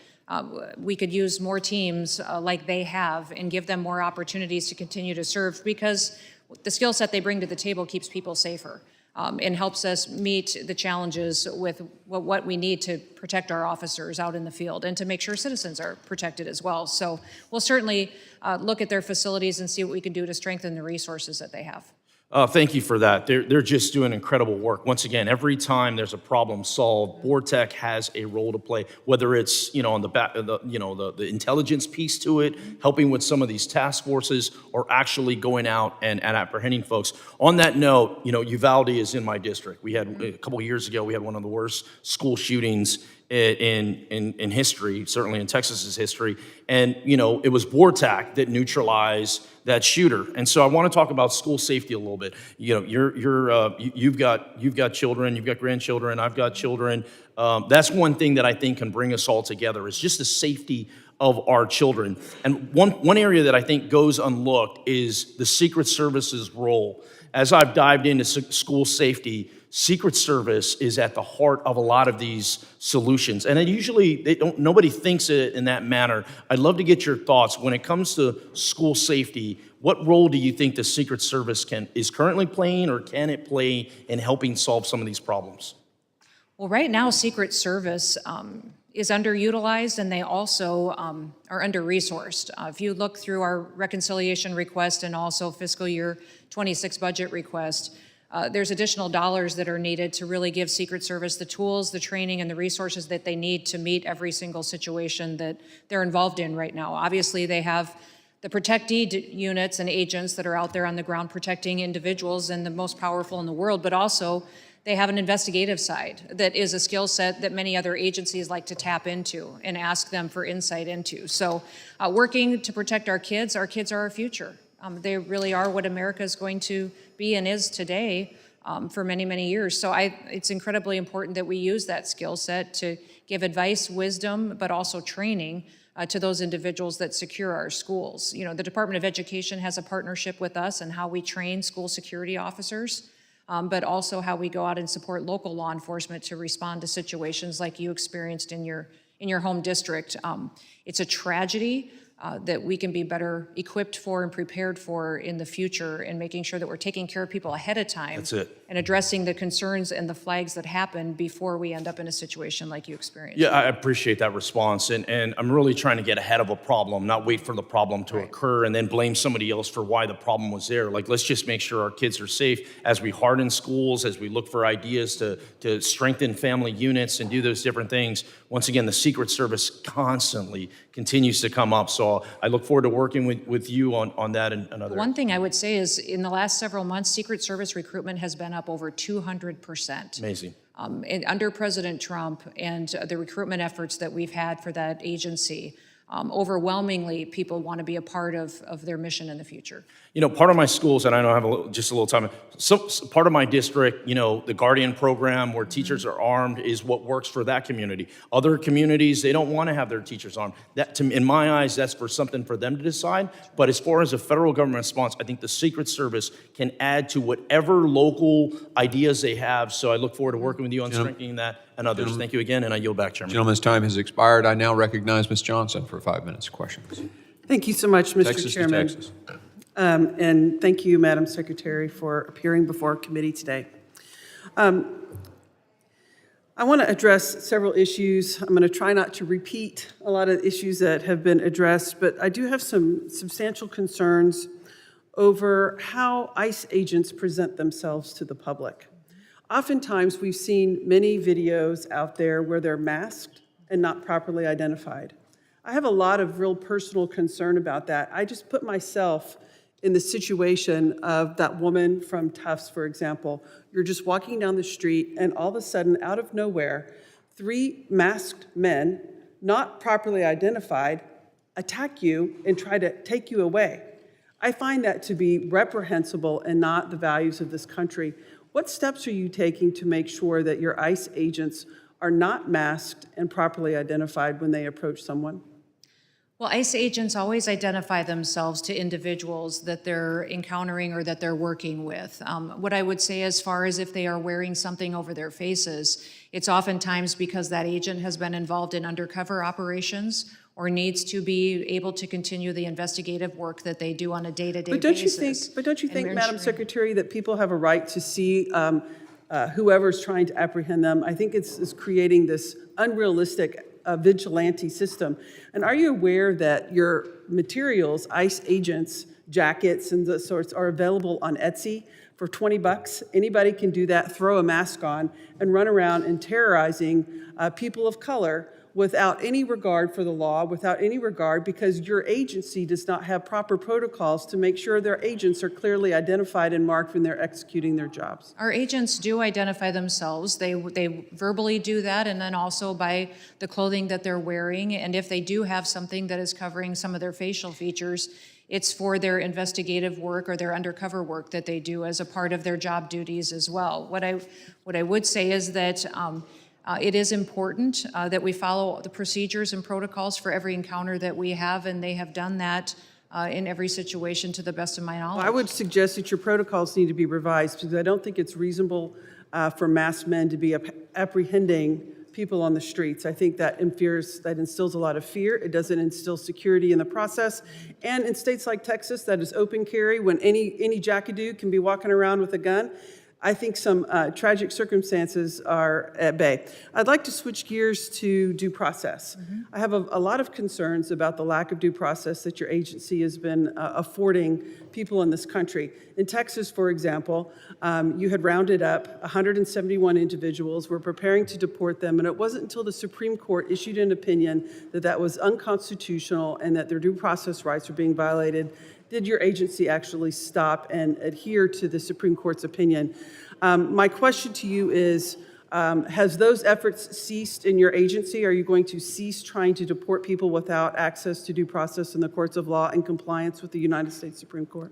We could use more teams like they have and give them more opportunities to continue to serve, because the skill set they bring to the table keeps people safer. And helps us meet the challenges with what we need to protect our officers out in the field and to make sure citizens are protected as well. So we'll certainly look at their facilities and see what we can do to strengthen the resources that they have. Thank you for that. They're just doing incredible work. Once again, every time there's a problem solved, BORTAC has a role to play, whether it's, on the back, the intelligence piece to it, helping with some of these task forces, or actually going out and apprehending folks. On that note, Uvalde is in my district. We had, a couple of years ago, we had one of the worst school shootings in history, certainly in Texas's history. And, it was BORTAC that neutralized that shooter. And so I want to talk about school safety a little bit. You've got children, you've got grandchildren, I've got children. That's one thing that I think can bring us all together, is just the safety of our children. And one area that I think goes unlooked is the Secret Service's role. As I've dived into school safety, Secret Service is at the heart of a lot of these solutions. And nobody thinks it in that manner. I'd love to get your thoughts. When it comes to school safety, what role do you think the Secret Service is currently playing, or can it play in helping solve some of these problems? Well, right now, Secret Service is underutilized, and they also are under-resourced. If you look through our reconciliation request and also fiscal year 26 budget request, there's additional dollars that are needed to really give Secret Service the tools, the training, and the resources that they need to meet every single situation that they're involved in right now. Obviously, they have the protectee units and agents that are out there on the ground protecting individuals, and the most powerful in the world, but also they have an investigative side that is a skill set that many other agencies like to tap into and ask them for insight into. So working to protect our kids are our future. They really are what America is going to be and is today for many, many years. So it's incredibly important that we use that skill set to give advice, wisdom, but also training to those individuals that secure our schools. You know, the Department of Education has a partnership with us in how we train school security officers, but also how we go out and support local law enforcement to respond to situations like you experienced in your home district. It's a tragedy that we can be better equipped for and prepared for in the future, and making sure that we're taking care of people ahead of time. That's it. And addressing the concerns and the flags that happen before we end up in a situation like you experienced. Yeah, I appreciate that response, and I'm really trying to get ahead of a problem, not wait for the problem to occur and then blame somebody else for why the problem was there. Like, let's just make sure our kids are safe as we harden schools, as we look for ideas to strengthen family units and do those different things. Once again, the Secret Service constantly continues to come up, so I look forward to working with you on that and other. One thing I would say is in the last several months, Secret Service recruitment has been up over 200%. Amazing. And under President Trump and the recruitment efforts that we've had for that agency, overwhelmingly people want to be a part of their mission in the future. You know, part of my schools, and I don't have just a little time, so part of my district, you know, the Guardian program where teachers are armed is what works for that community. Other communities, they don't want to have their teachers armed. That, in my eyes, that's something for them to decide. But as far as a federal government response, I think the Secret Service can add to whatever local ideas they have. So I look forward to working with you on strengthening that and others. Thank you again, and I yield back, Chairman. Gentleman's time has expired. I now recognize Ms. Johnson for 5 minutes. Questions? Thank you so much, Mr. Texas Chairman. to Texas. And thank you, Madam Secretary, for appearing before our committee today. I want to address several issues. I'm going to try not to repeat a lot of issues that have been addressed, but I do have some substantial concerns over how ICE agents present themselves to the public. Oftentimes, we've seen many videos out there where they're masked and not properly identified. I have a lot of real personal concern about that. I just put myself in the situation of that woman from Tufts, for example. You're just walking down the street, and all of a sudden, out of nowhere, 3 masked men, not properly identified, attack you and try to take you away. I find that to be reprehensible and not the values of this country. What steps are you taking to make sure that your ICE agents are not masked and properly identified when they approach someone? Well, ICE agents always identify themselves to individuals that they're encountering or that they're working with. What I would say as far as if they are wearing something over their faces, it's oftentimes because that agent has been involved in undercover operations or needs to be able to continue the investigative work that they do on a day-to-day basis. But don't you think, Madam Secretary, that people have a right to see whoever's trying to apprehend them? I think it's creating this unrealistic vigilante system. And are you aware that your materials, ICE agents, jackets and the sorts, are available on Etsy for $20? Anybody can do that, throw a mask on, and run around and terrorizing people of color without any regard for the law, without any regard, because your agency does not have proper protocols to make sure their agents are clearly identified and marked when they're executing their jobs. Our agents do identify themselves. They verbally do that, and then also by the clothing that they're wearing. And if they do have something that is covering some of their facial features, it's for their investigative work or their undercover work that they do as a part of their job duties as well. What I would say is that it is important that we follow the procedures and protocols for every encounter that we have, and they have done that in every situation to the best of my knowledge. Well, I would suggest that your protocols need to be revised, because I don't think it's reasonable for masked men to be apprehending people on the streets. I think that instills a lot of fear. It doesn't instill security in the process. And in states like Texas, that is open carry, when any jackadoo can be walking around with a gun. I think some tragic circumstances are at bay. I'd like to switch gears to due process. I have a lot of concerns about the lack of due process that your agency has been affording people in this country. In Texas, for example, you had rounded up 171 individuals, were preparing to deport them, and it wasn't until the Supreme Court issued an opinion that that was unconstitutional and that their due process rights were being violated did your agency actually stop and adhere to the Supreme Court's opinion. My question to you is, Has those efforts ceased in your agency? Are you going to cease trying to deport people without access to due process in the courts of law in compliance with the United States Supreme Court?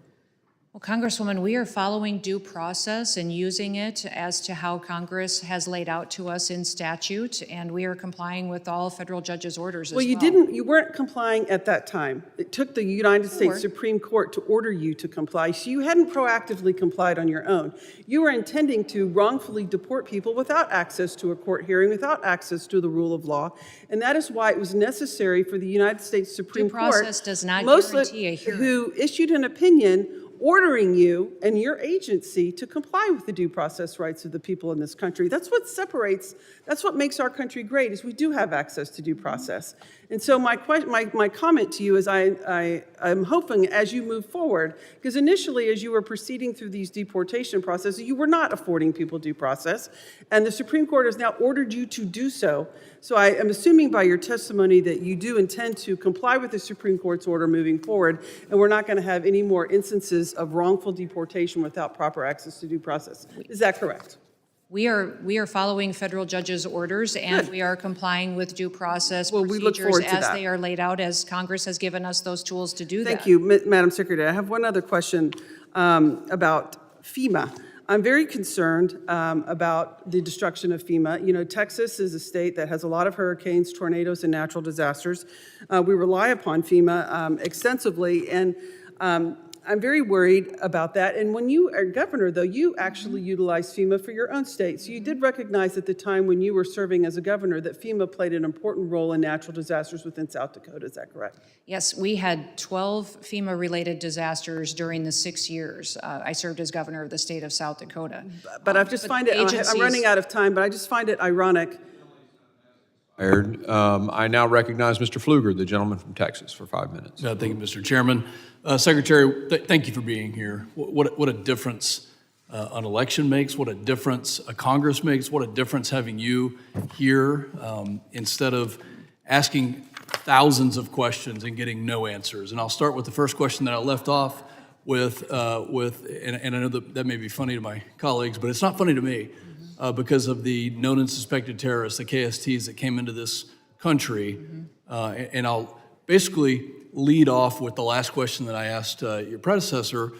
Well, Congresswoman, we are following due process and using it as to how Congress has laid out to us in statute, and we are complying with all federal judges' orders as well. Well, you weren't complying at that time. It took the United States Supreme Court to order you to comply, so you hadn't proactively complied on your own. You were intending to wrongfully deport people without access to a court hearing, without access to the rule of law, and that is why it was necessary for the United States Supreme Court, Due process does not guarantee a hearing. who issued an opinion ordering you and your agency to comply with the due process rights of the people in this country. That's what makes our country great, is we do have access to due process. And so my comment to you is I'm hoping as you move forward, because initially as you were proceeding through these deportation processes, you were not affording people due process, and the Supreme Court has now ordered you to do so. So I am assuming by your testimony that you do intend to comply with the Supreme Court's order moving forward, and we're not going to have any more instances of wrongful deportation without proper access to due process. Is that correct? We are following federal judges' orders, and we are complying with due process procedures as they are laid out, as Congress has given us those tools to do that. Thank you, Madam Secretary. I have one other question about FEMA. I'm very concerned about the destruction of FEMA. You know, Texas is a state that has a lot of hurricanes, tornadoes, and natural disasters. We rely upon FEMA extensively, and I'm very worried about that. And when you are governor, though, you actually utilized FEMA for your own state. So you did recognize at the time when you were serving as a governor that FEMA played an important role in natural disasters within South Dakota. Is that correct? Yes, we had 12 FEMA-related disasters during the 6 years I served as governor of the state of South Dakota. But I just find it, I'm running out of time, but I just find it ironic. I now recognize Mr. Pfluger, the gentleman from Texas, for 5 minutes. Thank you, Mr. Chairman. Secretary, thank you for being here. What a difference an election makes, what a difference a Congress makes, what a difference having you here instead of asking thousands of questions and getting no answers. And I'll start with the first question that I left off with and I know that may be funny to my colleagues, but it's not funny to me because of the known and suspected terrorists, the KSTs that came into this country. And I'll basically lead off with the last question that I asked your predecessor,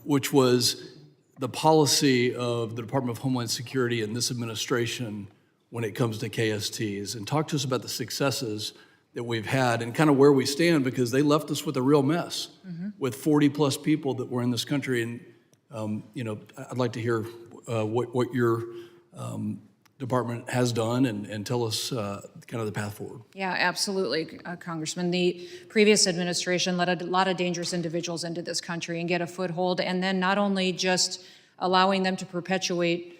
which was the policy of the Department of Homeland Security and this administration when it comes to KSTs. And talk to us about the successes that we've had and kind of where we stand, because they left us with a real mess with 40 plus people that were in this country. And, you know, I'd like to hear what your department has done and tell us kind of the path forward. Yeah, absolutely, Congressman. The previous administration let a lot of dangerous individuals into this country and get a foothold, and then not only just allowing them to perpetuate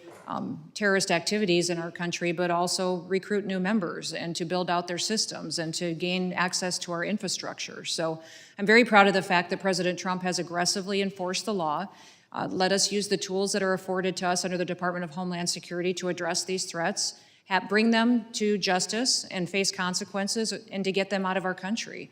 terrorist activities in our country, but also recruit new members and to build out their systems and to gain access to our infrastructure. So I'm very proud of the fact that President Trump has aggressively enforced the law. Let us use the tools that are afforded to us under the Department of Homeland Security to address these threats, bring them to justice and face consequences, and to get them out of our country.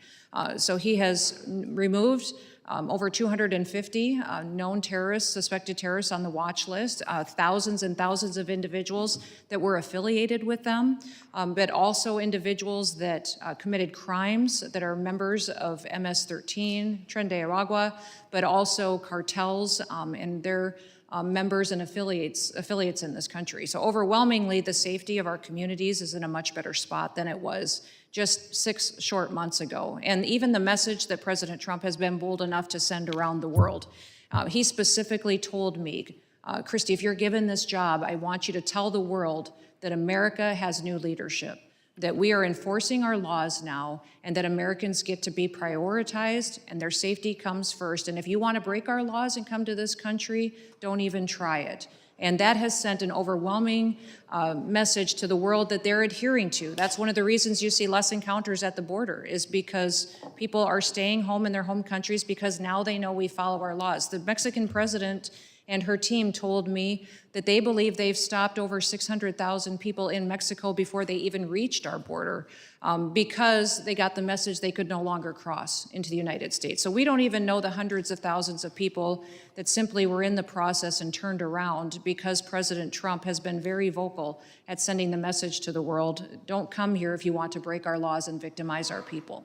So he has removed over 250 known terrorists, suspected terrorists on the watch list, thousands and thousands of individuals that were affiliated with them, but also individuals that committed crimes that are members of MS-13, Tren de Aragua, but also cartels and their members and affiliates in this country. So overwhelmingly, the safety of our communities is in a much better spot than it was just 6 short months ago. And even the message that President Trump has been bold enough to send around the world. He specifically told me, Christy, if you're given this job, I want you to tell the world that America has new leadership, that we are enforcing our laws now, and that Americans get to be prioritized and their safety comes first. And if you want to break our laws and come to this country, don't even try it. And that has sent an overwhelming message to the world that they're adhering to. That's one of the reasons you see less encounters at the border, is because people are staying home in their home countries because now they know we follow our laws. The Mexican president and her team told me that they believe they've stopped over 600,000 people in Mexico before they even reached our border because they got the message they could no longer cross into the United States. So we don't even know the hundreds of thousands of people that simply were in the process and turned around because President Trump has been very vocal at sending the message to the world, don't come here if you want to break our laws and victimize our people.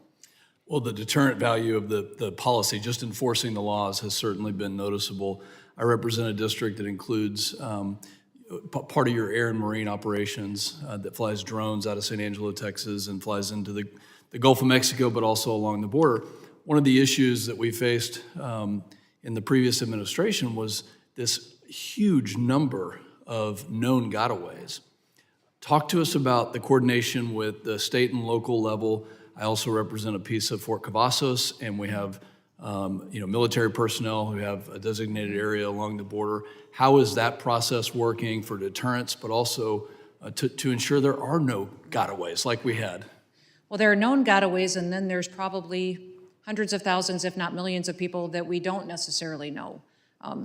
Well, the deterrent value of the policy, just enforcing the laws, has certainly been noticeable. I represent a district that includes part of your air and marine operations that flies drones out of San Angelo, Texas, and flies into the Gulf of Mexico, but also along the border. One of the issues that we faced in the previous administration was this huge number of known gotaways. Talk to us about the coordination with the state and local level. I also represent a piece of Fort Cavazos, and we have military personnel who have a designated area along the border. How is that process working for deterrence, but also to ensure there are no gotaways like we had? Well, there are known gotaways, and then there's probably hundreds of thousands, if not millions of people that we don't necessarily know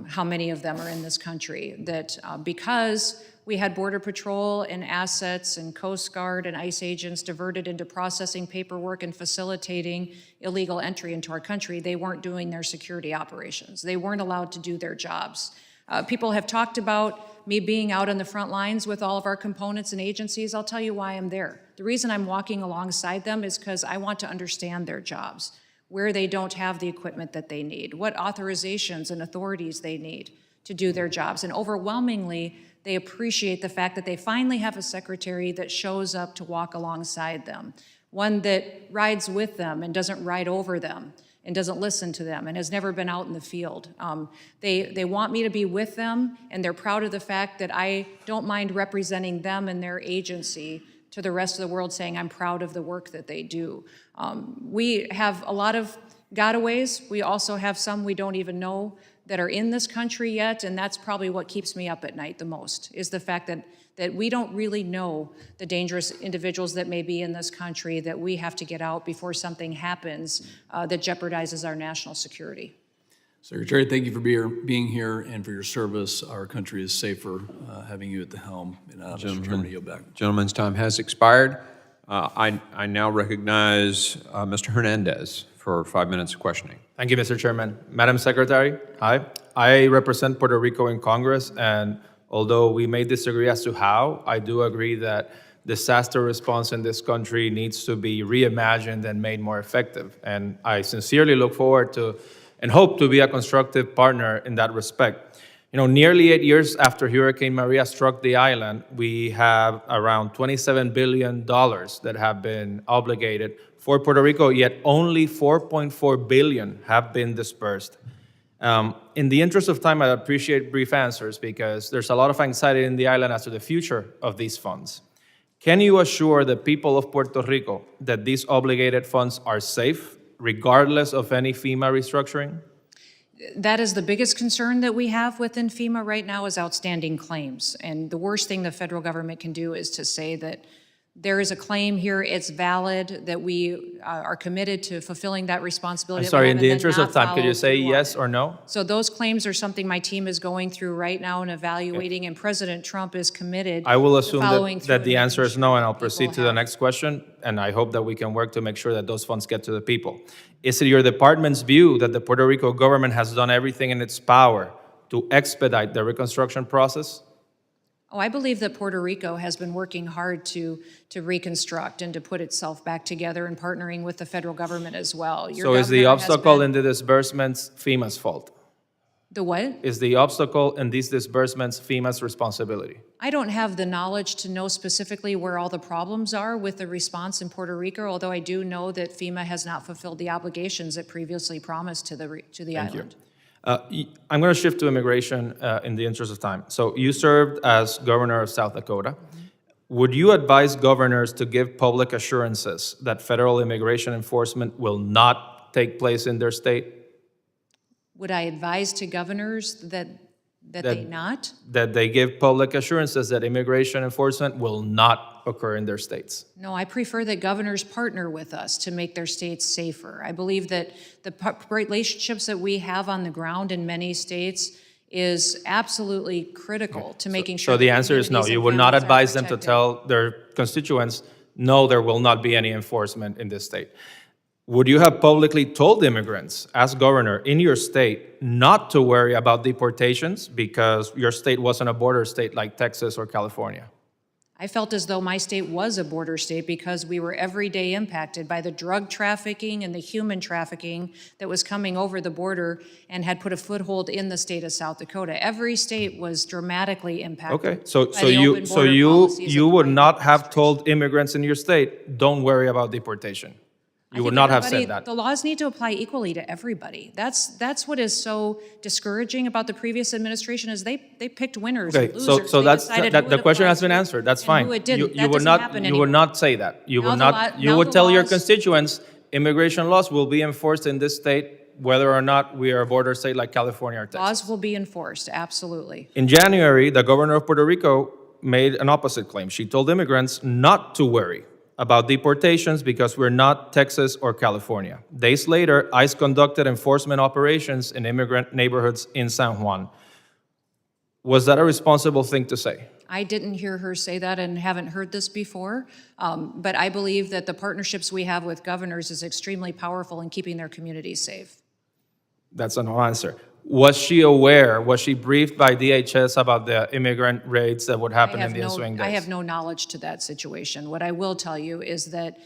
how many of them are in this country. That because we had Border Patrol and assets and Coast Guard and ICE agents diverted into processing paperwork and facilitating illegal entry into our country, they weren't doing their security operations. They weren't allowed to do their jobs. People have talked about me being out on the front lines with all of our components and agencies. I'll tell you why I'm there. The reason I'm walking alongside them is because I want to understand their jobs, where they don't have the equipment that they need, what authorizations and authorities they need to do their jobs. And overwhelmingly, they appreciate the fact that they finally have a secretary that shows up to walk alongside them, one that rides with them and doesn't ride over them and doesn't listen to them and has never been out in the field. They want me to be with them, and they're proud of the fact that I don't mind representing them and their agency to the rest of the world, saying I'm proud of the work that they do. We have a lot of gotaways. We also have some we don't even know that are in this country yet, and that's probably what keeps me up at night the most, is the fact that we don't really know the dangerous individuals that may be in this country that we have to get out before something happens that jeopardizes our national security. Secretary, thank you for being here and for your service. Our country is safer having you at the helm. And Mr. Chairman, yield back. Gentleman's time has expired. I now recognize Mr. Hernandez for 5 minutes of questioning. Thank you, Mr. Chairman. Madam Secretary, hi. I represent Puerto Rico in Congress, and although we may disagree as to how, I do agree that disaster response in this country needs to be reimagined and made more effective. And I sincerely look forward to and hope to be a constructive partner in that respect. You know, nearly 8 years after Hurricane Maria struck the island, we have around $27 billion that have been obligated for Puerto Rico, yet only $4.4 billion have been dispersed. In the interest of time, I appreciate brief answers because there's a lot of anxiety in the island as to the future of these funds. Can you assure the people of Puerto Rico that these obligated funds are safe, regardless of any FEMA restructuring? That is the biggest concern that we have within FEMA right now is outstanding claims. And the worst thing the federal government can do is to say that there is a claim here, it's valid, that we are committed to fulfilling that responsibility. I'm sorry, in the interest of time, could you say yes or no? So those claims are something my team is going through right now and evaluating, and President Trump is committed I will to assume following that the through. answer is no, and I'll proceed to the next question, and I hope that we can work to make sure that those funds get to the people. Is it your department's view that the Puerto Rico government has done everything in its power to expedite the reconstruction process? Oh, I believe that Puerto Rico has been working hard to reconstruct and to put itself back together and partnering with the federal government as well. So is the obstacle in the disbursements FEMA's fault? The what? Is the obstacle in these disbursements FEMA's responsibility? I don't have the knowledge to know specifically where all the problems are with the response in Puerto Rico, although I do know that FEMA has not fulfilled the obligations it previously promised to the island. I'm going to shift to immigration in the interest of time. So you served as governor of South Dakota. Would you advise governors to give public assurances that federal immigration enforcement will not take place in their state? Would I advise to governors that they not? That they give public assurances that immigration enforcement will not occur in their states? No, I prefer that governors partner with us to make their states safer. I believe that the relationships that we have on the ground in many states is absolutely critical to making sure. So the that answer is no. communities You and would not families are advise them to protected. tell their constituents, no, there will not be any enforcement in this state. Would you have publicly told immigrants, as governor in your state, not to worry about deportations because your state wasn't a border state like Texas or California? I felt as though my state was a border state because we were every day impacted by the drug trafficking and the human trafficking that was coming over the border and had put a foothold in the state of South Dakota. Every state was dramatically impacted. Okay, so by the open border policies you of the would Biden not have told immigrants in your state, don't worry about deportation. You would not have said that. The laws need to apply equally to everybody. That's what is so discouraging about the previous administration is they picked winners and Okay, losers. so They that's, decided that, who the it question applied has been to answered, that's and fine. who it didn't. You That would doesn't not, happen you would anymore. not say that. You Now would the not, law- you now would the tell your laws- constituents, immigration laws will be enforced in this state, whether or not we are a border state like California or Texas. Laws will be enforced, absolutely. In January, the governor of Puerto Rico made an opposite claim. She told immigrants not to worry about deportations because we're not Texas or California. Days later, ICE conducted enforcement operations in immigrant neighborhoods in San Juan. Was that a responsible thing to say? I didn't hear her say that and haven't heard this before, but I believe that the partnerships we have with governors is extremely powerful in keeping their communities safe. That's a no answer. Was she aware, was she briefed by DHS about the immigrant raids that would happen in the ensuing days? I have no knowledge to that situation. What I will tell you is that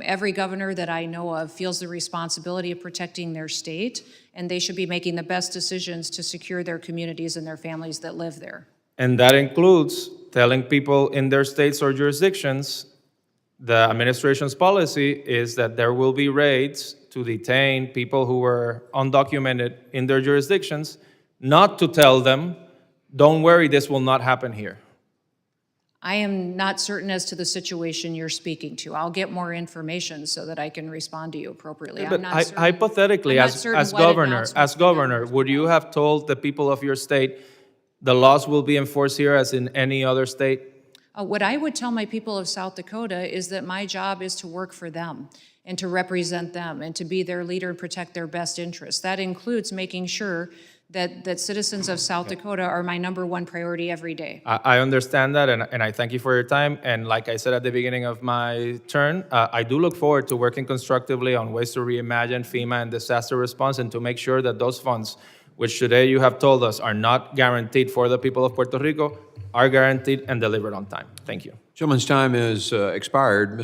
every governor that I know of feels the responsibility of protecting their state, and they should be making the best decisions to secure their communities and their families that live there. And that includes telling people in their states or jurisdictions, the administration's policy is that there will be raids to detain people who were undocumented in their jurisdictions, not to tell them, don't worry, this will not happen here. I am not certain as to the situation you're speaking to. I'll get more information so that I can respond to you appropriately. But I'm not certain. hypothetically, I'm not as certain what governor, announcements would you have told the people of your state, the laws will be enforced here as in any other state? What I would tell my people of South Dakota is that my job is to work for them and to represent them and to be their leader and protect their best interests. That includes making sure that citizens of South Dakota are my number one priority every day. I understand that, and I thank you for your time. And like I said at the beginning of my turn, I do look forward to working constructively on ways to reimagine FEMA and disaster response and to make sure that those funds, which today you have told us are not guaranteed for the people of Puerto Rico, are guaranteed and delivered on time. Thank you. Gentleman's time is expired.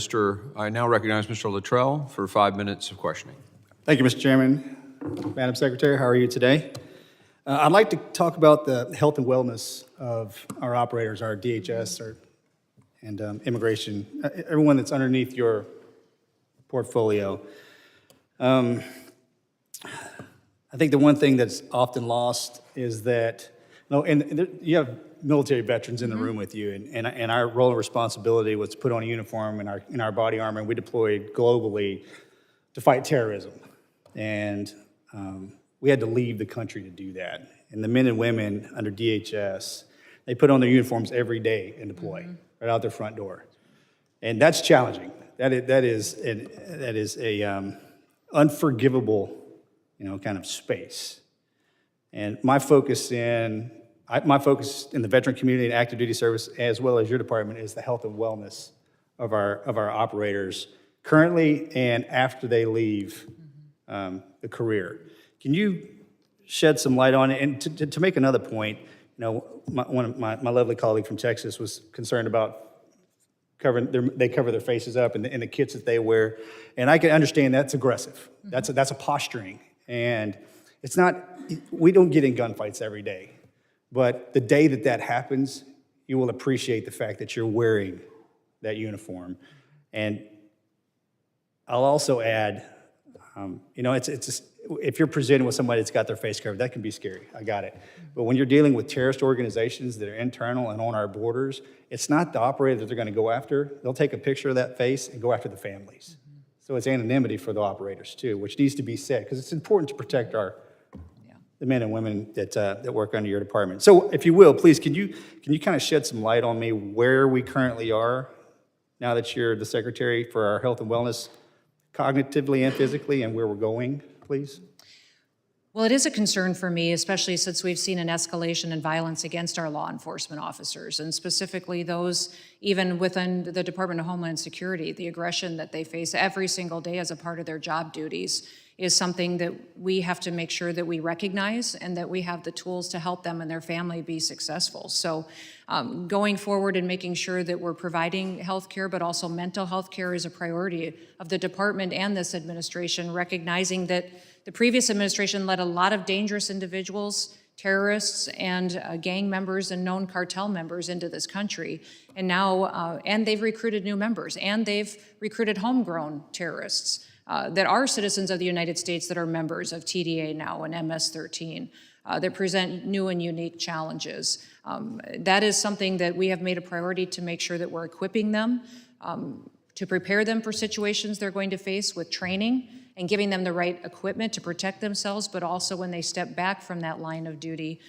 I now recognize Mr. Luttrell for 5 minutes of questioning. Thank you, Mr. Chairman. Madam Secretary, how are you today? I'd like to talk about the health and wellness of our operators, our DHS and immigration, everyone that's underneath your portfolio. I think the one thing that's often lost is that, you have military veterans in the room with you, and our role and responsibility was to put on a uniform in our body armor, and we deployed globally to fight terrorism. And we had to leave the country to do that. And the men and women under DHS, they put on their uniforms every day and deploy right out their front door. And that's challenging. That is a unforgivable, kind of space. And my focus in the veteran community and active duty service, as well as your department, is the health and wellness of our operators currently and after they leave the career. Can you shed some light on it? And to make another point, my lovely colleague from Texas was concerned about they cover their faces up and the kits that they wear, and I can understand that's aggressive. That's a posturing, and it's not. We don't get in gunfights every day, but the day that happens, you will appreciate the fact that you're wearing that uniform. And I'll also add, it's just, if you're presented with somebody that's got their face covered, that can be scary. I got it. But when you're dealing with terrorist organizations that are internal and on our borders, it's not the operator that they're going to go after. They'll take a picture of that face and go after the families. So it's anonymity for the operators too, which needs to be said because it's important to protect the men and women that work under your department. So if you will, please, can you kind of shed some light on me where we currently are now that you're the secretary for our health and wellness, cognitively and physically, and where we're going, please? Well, it is a concern for me, especially since we've seen an escalation in violence against our law enforcement officers, and specifically those even within the Department of Homeland Security. The aggression that they face every single day as a part of their job duties is something that we have to make sure that we recognize and that we have the tools to help them and their family be successful. So going forward and making sure that we're providing health care, but also mental health care is a priority of the department and this administration, recognizing that the previous administration let a lot of dangerous individuals, terrorists, and gang members and known cartel members into this country. And now, and they've recruited new members, and they've recruited homegrown terrorists that are citizens of the United States that are members of TDA now and MS-13 that present new and unique challenges. That is something that we have made a priority to make sure that we're equipping them, to prepare them for situations they're going to face with training and giving them the right equipment to protect themselves, but also when they step back from that line of duty,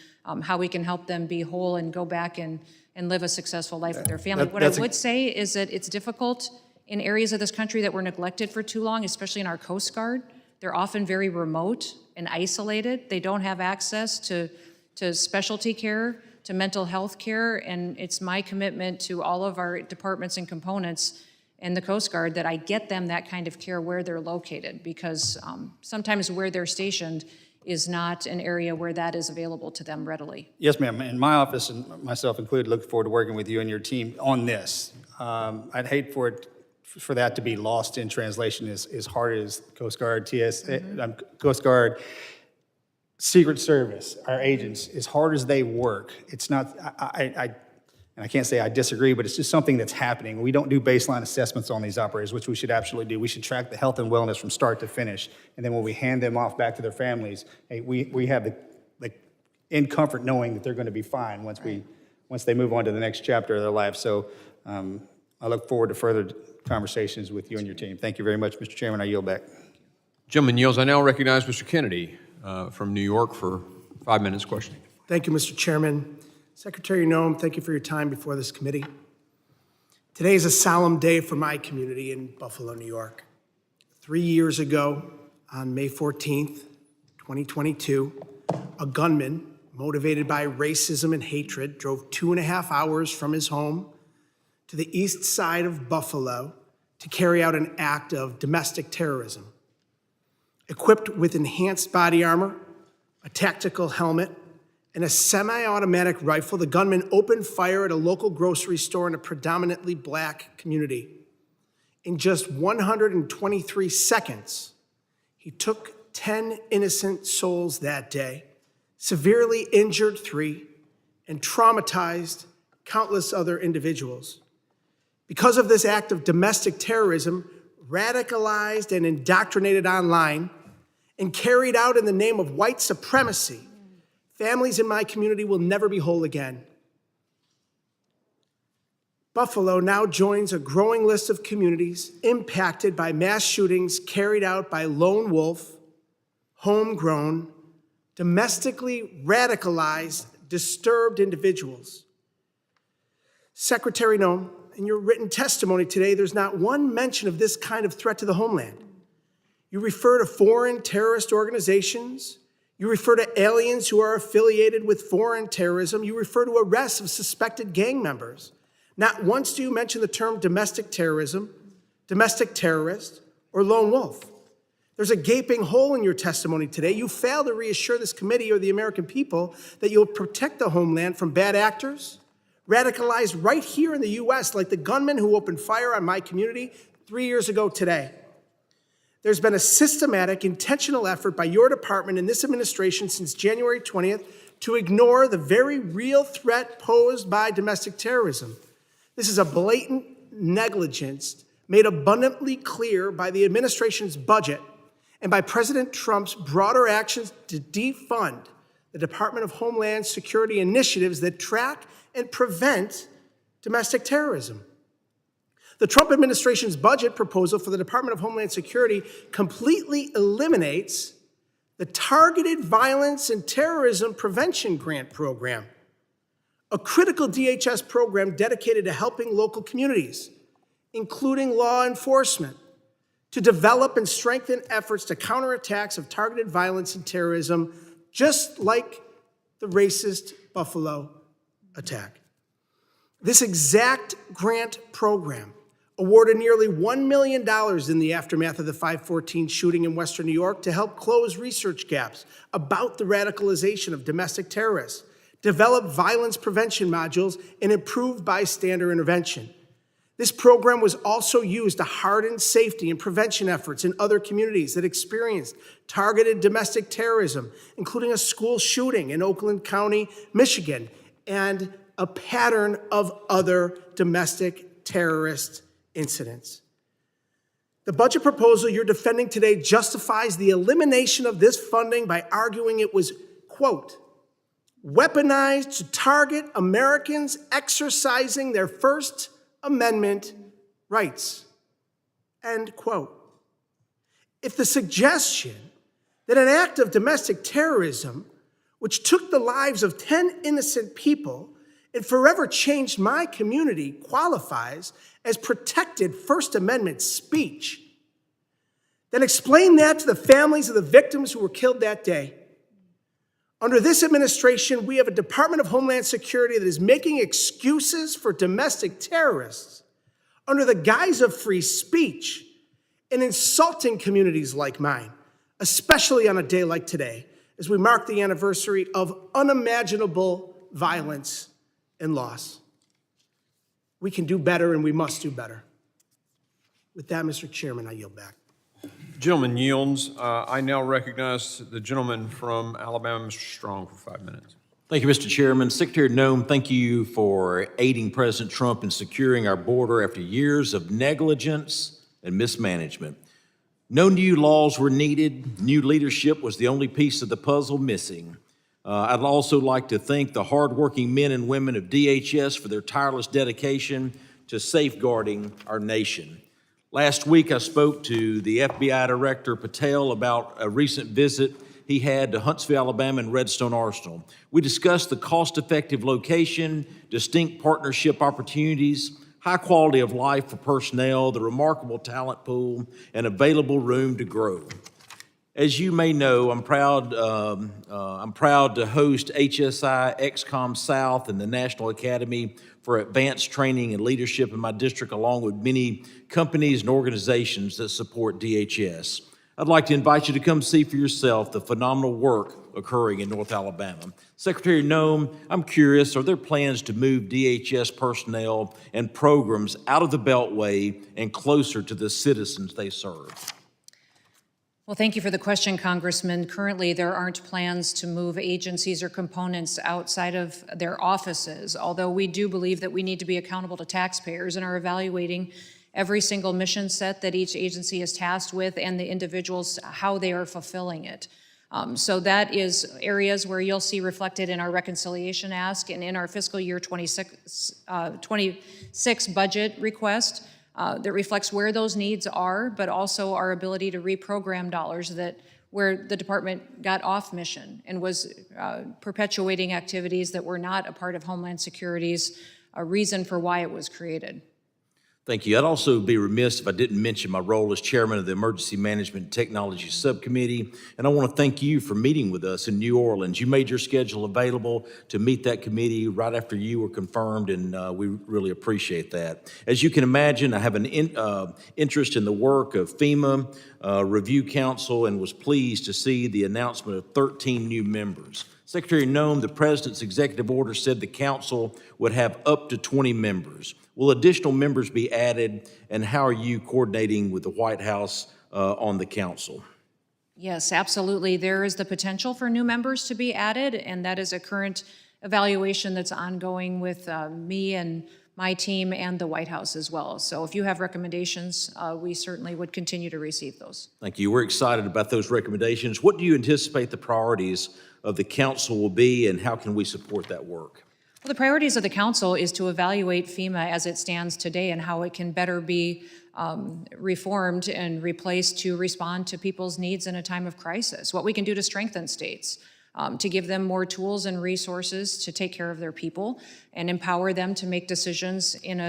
how we can help them be whole and go back and live a successful life with their family. What I would say is that it's difficult in areas of this country that were neglected for too long, especially in our Coast Guard. They're often very remote and isolated. They don't have access to specialty care, to mental health care, and it's my commitment to all of our departments and components and the Coast Guard that I get them that kind of care where they're located, because sometimes where they're stationed is not an area where that is available to them readily. Yes, ma'am. And my office, and myself included, look forward to working with you and your team on this. I'd hate for that to be lost in translation as hard as Coast Guard, Coast Guard, Secret Service, our agents, as hard as they work, it's not, and I can't say I disagree, but it's just something that's happening. We don't do baseline assessments on these operators, which we should absolutely do. We should track the health and wellness from start to finish. And then when we hand them off back to their families, hey, we have the in comfort knowing that they're going to be fine once they move on to the next chapter of their life. So I look forward to further conversations with you and your team. Thank you very much, Mr. Chairman. I yield back. Gentleman yields. I now recognize Mr. Kennedy from New York for 5 minutes questioning. Thank you, Mr. Chairman. Secretary Noem, thank you for your time before this committee. Today is a solemn day for my community in Buffalo, New York. 3 years ago, on May 14th, 2022, a gunman, motivated by racism and hatred, drove 2.5 hours from his home to the east side of Buffalo to carry out an act of domestic terrorism. Equipped with enhanced body armor, a tactical helmet, and a semi-automatic rifle, the gunman opened fire at a local grocery store in a predominantly black community. In just 123 seconds, he took 10 innocent souls that day, severely injured 3, and traumatized countless other individuals. Because of this act of domestic terrorism, radicalized and indoctrinated online, and carried out in the name of white supremacy, families in my community will never be whole again. Buffalo now joins a growing list of communities impacted by mass shootings carried out by lone wolf, homegrown, domestically radicalized, disturbed individuals. Secretary Noem, in your written testimony today, there's not one mention of this kind of threat to the homeland. You refer to foreign terrorist organizations. You refer to aliens who are affiliated with foreign terrorism. You refer to arrests of suspected gang members. Not once do you mention the term domestic terrorism, domestic terrorist, or lone wolf. There's a gaping hole in your testimony today. You fail to reassure this committee or the American people that you'll protect the homeland from bad actors, radicalized right here in the U.S., like the gunman who opened fire on my community 3 years ago today. There's been a systematic, intentional effort by your department and this administration since January 20th to ignore the very real threat posed by domestic terrorism. This is a blatant negligence made abundantly clear by the administration's budget and by President Trump's broader actions to defund the Department of Homeland Security initiatives that track and prevent domestic terrorism. The Trump administration's budget proposal for the Department of Homeland Security completely eliminates the Targeted Violence and Terrorism Prevention Grant Program, a critical DHS program dedicated to helping local communities, including law enforcement, to develop and strengthen efforts to counter attacks of targeted violence and terrorism, just like the racist Buffalo attack. This exact grant program awarded nearly $1 million in the aftermath of the 514 shooting in Western New York to help close research gaps about the radicalization of domestic terrorists, develop violence prevention modules, and improve bystander intervention. This program was also used to harden safety and prevention efforts in other communities that experienced targeted domestic terrorism, including a school shooting in Oakland County, Michigan, and a pattern of other domestic terrorist incidents. The budget proposal you're defending today justifies the elimination of this funding by arguing it was, quote, weaponized to target Americans exercising their First Amendment rights, end quote. If the suggestion that an act of domestic terrorism, which took the lives of 10 innocent people and forever changed my community, qualifies as protected First Amendment speech, then explain that to the families of the victims who were killed that day. Under this administration, we have a Department of Homeland Security that is making excuses for domestic terrorists under the guise of free speech and insulting communities like mine, especially on a day like today, as we mark the anniversary of unimaginable violence and loss. We can do better, and we must do better. With that, Mr. Chairman, I yield back. Gentleman yields. I now recognize the gentleman from Alabama, Mr. Strong, for 5 minutes. Thank you, Mr. Chairman. Secretary Noem, thank you for aiding President Trump in securing our border after years of negligence and mismanagement. No new laws were needed. New leadership was the only piece of the puzzle missing. I'd also like to thank the hardworking men and women of DHS for their tireless dedication to safeguarding our nation. Last week, I spoke to the FBI Director Patel about a recent visit he had to Huntsville, Alabama, and Redstone Arsenal. We discussed the cost-effective location, distinct partnership opportunities, high quality of life for personnel, the remarkable talent pool, and available room to grow. As you may know, I'm proud to host HSI XCOM South and the National Academy for Advanced Training and Leadership in my district, along with many companies and organizations that support DHS. I'd like to invite you to come see for yourself the phenomenal work occurring in North Alabama. Secretary Noem, I'm curious, are there plans to move DHS personnel and programs out of the Beltway and closer to the citizens they serve? Well, thank you for the question, Congressman. Currently, there aren't plans to move agencies or components outside of their offices, although we do believe that we need to be accountable to taxpayers and are evaluating every single mission set that each agency is tasked with and the individuals, how they are fulfilling it. So that is areas where you'll see reflected in our reconciliation ask and in our fiscal year 26 budget request. That reflects where those needs are, but also our ability to reprogram dollars that where the department got off mission and was perpetuating activities that were not a part of Homeland Security's reason for why it was created. Thank you. I'd also be remiss if I didn't mention my role as chairman of the Emergency Management and Technology Subcommittee, and I want to thank you for meeting with us in New Orleans. You made your schedule available to meet that committee right after you were confirmed, and we really appreciate that. As you can imagine, I have an interest in the work of FEMA Review Council and was pleased to see the announcement of 13 new members. Secretary Noem, the President's executive order said the council would have up to 20 members. Will additional members be added, and how are you coordinating with the White House on the council? Yes, absolutely. There is the potential for new members to be added, and that is a current evaluation that's ongoing with me and my team and the White House as well. So if you have recommendations, we certainly would continue to receive those. Thank you. We're excited about those recommendations. What do you anticipate the priorities of the council will be, and how can we support that work? Well, the priorities of the council is to evaluate FEMA as it stands today and how it can better be reformed and replaced to respond to people's needs in a time of crisis. What we can do to strengthen states, to give them more tools and resources to take care of their people and empower them to make decisions in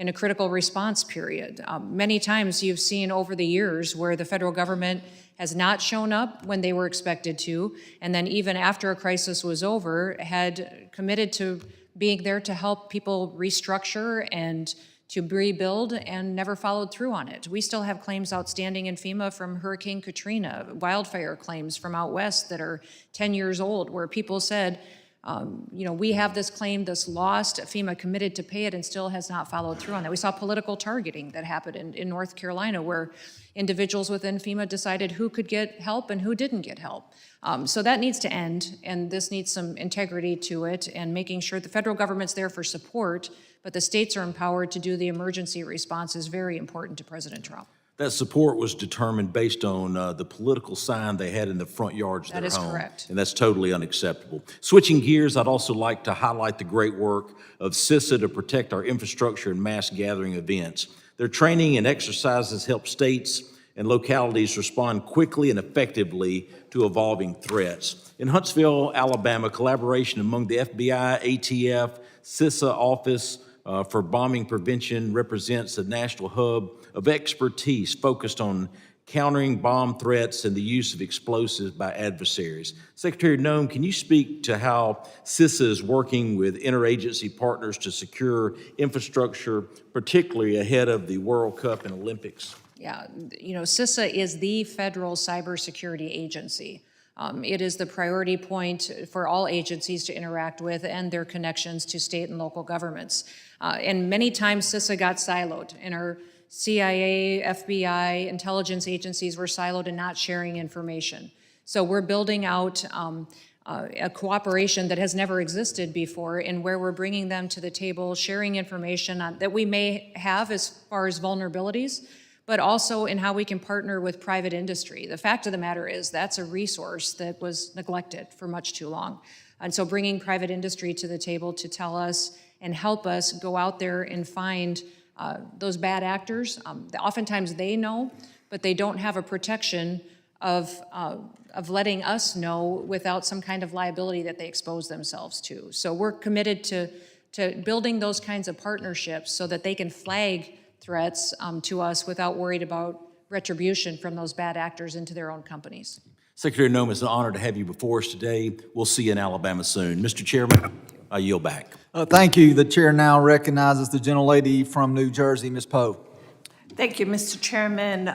in a critical response period. Many times you've seen over the years where the federal government has not shown up when they were expected to, and then even after a crisis was over, had committed to being there to help people restructure and to rebuild, and never followed through on it. We still have claims outstanding in FEMA from Hurricane Katrina, wildfire claims from out west that are 10 years old, where people said, we have this claim, this lost, FEMA committed to pay it and still has not followed through on that. We saw political targeting that happened in North Carolina, where individuals within FEMA decided who could get help and who didn't get help. So that needs to end, and this needs some integrity to it, and making sure the federal government's there for support, but the states are empowered to do the emergency response is very important to President Trump. That support was determined based on the political sign they had in the front yards of their home. That is correct. And that's totally unacceptable. Switching gears, I'd also like to highlight the great work of CISA to protect our infrastructure and mass gathering events. Their training and exercises help states and localities respond quickly and effectively to evolving threats. In Huntsville, Alabama, collaboration among the FBI, ATF, CISA Office for Bombing Prevention represents a national hub of expertise focused on countering bomb threats and the use of explosives by adversaries. Secretary Nome, can you speak to how CISA is working with interagency partners to secure infrastructure, particularly ahead of the World Cup and Olympics? Yeah, CISA is the federal cybersecurity agency. It is the priority point for all agencies to interact with and their connections to state and local governments. And many times CISA got siloed, and our CIA, FBI, intelligence agencies were siloed and not sharing information. So we're building out a cooperation that has never existed before, and where we're bringing them to the table, sharing information that we may have as far as vulnerabilities, but also in how we can partner with private industry. The fact of the matter is that's a resource that was neglected for much too long. And so bringing private industry to the table to tell us and help us go out there and find those bad actors. Oftentimes they know, but they don't have a protection of letting us know without some kind of liability that they expose themselves to. So we're committed to building those kinds of partnerships so that they can flag threats to us without worried about retribution from those bad actors into their own companies. Secretary Nome, it's an honor to have you before us today. We'll see you in Alabama soon. Mr. Chairman, I yield back. Thank you. The chair now recognizes the gentlelady from New Jersey, Ms. Poe. Thank you, Mr. Chairman.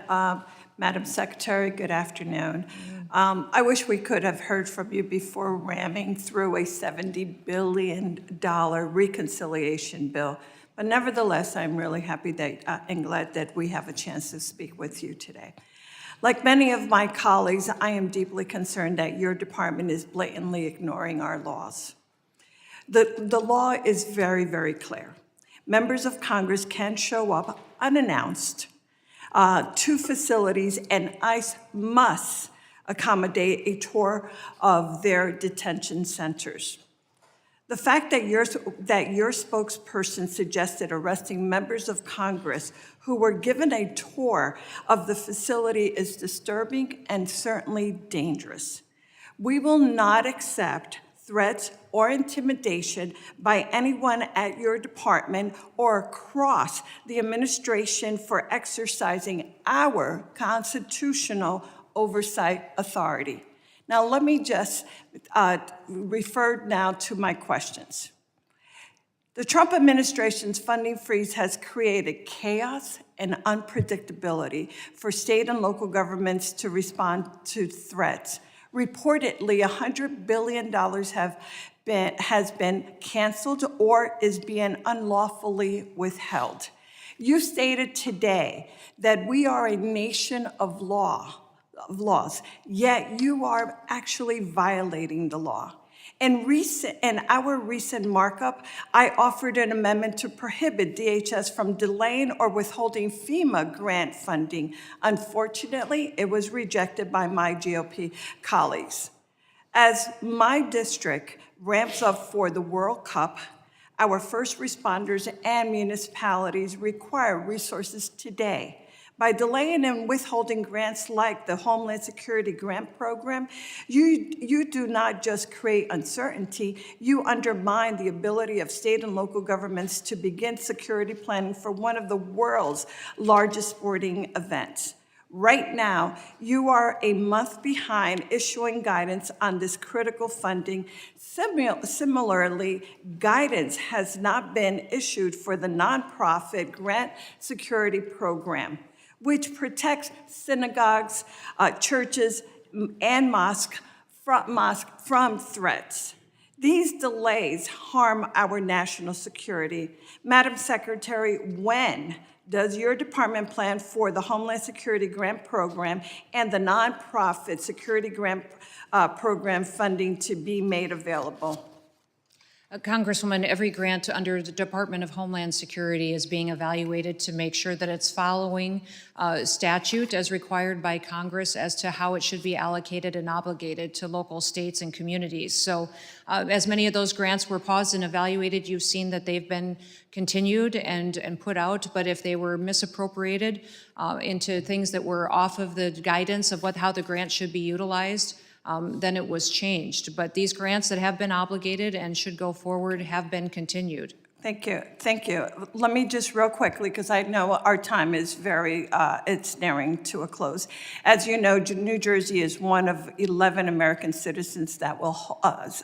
Madam Secretary, good afternoon. I wish we could have heard from you before ramming through a $70 billion reconciliation bill. But nevertheless, I'm really happy that, and glad that we have a chance to speak with you today. Like many of my colleagues, I am deeply concerned that your department is blatantly ignoring our laws. The law is very, very clear. Members of Congress can show up unannounced to facilities, and ICE must accommodate a tour of their detention centers. The fact that your spokesperson suggested arresting members of Congress who were given a tour of the facility is disturbing and certainly dangerous. We will not accept threats or intimidation by anyone at your department or across the administration for exercising our constitutional oversight authority. Now, let me just refer now to my questions. The Trump administration's funding freeze has created chaos and unpredictability for state and local governments to respond to threats. Reportedly, $100 billion has been canceled or is being unlawfully withheld. You stated today that we are a nation of laws, yet you are actually violating the law. In our recent markup, I offered an amendment to prohibit DHS from delaying or withholding FEMA grant funding. Unfortunately, it was rejected by my GOP colleagues. As my district ramps up for the World Cup, our first responders and municipalities require resources today. By delaying and withholding grants like the Homeland Security Grant Program, you do not just create uncertainty, you undermine the ability of state and local governments to begin security planning for one of the world's largest sporting events. Right now, you are a month behind issuing guidance on this critical funding. Similarly, guidance has not been issued for the nonprofit Grant Security Program, which protects synagogues, churches, and mosques from threats. These delays harm our national security. Madam Secretary, when does your department plan for the Homeland Security Grant Program and the nonprofit Security Grant Program funding to be made available? Congresswoman, every grant under the Department of Homeland Security is being evaluated to make sure that it's following statute as required by Congress as to how it should be allocated and obligated to local states and communities. So as many of those grants were paused and evaluated, you've seen that they've been continued and put out, but if they were misappropriated into things that were off of the guidance of how the grant should be utilized, then it was changed. But these grants that have been obligated and should go forward have been continued. Thank you. Thank you. Let me just real quickly, because I know our time is it's nearing to a close. As you know, New Jersey is one of 11 American citizens that will,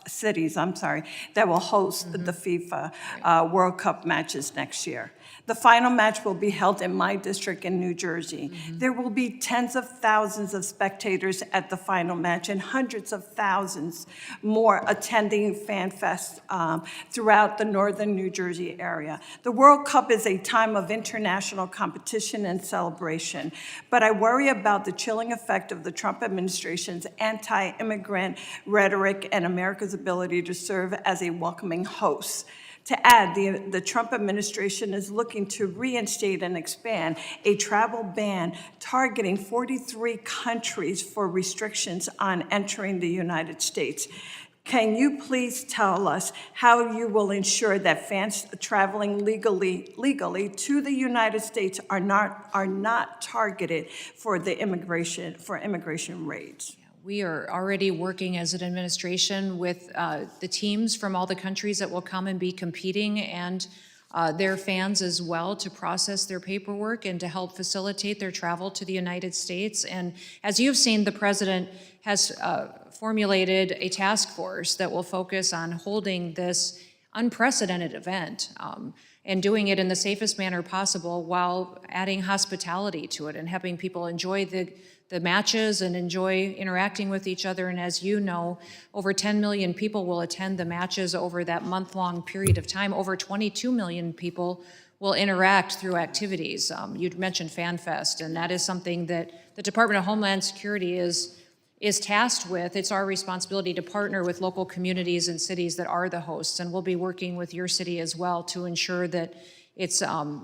cities, that will host the FIFA World Cup matches next year. The final match will be held in my district in New Jersey. There will be tens of thousands of spectators at the final match and hundreds of thousands more attending Fan Fest throughout the northern New Jersey area. The World Cup is a time of international competition and celebration, but I worry about the chilling effect of the Trump administration's anti-immigrant rhetoric and America's ability to serve as a welcoming host. To add, the Trump administration is looking to reinstate and expand a travel ban targeting 43 countries for restrictions on entering the United States. Can you please tell us how you will ensure that fans traveling legally to the United States are not targeted for immigration raids? We are already working as an administration with the teams from all the countries that will come and be competing and their fans as well to process their paperwork and to help facilitate their travel to the United States. And as you've seen, the president has formulated a task force that will focus on holding this unprecedented event and doing it in the safest manner possible while adding hospitality to it and having people enjoy the matches and enjoy interacting with each other. And as you know, over 10 million people will attend the matches over that month-long period of time. Over 22 million people will interact through activities. You'd mentioned Fan Fest, and that is something that the Department of Homeland Security is tasked with. It's our responsibility to partner with local communities and cities that are the hosts, and we'll be working with your city as well to ensure that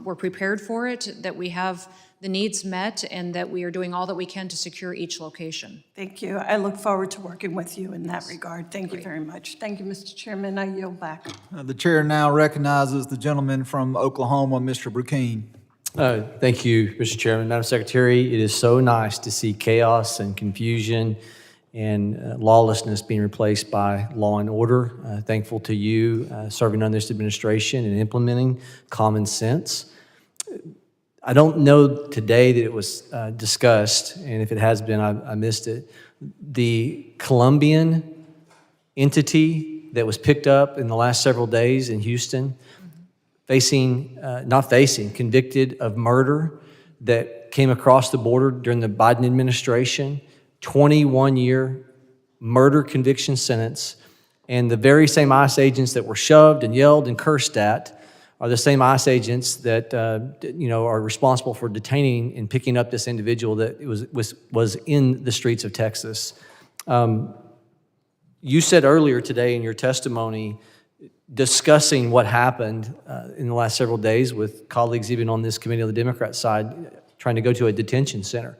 we're prepared for it, that we have the needs met, and that we are doing all that we can to secure each location. Thank you. I look forward to working with you in that regard. Thank you very much. Thank you, Mr. Chairman. I yield back. The chair now recognizes the gentleman from Oklahoma, Mr. Brukeen. Thank you, Mr. Chairman. Madam Secretary, it is so nice to see chaos and confusion and lawlessness being replaced by law and order. Thankful to you serving on this administration and implementing common sense. I don't know today that it was discussed, and if it has been, I missed it. The Colombian entity that was picked up in the last several days in Houston, convicted of murder that came across the border during the Biden administration, 21-year murder conviction sentence, and the very same ICE agents that were shoved and yelled and cursed at are the same ICE agents that are responsible for detaining and picking up this individual that was in the streets of Texas. You said earlier today in your testimony, discussing what happened in the last several days with colleagues even on this committee on the Democrat side, trying to go to a detention center.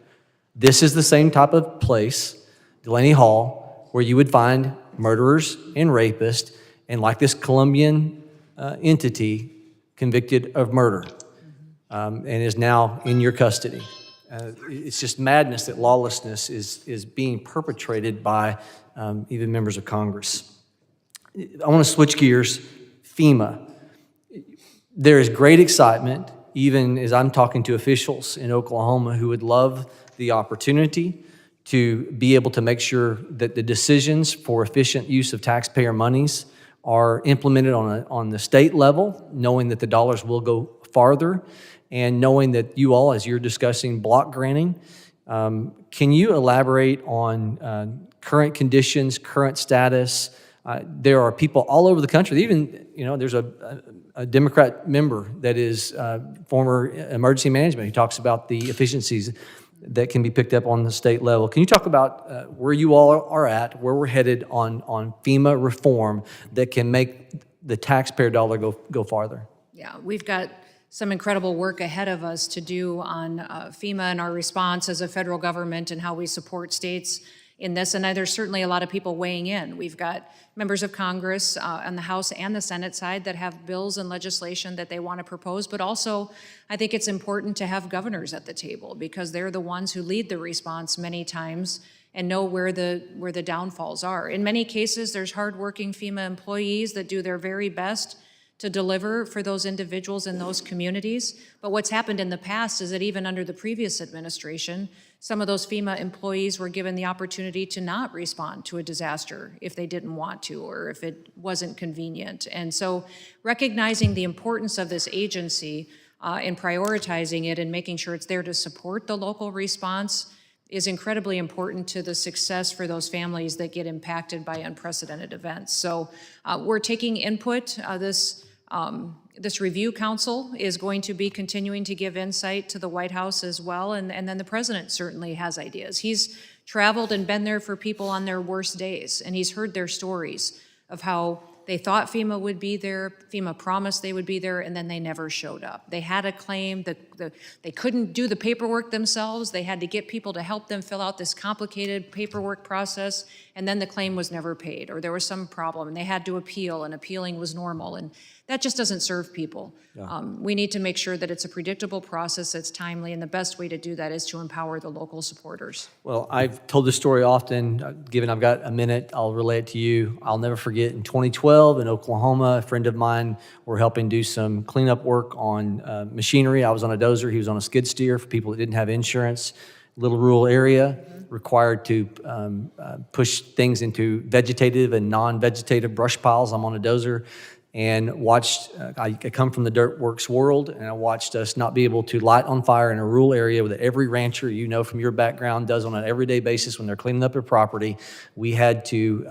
This is the same type of place, Delaney Hall, where you would find murderers and rapists, and like this Colombian entity, convicted of murder and is now in your custody. It's just madness that lawlessness is being perpetrated by even members of Congress. I want to switch gears. FEMA. There is great excitement, even as I'm talking to officials in Oklahoma who would love the opportunity to be able to make sure that the decisions for efficient use of taxpayer monies are implemented on the state level, knowing that the dollars will go farther, and knowing that you all, as you're discussing block granting, can you elaborate on current conditions, current status? There are people all over the country, even, there's a Democrat member that is former emergency management who talks about the efficiencies that can be picked up on the state level. Can you talk about where you all are at, where we're headed on FEMA reform that can make the taxpayer dollar go farther? Yeah, we've got some incredible work ahead of us to do on FEMA and our response as a federal government and how we support states in this. And there's certainly a lot of people weighing in. We've got members of Congress on the House and the Senate side that have bills and legislation that they want to propose, but also I think it's important to have governors at the table because they're the ones who lead the response many times and know where the downfalls are. In many cases, there's hardworking FEMA employees that do their very best to deliver for those individuals in those communities. But what's happened in the past is that even under the previous administration, some of those FEMA employees were given the opportunity to not respond to a disaster if they didn't want to or if it wasn't convenient. And so recognizing the importance of this agency and prioritizing it and making sure it's there to support the local response is incredibly important to the success for those families that get impacted by unprecedented events. So we're taking input. This review council is going to be continuing to give insight to the White House as well, and then the president certainly has ideas. He's traveled and been there for people on their worst days, and he's heard their stories of how they thought FEMA would be there, FEMA promised they would be there, and then they never showed up. They had a claim that they couldn't do the paperwork themselves. They had to get people to help them fill out this complicated paperwork process, and then the claim was never paid, or there was some problem, and they had to appeal, and appealing was normal, and that just doesn't serve people. Yeah. We need to make sure that it's a predictable process that's timely, and the best way to do that is to empower the local supporters. Well, I've told this story often. Given I've got a minute, I'll relay it to you. I'll never forget in 2012 in Oklahoma, a friend of mine were helping do some cleanup work on machinery. I was on a dozer, he was on a skid steer for people that didn't have insurance. Little rural area, required to push things into vegetative and non-vegetative brush piles. I'm on a dozer. And watched, I come from the dirt works world, and I watched us not be able to light on fire in a rural area that every rancher, you know from your background, does on an everyday basis when they're cleaning up their property. We had to,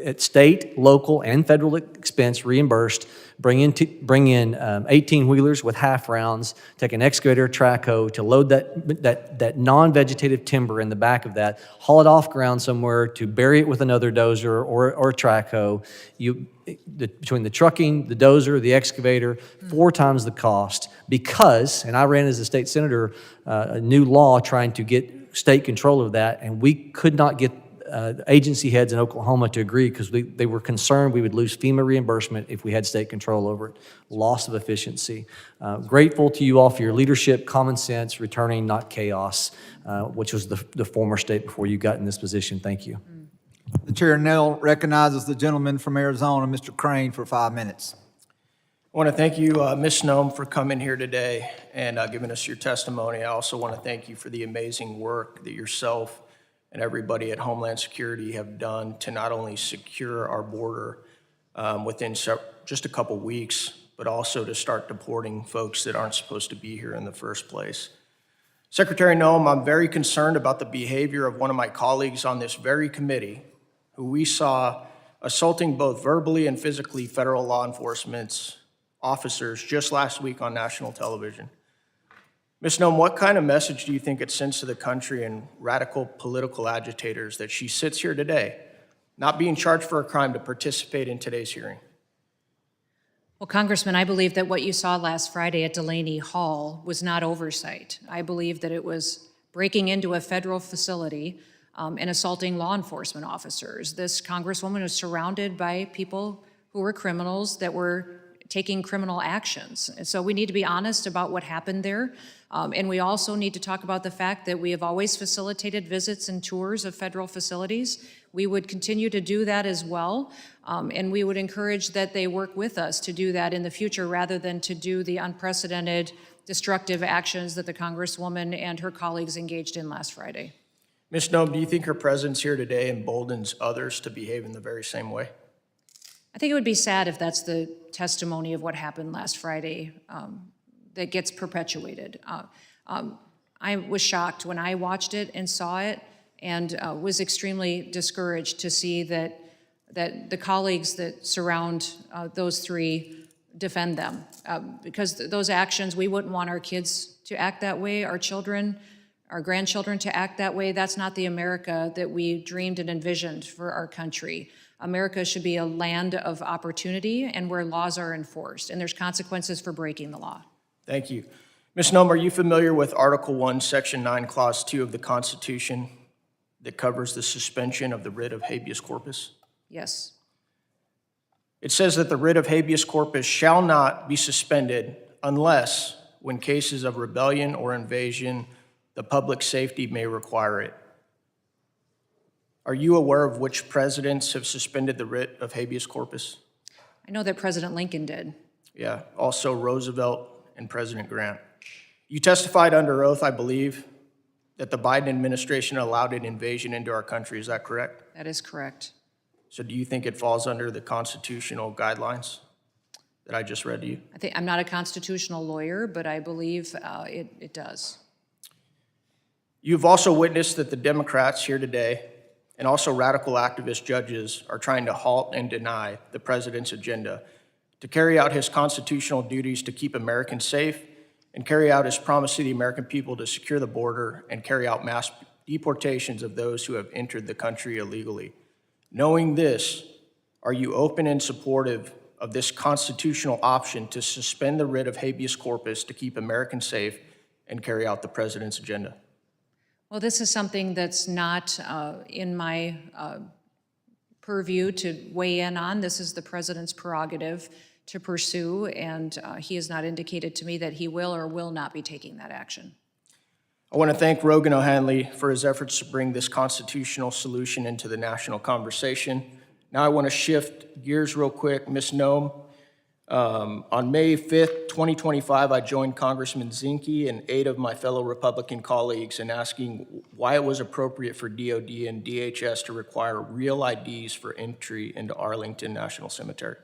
at state, local, and federal expense, reimbursed, bring in 18-wheelers with half rounds, take an excavator, track hoe to load that non-vegetative timber in the back of that, haul it off ground somewhere to bury it with another dozer or a track hoe. Between the trucking, the dozer, the excavator, 4 times the cost because, and I ran as a state senator, a new law trying to get state control of that, and we could not get agency heads in Oklahoma to agree because they were concerned we would lose FEMA reimbursement if we had state control over it. Loss of efficiency. Grateful to you all for your leadership, common sense, returning, not chaos, which was the former state before you got in this position. Thank you. The chair now recognizes the gentleman from Arizona, Mr. Crane, for 5 minutes. I want to thank you, Ms. Noem, for coming here today and giving us your testimony. I also want to thank you for the amazing work that yourself and everybody at Homeland Security have done to not only secure our border within just a couple weeks, but also to start deporting folks that aren't supposed to be here in the first place. Secretary Noem, I'm very concerned about the behavior of one of my colleagues on this very committee, who we saw assaulting both verbally and physically federal law enforcement officers just last week on national television. Ms. Noem, what kind of message do you think it sends to the country and radical political agitators that she sits here today, not being charged for a crime, to participate in today's hearing? Well, Congressman, I believe that what you saw last Friday at Delaney Hall was not oversight. I believe that it was breaking into a federal facility and assaulting law enforcement officers. This Congresswoman was surrounded by people who were criminals that were taking criminal actions. And so we need to be honest about what happened there. And we also need to talk about the fact that we have always facilitated visits and tours of federal facilities. We would continue to do that as well. And we would encourage that they work with us to do that in the future rather than to do the unprecedented destructive actions that the Congresswoman and her colleagues engaged in last Friday. Ms. Noem, do you think her presence here today emboldens others to behave in the very same way? I think it would be sad if that's the testimony of what happened last Friday that gets perpetuated. I was shocked when I watched it and saw it, and was extremely discouraged to see that the colleagues that surround those three defend them. Because those actions, we wouldn't want our kids to act that way, our children, our grandchildren to act that way. That's not the America that we dreamed and envisioned for our country. America should be a land of opportunity and where laws are enforced, and there's consequences for breaking the law. Thank you. Ms. Noem, are you familiar with Article 1, Section 9, Clause 2 of the Constitution that covers the suspension of the writ of habeas corpus? Yes. It says that the writ of habeas corpus shall not be suspended unless, when cases of rebellion or invasion, the public safety may require it. Are you aware of which presidents have suspended the writ of habeas corpus? I know that President Lincoln did. Yeah, also Roosevelt and President Grant. You testified under oath, I believe, that the Biden administration allowed an invasion into our country. Is that correct? That is correct. So do you think it falls under the constitutional guidelines that I just read to you? I'm not a constitutional lawyer, but I believe it does. You've also witnessed that the Democrats here today and also radical activist judges are trying to halt and deny the president's agenda to carry out his constitutional duties to keep Americans safe and carry out his promise to the American people to secure the border and carry out mass deportations of those who have entered the country illegally. Knowing this, are you open and supportive of this constitutional option to suspend the writ of habeas corpus to keep Americans safe and carry out the president's agenda? Well, this is something that's not in my purview to weigh in on. This is the president's prerogative to pursue, and he has not indicated to me that he will or will not be taking that action. I want to thank Rogan O'Hanley for his efforts to bring this constitutional solution into the national conversation. Now I want to shift gears real quick. Ms. Noem, on May 5th, 2025, I joined Congressman Zinke and 8 of my fellow Republican colleagues in asking why it was appropriate for DOD and DHS to require real IDs for entry into Arlington National Cemetery.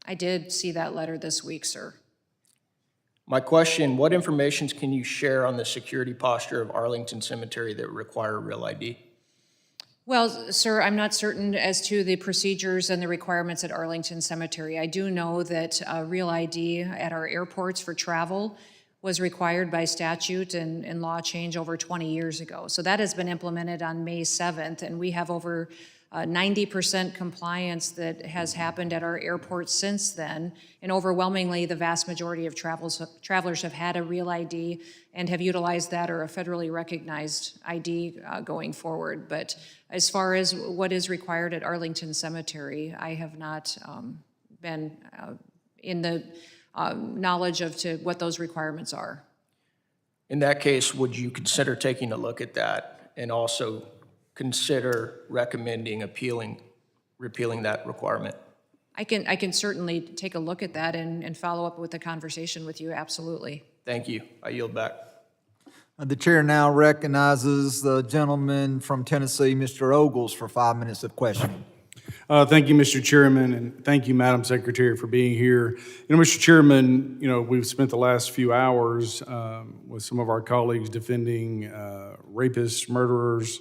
I did see that letter this week, sir. My question, what information can you share on the security posture of Arlington Cemetery that require real ID? Well, sir, I'm not certain as to the procedures and the requirements at Arlington Cemetery. I do know that real ID at our airports for travel was required by statute and law change over 20 years ago. So that has been implemented on May 7th, and we have over 90% compliance that has happened at our airports since then. And overwhelmingly, the vast majority of travelers have had a real ID and have utilized that or a federally recognized ID going forward. But as far as what is required at Arlington Cemetery, I have not been in the knowledge of what those requirements are. In that case, would you consider taking a look at that and also consider recommending repealing that requirement? I can certainly take a look at that and follow up with a conversation with you, absolutely. Thank you. I yield back. The chair now recognizes the gentleman from Tennessee, Mr. Ogles, for 5 minutes of questioning. Thank you, Mr. Chairman, and thank you, Madam Secretary, for being here. Mr. Chairman, we've spent the last few hours with some of our colleagues defending rapists, murderers,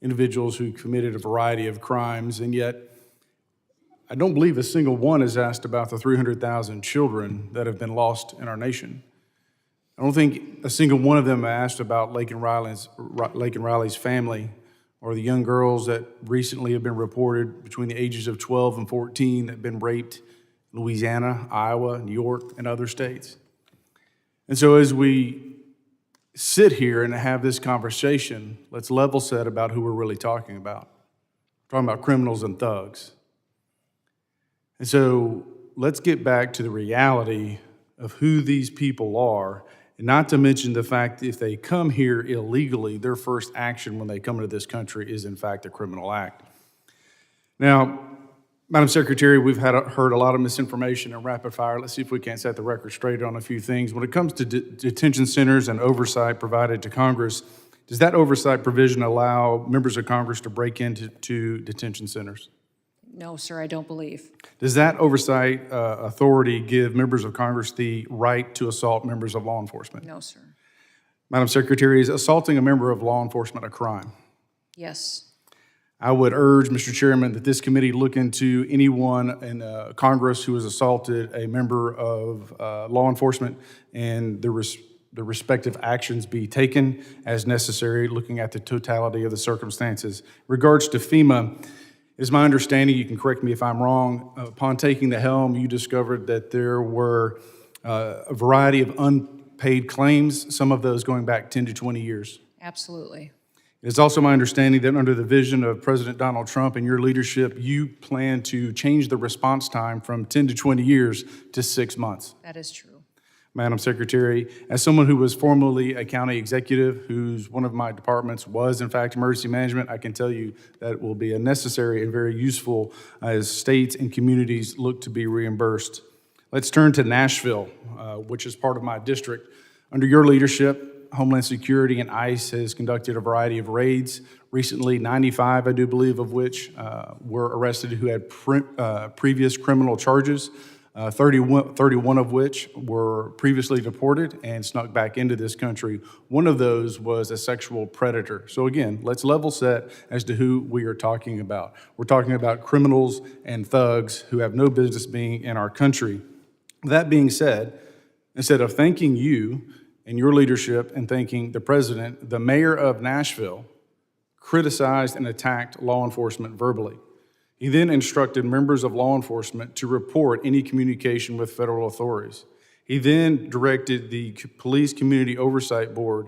individuals who committed a variety of crimes, and yet I don't believe a single one has asked about the 300,000 children that have been lost in our nation. I don't think a single one of them asked about Lake and Riley's family, or the young girls that recently have been reported between the ages of 12 and 14 that have been raped in Louisiana, Iowa, New York, and other states. And so as we sit here and have this conversation, let's level set about who we're really talking about. We're talking about criminals and thugs. And so let's get back to the reality of who these people are, and not to mention the fact that if they come here illegally, their first action when they come into this country is in fact a criminal act. Now, Madam Secretary, we've heard a lot of misinformation and rapid fire. Let's see if we can't set the record straight on a few things. When it comes to detention centers and oversight provided to Congress, does that oversight provision allow members of Congress to break into detention centers? No, sir, I don't believe. Does that oversight authority give members of Congress the right to assault members of law enforcement? No, sir. Madam Secretary, is assaulting a member of law enforcement a crime? Yes. I would urge, Mr. Chairman, that this committee look into anyone in Congress who has assaulted a member of law enforcement and the respective actions be taken as necessary, looking at the totality of the circumstances. In regards to FEMA, it is my understanding, you can correct me if I'm wrong, upon taking the helm, you discovered that there were a variety of unpaid claims, some of those going back 10 to 20 years. Absolutely. It is also my understanding that under the vision of President Donald Trump and your leadership, you plan to change the response time from 10 to 20 years to 6 months. That is true. Madam Secretary, as someone who was formerly a county executive, whose one of my departments was in fact emergency management, I can tell you that it will be a necessary and very useful as states and communities look to be reimbursed. Let's turn to Nashville, which is part of my district. Under your leadership, Homeland Security and ICE has conducted a variety of raids. Recently, 95, I do believe, of which were arrested who had previous criminal charges, 31 of which were previously deported and snuck back into this country. One of those was a sexual predator. So again, let's level set as to who we are talking about. We're talking about criminals and thugs who have no business being in our country. That being said, instead of thanking you and your leadership and thanking the president, the mayor of Nashville criticized and attacked law enforcement verbally. He then instructed members of law enforcement to report any communication with federal authorities. He then directed the Police Community Oversight Board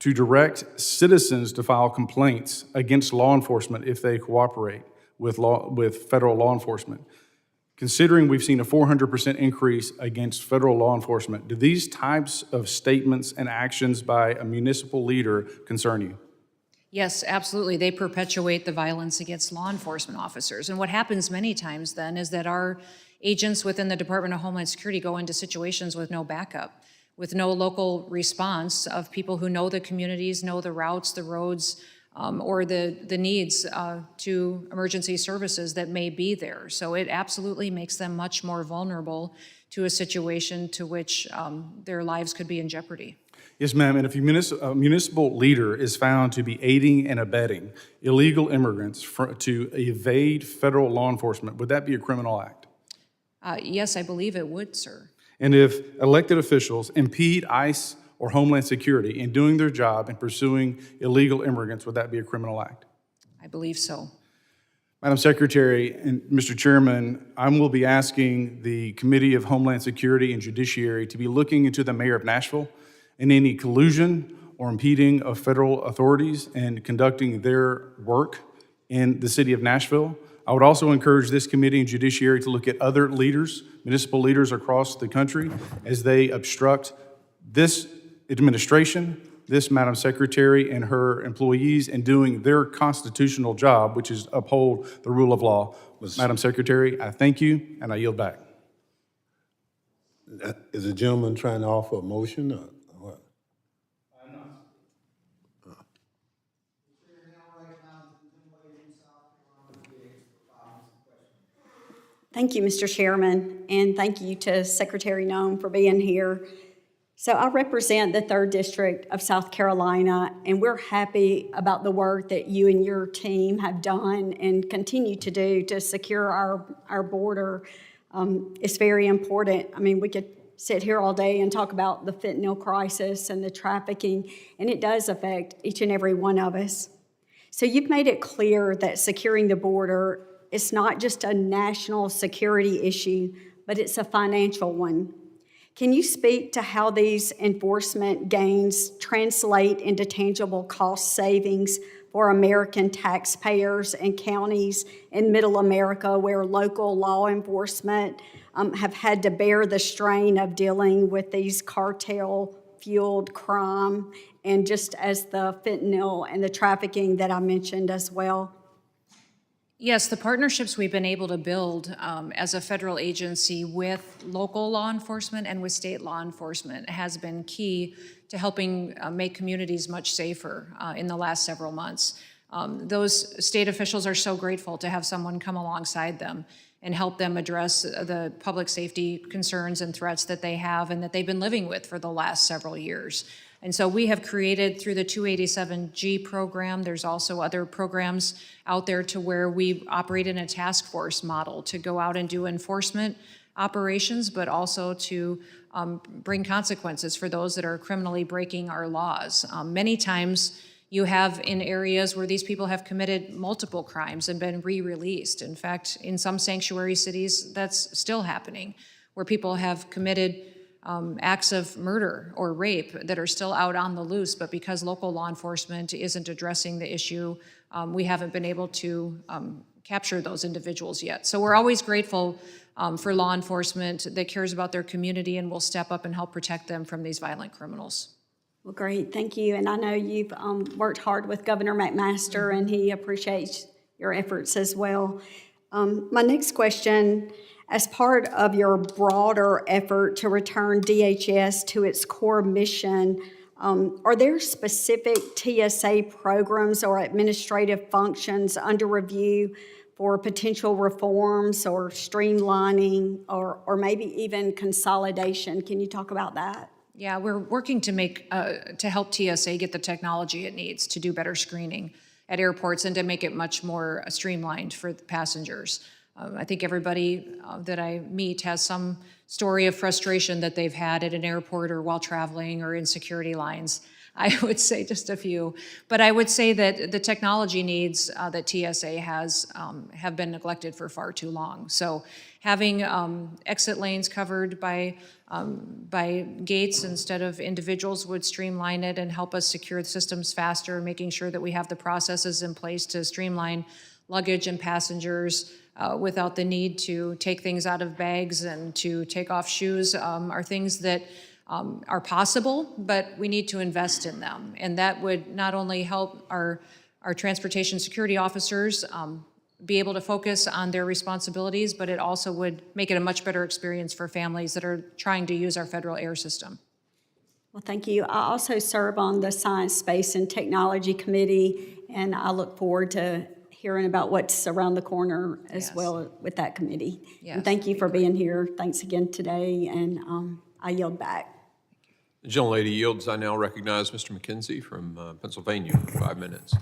to direct citizens to file complaints against law enforcement if they cooperate with federal law enforcement. Considering we've seen a 400% increase against federal law enforcement, do these types of statements and actions by a municipal leader concern you? Yes, absolutely. They perpetuate the violence against law enforcement officers. And what happens many times then is that our agents within the Department of Homeland Security go into situations with no backup, with no local response of people who know the communities, know the routes, the roads, or the needs to emergency services that may be there. So it absolutely makes them much more vulnerable to a situation to which their lives could be in jeopardy. Yes, ma'am, and if a municipal leader is found to be aiding and abetting illegal immigrants to evade federal law enforcement, would that be a criminal act? Yes, I believe it would, sir. And if elected officials impede ICE or Homeland Security in doing their job and pursuing illegal immigrants, would that be a criminal act? I believe so. Madam Secretary and Mr. Chairman, I will be asking the Committee of Homeland Security and Judiciary to be looking into the mayor of Nashville and any collusion or impeding of federal authorities and conducting their work in the city of Nashville. I would also encourage this committee and judiciary to look at other leaders, municipal leaders across the country, as they obstruct this administration, this Madam Secretary and her employees in doing their constitutional job, which is uphold the rule of law. Madam Secretary, I thank you and I yield back. Is the gentleman trying to offer a motion or what? Thank you, Mr. Chairman, and thank you to Secretary Nome for being here. So I represent the 3rd District of South Carolina, and we're happy about the work that you and your team have done and continue to do to secure our border. It's very important. I mean, we could sit here all day and talk about the fentanyl crisis and the trafficking, and it does affect each and every one of us. So you've made it clear that securing the border is not just a national security issue, but it's a financial one. Can you speak to how these enforcement gains translate into tangible cost savings for American taxpayers and counties in Middle America where local law enforcement have had to bear the strain of dealing with these cartel-fueled crime, and just as the fentanyl and the trafficking that I mentioned as well. Yes, the partnerships we've been able to build as a federal agency with local law enforcement and with state law enforcement has been key to helping make communities much safer in the last several months. Those state officials are so grateful to have someone come alongside them and help them address the public safety concerns and threats that they have and that they've been living with for the last several years. And so we have created through the 287G program, there's also other programs out there to where we operate in a task force model to go out and do enforcement operations, but also to bring consequences for those that are criminally breaking our laws. Many times you have in areas where these people have committed multiple crimes and been re-released. In fact, in some sanctuary cities, that's still happening, where people have committed acts of murder or rape that are still out on the loose, but because local law enforcement isn't addressing the issue, we haven't been able to capture those individuals yet. So we're always grateful for law enforcement that cares about their community and will step up and help protect them from these violent criminals. Well, great, thank you. And I know you've worked hard with Governor McMaster, and he appreciates your efforts as well. My next question, as part of your broader effort to return DHS to its core mission, are there specific TSA programs or administrative functions under review for potential reforms or streamlining or maybe even consolidation? Can you talk about that? Yeah, we're working to make to help TSA get the technology it needs to do better screening at airports and to make it much more streamlined for the passengers. I think everybody that I meet has some story of frustration that they've had at an airport or while traveling or in security lines. I would say just a few. But I would say that the technology needs that TSA has have been neglected for far too long. So having exit lanes covered by gates instead of individuals would streamline it and help us secure the systems faster, making sure that we have the processes in place to streamline luggage and passengers without the need to take things out of bags and to take off shoes are things that are possible, but we need to invest in them. And that would not only help our transportation security officers be able to focus on their responsibilities, but it also would make it a much better experience for families that are trying to use our federal air system. Well, thank you. I also serve on the Science, Space, and Technology Committee, and I look forward to hearing about what's around the corner as well with that committee. Yes, and thank you for being here. Thanks again today, and I yield back. The gentlelady yields. I now recognize Mr. McKenzie from Pennsylvania for 5 minutes.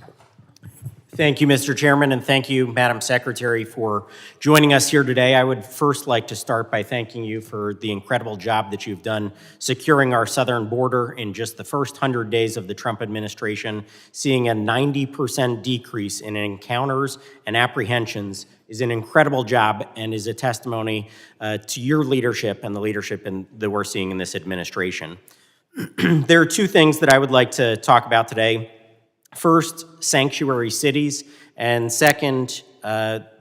Thank you, Mr. Chairman, and thank you, Madam Secretary, for joining us here today. I would first like to start by thanking you for the incredible job that you've done securing our southern border in just the first 100 days of the Trump administration. Seeing a 90% decrease in encounters and apprehensions is an incredible job and is a testimony to your leadership and the leadership that we're seeing in this administration. There are two things that I would like to talk about today. First, sanctuary cities, and second,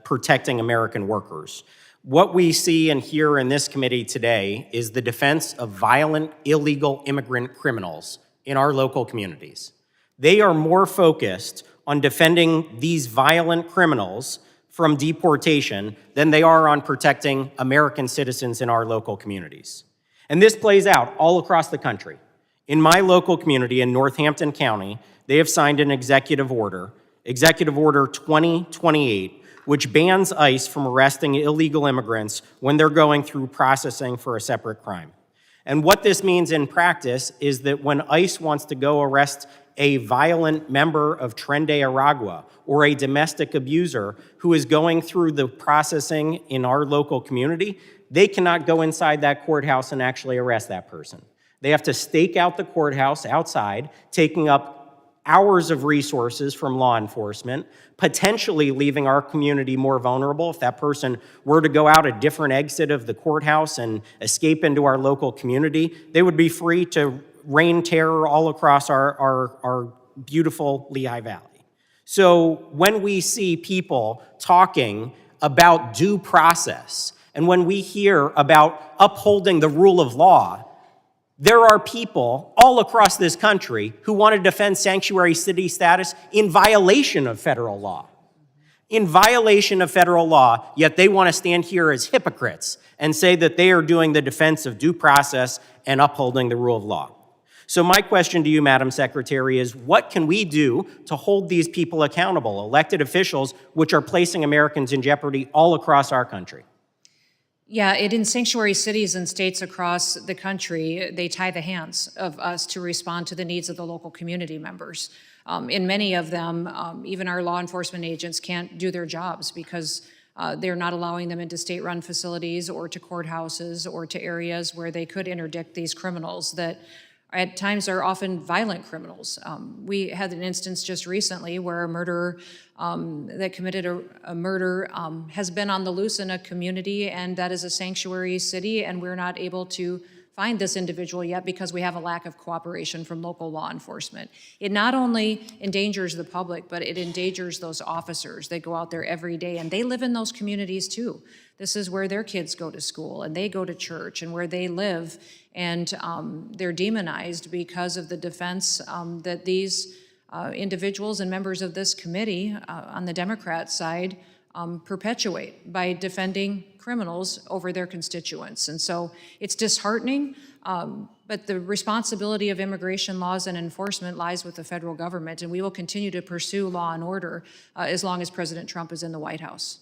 protecting American workers. What we see and hear in this committee today is the defense of violent, illegal immigrant criminals in our local communities. They are more focused on defending these violent criminals from deportation than they are on protecting American citizens in our local communities. And this plays out all across the country. In my local community in Northampton County, they have signed an Executive Order 2028, which bans ICE from arresting illegal immigrants when they're going through processing for a separate crime. And what this means in practice is that when ICE wants to go arrest a violent member of Tren de Aragua or a domestic abuser who is going through the processing in our local community, they cannot go inside that courthouse and actually arrest that person. They have to stake out the courthouse outside, taking up hours of resources from law enforcement, potentially leaving our community more vulnerable. If that person were to go out a different exit of the courthouse and escape into our local community, they would be free to rain terror all across our beautiful Lehigh Valley. So when we see people talking about due process, and when we hear about upholding the rule of law, there are people all across this country who want to defend sanctuary city status in violation of federal law. In violation of federal law, yet they want to stand here as hypocrites and say that they are doing the defense of due process and upholding the rule of law. So my question to you, Madam Secretary, is what can we do to hold these people accountable, elected officials which are placing Americans in jeopardy all across our country? Yeah, in sanctuary cities and states across the country, they tie the hands of us to respond to the needs of the local community members. In many of them, even our law enforcement agents can't do their jobs because they're not allowing them into state-run facilities or to courthouses or to areas where they could interdict these criminals that at times are often violent criminals. We had an instance just recently where a murderer that committed a murder has been on the loose in a community, and that is a sanctuary city, and we're not able to find this individual yet because we have a lack of cooperation from local law enforcement. It not only endangers the public, but it endangers those officers that go out there every day, and they live in those communities too. This is where their kids go to school and they go to church and where they live, and they're demonized because of the defense that these individuals and members of this committee on the Democrat side perpetuate by defending criminals over their constituents. And so it's disheartening, but the responsibility of immigration laws and enforcement lies with the federal government, and we will continue to pursue law and order as long as President Trump is in the White House.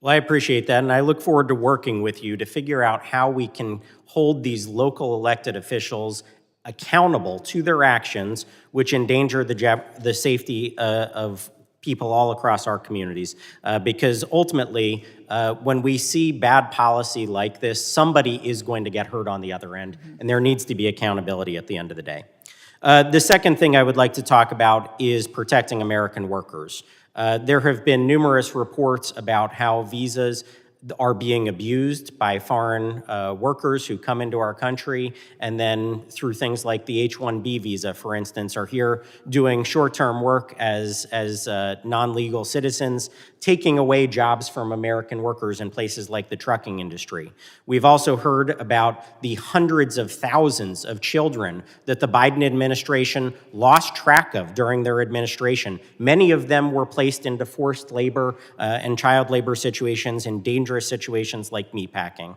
Well, I appreciate that, and I look forward to working with you to figure out how we can hold these local elected officials accountable to their actions, which endanger the safety of people all across our communities. Because ultimately, when we see bad policy like this, somebody is going to get hurt on the other end, and there needs to be accountability at the end of the day. The second thing I would like to talk about is protecting American workers. There have been numerous reports about how visas are being abused by foreign workers who come into our country, and then through things like the H-1B visa, for instance, are here doing short-term work as non-legal citizens, taking away jobs from American workers in places like the trucking industry. We've also heard about the hundreds of thousands of children that the Biden administration lost track of during their administration. Many of them were placed into forced labor and child labor situations and dangerous situations like meatpacking.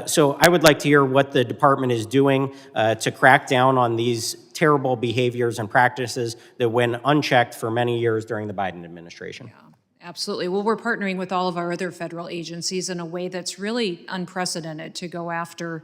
So I would like to hear what the department is doing to crack down on these terrible behaviors and practices that went unchecked for many years during the Biden administration. Yeah. Absolutely. Well, we're partnering with all of our other federal agencies in a way that's really unprecedented to go after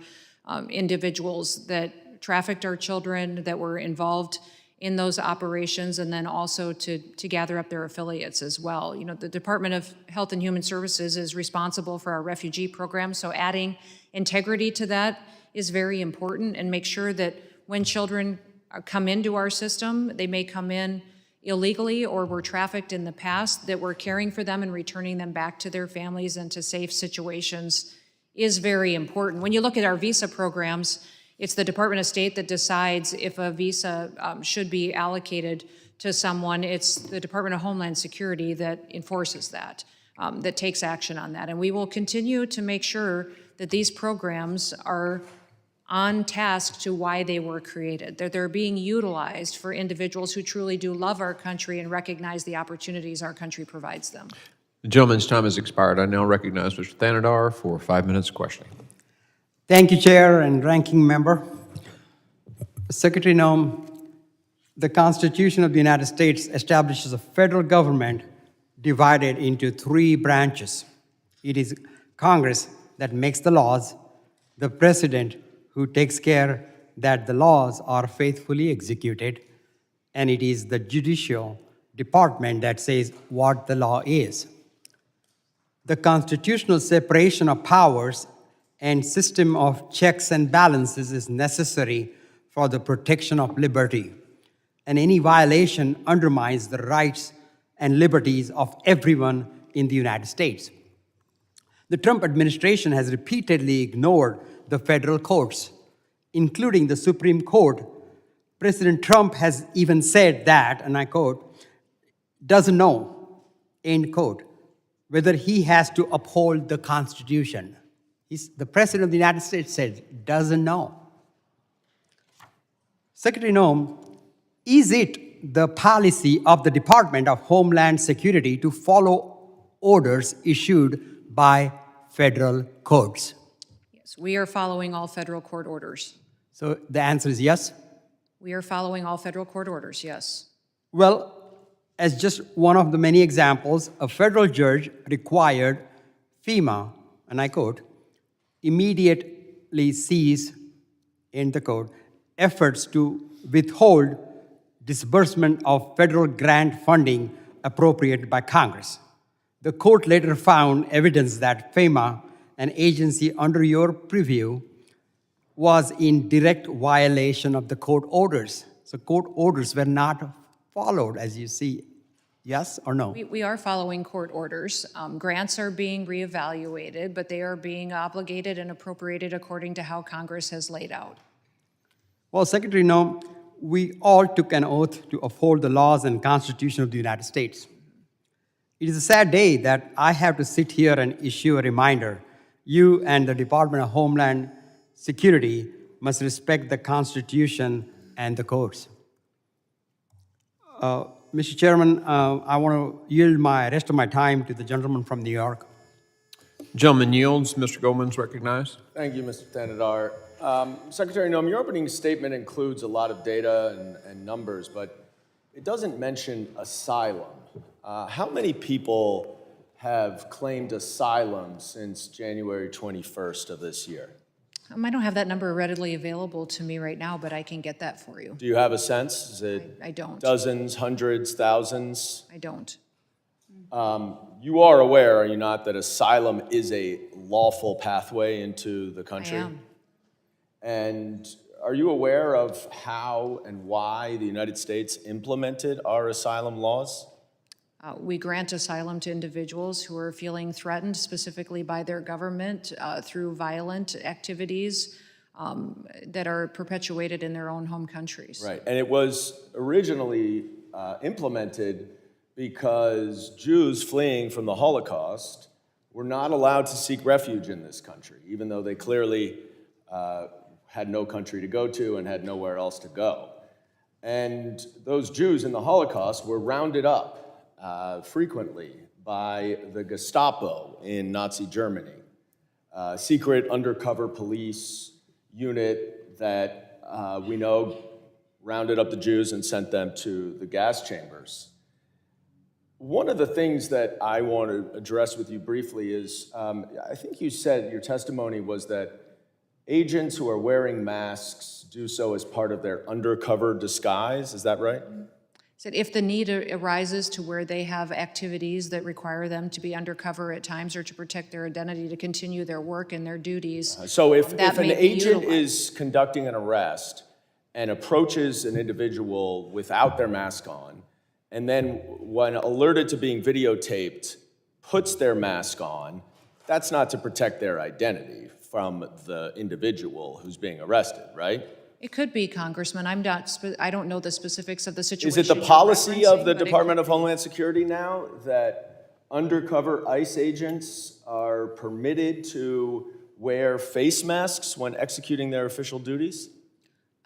individuals that trafficked our children, that were involved in those operations, and then also to gather up their affiliates as well. You know, the Department of Health and Human Services is responsible for our refugee program, so adding integrity to that is very important, and make sure that when children come into our system, they may come in illegally or were trafficked in the past, that we're caring for them and returning them back to their families and to safe situations is very important. When you look at our visa programs, it's the Department of State that decides if a visa should be allocated to someone. It's the Department of Homeland Security that enforces that, that takes action on that. And we will continue to make sure that these programs are on task to why they were created, that they're being utilized for individuals who truly do love our country and recognize the opportunities our country provides them. The gentleman's time has expired. I now recognize Mr. Thanadar for 5 minutes of questioning. Thank you, Chair and Ranking Member. Secretary Noem, the Constitution of the United States establishes a federal government divided into 3 branches. It is Congress that makes the laws, the President who takes care that the laws are faithfully executed, and it is the judicial department that says what the law is. The constitutional separation of powers and system of checks and balances is necessary for the protection of liberty, and any violation undermines the rights and liberties of everyone in the United States. The Trump administration has repeatedly ignored the federal courts, including the Supreme Court. President Trump has even said that, and I quote, doesn't know, end quote, whether he has to uphold the Constitution. The President of the United States said, doesn't know. Secretary Noem, is it the policy of the Department of Homeland Security to follow orders issued by federal courts? Yes, we are following all federal court orders. So the answer is yes? We are following all federal court orders, yes. Well, as just one of the many examples, a federal judge required FEMA, and I quote, immediately cease, in the code, efforts to withhold disbursement of federal grant funding appropriated by Congress. The court later found evidence that FEMA, an agency under your purview, was in direct violation of the court orders. So court orders were not followed, as you see. Yes or no? We are following court orders. Grants are being reevaluated, but they are being obligated and appropriated according to how Congress has laid out. Well, Secretary Noem, we all took an oath to uphold the laws and Constitution of the United States. It is a sad day that I have to sit here and issue a reminder. You and the Department of Homeland Security must respect the Constitution and the courts. Mr. Chairman, I want to yield my rest of my time to the gentleman from New York. Gentleman yields. Mr. Goldman's recognized. Thank you, Mr. Tanadar. Secretary Noem, your opening statement includes a lot of data and numbers, but it doesn't mention asylum. How many people have claimed asylum since January 21st of this year? I don't have that number readily available to me right now, but I can get that for you. Do you have a sense? Is it I don't. dozens, hundreds, thousands? I don't. You are aware, are you not, that asylum is a lawful pathway into the country? I am. And are you aware of how and why the United States implemented our asylum laws? We grant asylum to individuals who are feeling threatened specifically by their government through violent activities that are perpetuated in their own home countries. Right, and it was originally implemented because Jews fleeing from the Holocaust were not allowed to seek refuge in this country, even though they clearly had no country to go to and had nowhere else to go. And those Jews in the Holocaust were rounded up frequently by the Gestapo in Nazi Germany, a secret undercover police unit that we know rounded up the Jews and sent them to the gas chambers. One of the things that I want to address with you briefly is, I think you said your testimony was that agents who are wearing masks do so as part of their undercover disguise. Is that right? Said if the need arises to where they have activities that require them to be undercover at times or to protect their identity to continue their work and their duties. So if that an may be agent utilized. is conducting an arrest and approaches an individual without their mask on, and then when alerted to being videotaped, puts their mask on, that's not to protect their identity from the individual who's being arrested, right? It could be, Congressman. I don't know the specifics of the situation. Is it the you're policy of referencing, the but it Department of Homeland Security now that undercover ICE agents are permitted to wear face masks when executing their official duties?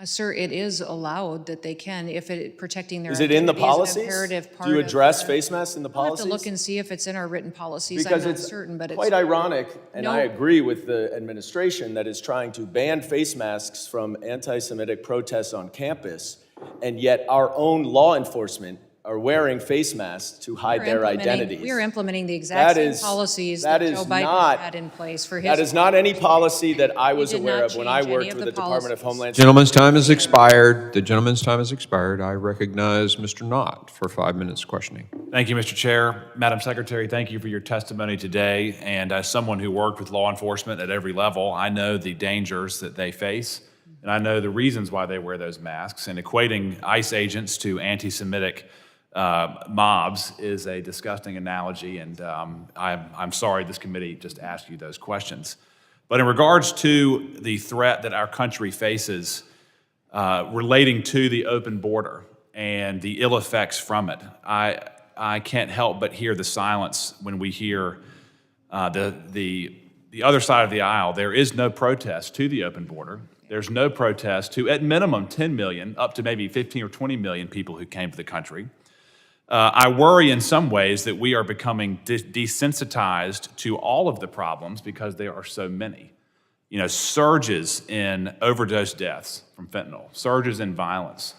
Sir, it is allowed that they can if protecting their Is it in the identity is an policies? imperative part Do you of address their- face masks in the I'll have policies? to look and see if it's in our written policies. Because I'm not it's certain, but quite it's ironic, and No. I agree with the administration that is trying to ban face masks from anti-Semitic protests on campus, and yet our own law enforcement are wearing face masks to hide their identities. We are implementing the exact That same is- policies that that is Joe Biden not- had in place for his. That is not any policy that I was did aware not of when I change any worked of with the the Department of policies. Homeland Security. Gentleman's time has expired. The gentleman's time has expired. I recognize Mr. Knott for 5 minutes questioning. Thank you, Mr. Chair. Madam Secretary, thank you for your testimony today. And as someone who worked with law enforcement at every level, I know the dangers that they face, and I know the reasons why they wear those masks. And equating ICE agents to anti-Semitic mobs is a disgusting analogy, and I'm sorry this committee just asked you those questions. But in regards to the threat that our country faces relating to the open border and the ill effects from it, I I can't help but hear the silence when we hear the other side of the aisle. There is no protest to the open border. There's no protest to, at minimum, 10 million, up to maybe 15 or 20 million people who came to the country. I worry in some ways that we are becoming desensitized to all of the problems because there are so many. You know, surges in overdose deaths from fentanyl, surges in violence.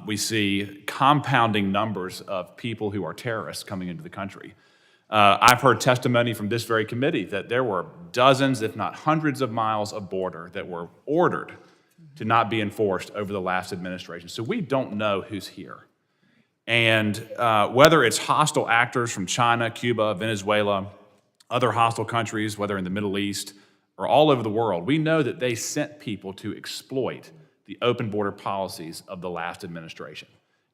We see compounding numbers of people who are terrorists coming into the country. I've heard testimony from this very committee that there were dozens, if not hundreds of miles of border that were ordered to not be enforced over the last administration. So we don't know who's here. And whether it's hostile actors from China, Cuba, Venezuela, other hostile countries, whether in the Middle East or all over the world, we know that they sent people to exploit the open border policies of the last administration.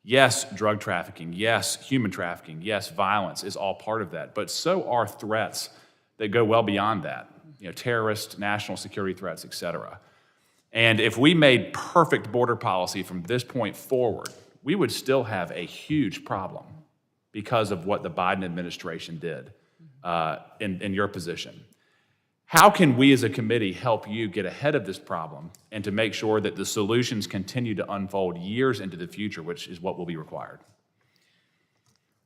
Yes, drug trafficking, yes, human trafficking, yes, violence is all part of that, but so are threats that go well beyond that, you know, terrorist, national security threats, et cetera. And if we made perfect border policy from this point forward, we would still have a huge problem because of what the Biden administration did in your position. How can we as a committee help you get ahead of this problem and to make sure that the solutions continue to unfold years into the future, which is what will be required?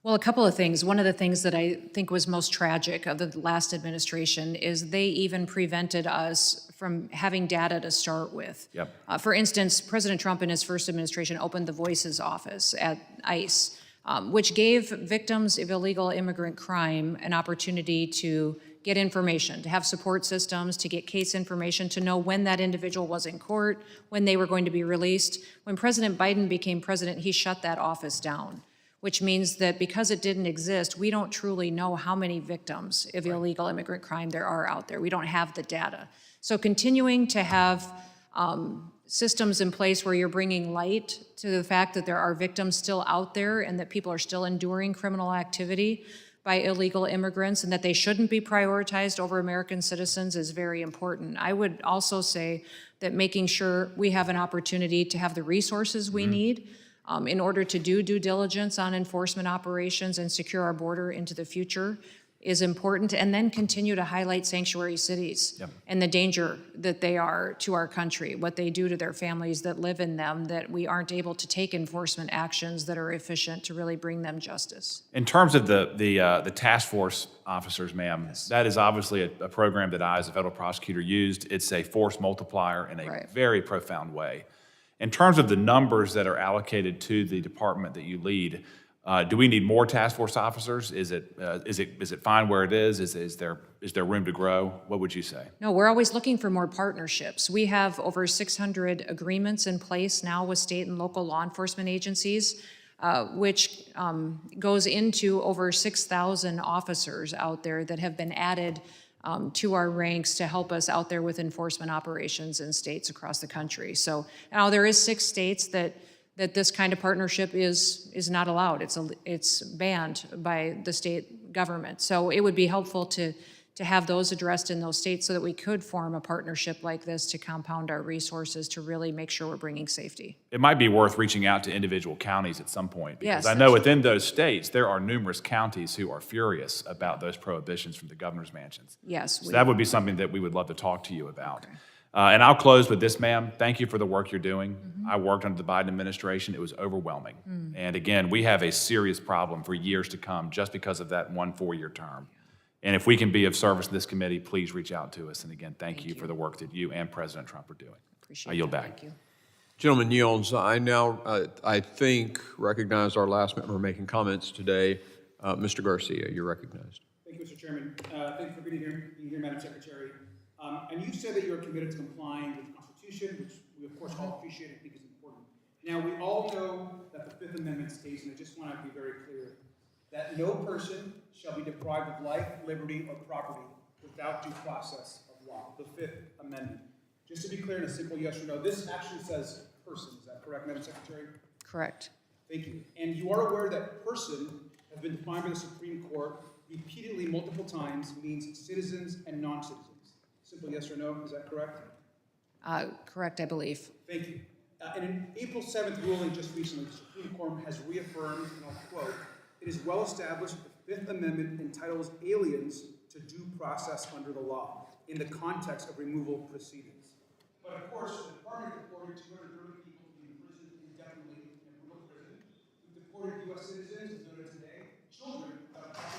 Well, a couple of things. One of the things that I think was most tragic of the last administration is they even prevented us from having data to start with. Yep. For instance, President Trump in his first administration opened the Voices office at ICE, which gave victims of illegal immigrant crime an opportunity to get information, to have support systems, to get case information, to know when that individual was in court, when they were going to be released. When President Biden became president, he shut that office down, which means that because it didn't exist, we don't truly know how many victims of illegal immigrant crime there are out there. We don't have the data. So continuing to have systems in place where you're bringing light to the fact that there are victims still out there and that people are still enduring criminal activity by illegal immigrants and that they shouldn't be prioritized over American citizens is very important. I would also say that making sure we have an opportunity to have the resources we need in order to do due diligence on enforcement operations and secure our border into the future is important, and then continue to highlight sanctuary cities and the danger that they are to our country, what they do to their families that live in them, that we aren't able to take enforcement actions that are efficient to really bring them justice. In terms of the task force officers, ma'am, that is obviously a program that I, as a federal prosecutor, used. It's a force multiplier in a very profound way. In terms of the numbers that are allocated to the department that you lead, do we need more task force officers? Is it fine where it is? Is there room to grow? What would you say? No, we're always looking for more partnerships. We have over 600 agreements in place now with state and local law enforcement agencies, which goes into over 6,000 officers out there that have been added to our ranks to help us out there with enforcement operations in states across the country. So now there is 6 states that this kind of partnership is not allowed. It's banned by the state government. So it would be helpful to have those addressed in those states so that we could form a partnership like this to compound our resources to really make sure we're bringing safety. It might be worth reaching out to individual counties at some point, because Yes, I know within those states, there are numerous counties who are furious about those prohibitions from the governor's mansions. Yes. So that would be something that we would love to talk to you about. Okay. And I'll close with this, ma'am. Thank you for the work you're doing. I worked under the Biden administration. It was overwhelming. And again, we have a serious problem for years to come just because of that 1 4-year term. And if we can be of service to this committee, please reach out to us. And again, thank you for the work that you and President Trump are doing. Appreciate I yield that. back. Thank you. Gentleman yields. I now, I think, recognize our last member making comments today. Mr. Garcia, you're recognized. Thank you, Mr. Chairman. Thank you for being here, Madam Secretary. And you said that you're committed to complying with the Constitution, which we of course all appreciate and think is important. Now, we all know that the Fifth Amendment states, and I just want to be very clear, that no person shall be deprived of life, liberty, or property without due process of law. The Fifth Amendment. Just to be clear, in a simple yes or no, this actually says person. Is that correct, Madam Secretary? Correct. Thank you. And you are aware that person has been defined by the Supreme Court repeatedly multiple times means citizens and non-citizens. Simple yes or no, is that correct? Correct, I believe. Thank you. And in April 7th ruling just recently, the Supreme Court has reaffirmed, and I'll quote, It is well established that the Fifth Amendment entitles aliens to due process under the law in the context of removal proceedings. But of course, the Department deported 230 people to be imprisoned indefinitely in brutal prison. We've deported U.S. citizens, as noted today, children without proper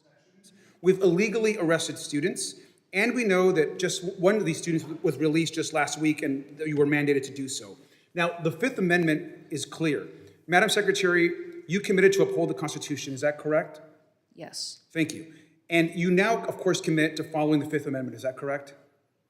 protections. We've illegally arrested students, and we know that just one of these students was released just last week, and you were mandated to do so. Now, the Fifth Amendment is clear. Madam Secretary, you committed to uphold the Constitution, is that correct? Yes. Thank you. And you now, of course, commit to following the Fifth Amendment, is that correct?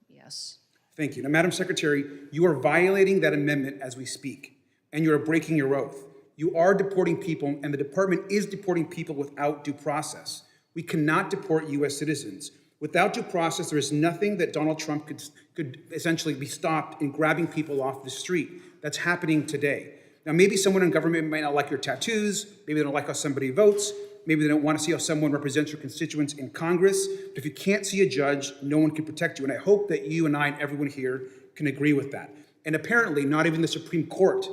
Yes. Thank you. Now, Madam Secretary, you are violating that amendment as we speak, and you are breaking your oath. You are deporting people, and the department is deporting people without due process. We cannot deport U.S. citizens. Without due process, there is nothing that Donald Trump could essentially be stopped in grabbing people off the street. That's happening today. Now, maybe someone in government might not like your tattoos, maybe they don't like how somebody votes, maybe they don't want to see how someone represents your constituents in Congress, but if you can't see a judge, no one can protect you, and I hope that you and I and everyone here can agree with that. And apparently, not even the Supreme Court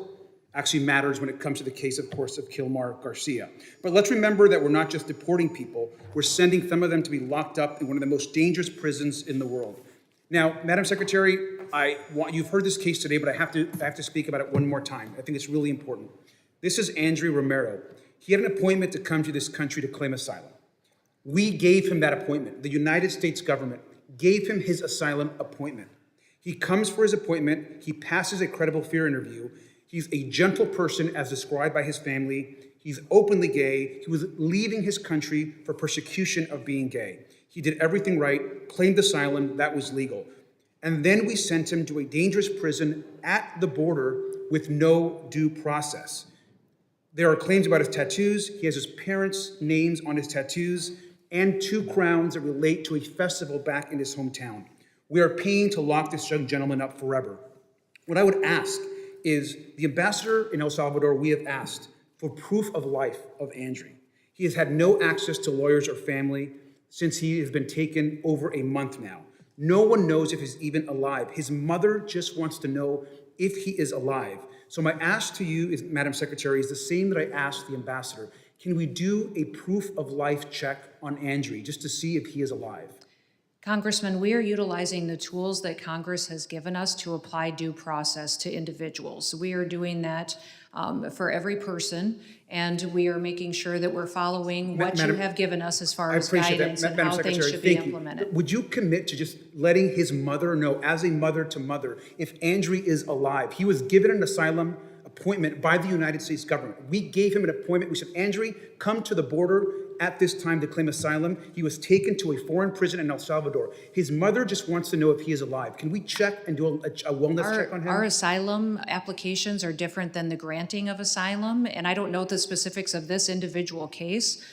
actually matters when it comes to the case, of course, of Kilmar Garcia. But let's remember that we're not just deporting people, we're sending some of them to be locked up in one of the most dangerous prisons in the world. Now, Madam Secretary, you've heard this case today, but I have to speak about it one more time. I think it's really important. This is Andrew Romero. He had an appointment to come to this country to claim asylum. We gave him that appointment. The United States government gave him his asylum appointment. He comes for his appointment. He passes a credible fear interview. He's a gentle person as described by his family. He's openly gay. He was leaving his country for persecution of being gay. He did everything right, claimed asylum, that was legal. And then we sent him to a dangerous prison at the border with no due process. There are claims about his tattoos. He has his parents' names on his tattoos and 2 crowns that relate to a festival back in his hometown. We are paying to lock this young gentleman up forever. What I would ask is the ambassador in El Salvador, we have asked for proof of life of Andrew. He has had no access to lawyers or family since he has been taken over a month now. No one knows if he's even alive. His mother just wants to know if he is alive. So my ask to you, Madam Secretary, is the same that I asked the ambassador. Can we do a proof of life check on Andrew just to see if he is alive? Congressman, we are utilizing the tools that Congress has given us to apply due process to individuals. We are doing that for every person, and we are making sure that we're following what you have given us as far as guidance and how things should be implemented. Would you commit to just letting his mother know, as a mother to mother, if Andrew is alive? He was given an asylum appointment by the United States government. We gave him an appointment. We said, Andrew, come to the border at this time to claim asylum. He was taken to a foreign prison in El Salvador. His mother just wants to know if he is alive. Can we check and do a wellness check on him? Our asylum applications are different than the granting of asylum, and I don't know the specifics of this individual case.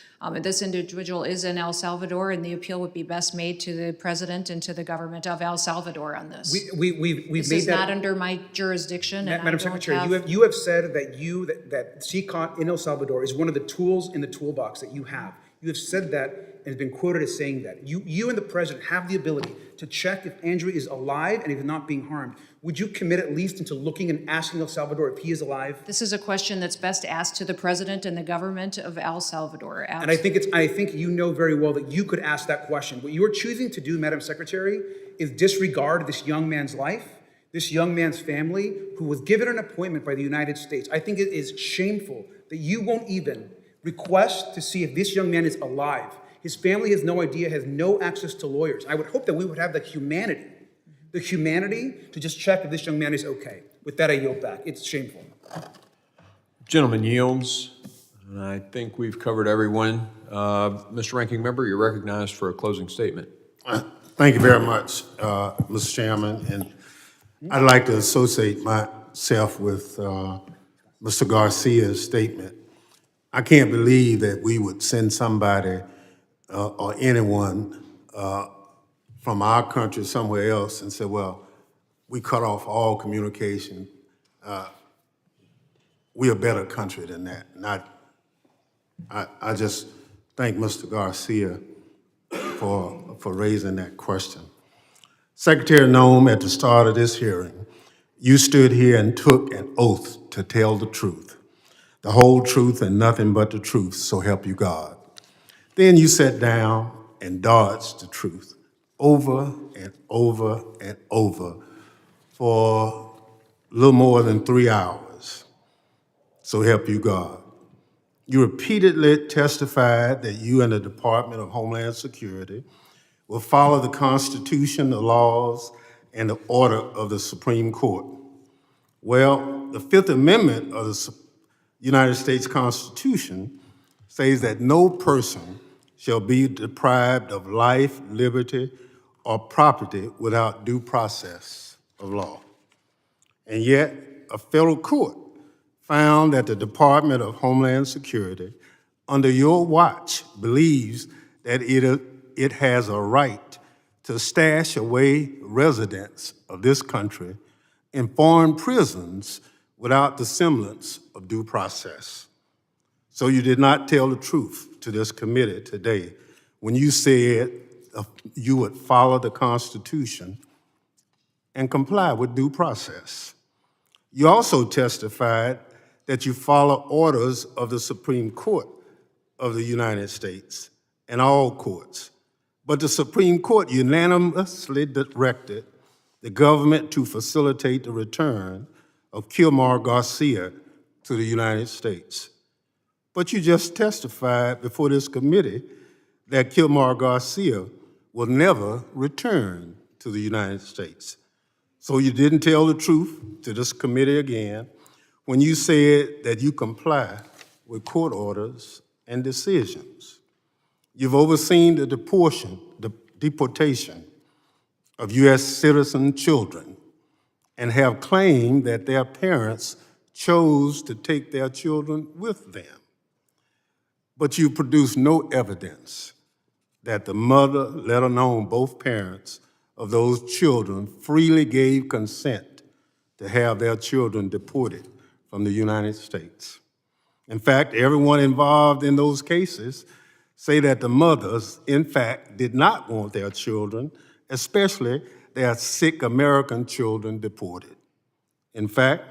This individual is in El Salvador, and the appeal would be best made to the president and to the government of El Salvador on this. We've This made is that. not under my jurisdiction, and I Madam don't Secretary, have. you have said that CCOT in El Salvador is one of the tools in the toolbox that you have. You have said that and has been quoted as saying that. You and the president have the ability to check if Andrew is alive and if not being harmed. Would you commit at least into looking and asking El Salvador if he is alive? This is a question that's best asked to the president and the government of El Salvador. And I think you know very well that you could ask that question. What you are choosing to do, Madam Secretary, is disregard this young man's life, this young man's family, who was given an appointment by the United States. I think it is shameful that you won't even request to see if this young man is alive. His family has no idea, has no access to lawyers. I would hope that we would have the humanity to just check if this young man is okay. With that, I yield back. It's shameful. Gentleman yields. And I think we've covered everyone. Mr. Ranking Member, you're recognized for a closing statement. Thank you very much, Mr. Chairman. And I'd like to associate myself with Mr. Garcia's statement. I can't believe that we would send somebody or anyone from our country somewhere else and say, well, we cut off all communication. We're a better country than that. And I just thank Mr. Garcia for raising that question. Secretary Nome, at the start of this hearing, you stood here and took an oath to tell the truth. the whole truth and nothing but the truth, so help you God. Then you sat down and dodged the truth over and over and over for a little more than 3 hours, so help you God. You repeatedly testified that you and the Department of Homeland Security will follow the Constitution, the laws, and the order of the Supreme Court. Well, the Fifth Amendment of the United States Constitution says that no person shall be deprived of life, liberty, or property without due process of law. And yet, a federal court found that the Department of Homeland Security, under your watch, believes that it has a right to stash away residents of this country in foreign prisons without the semblance of due process. So you did not tell the truth to this committee today when you said you would follow the Constitution and comply with due process. You also testified that you follow orders of the Supreme Court of the United States and all courts. But the Supreme Court unanimously directed the government to facilitate the return of Kilmar Garcia to the United States. But you just testified before this committee that Kilmar Garcia will never return to the United States. So you didn't tell the truth to this committee again when you said that you comply with court orders and decisions. You've overseen the deportation of U.S. citizen children and have claimed that their parents chose to take their children with them. But you produced no evidence that the mother, let alone both parents, of those children freely gave consent to have their children deported from the United States. In fact, everyone involved in those cases say that the mothers, in fact, did not want their children, especially their sick American children, deported. In fact,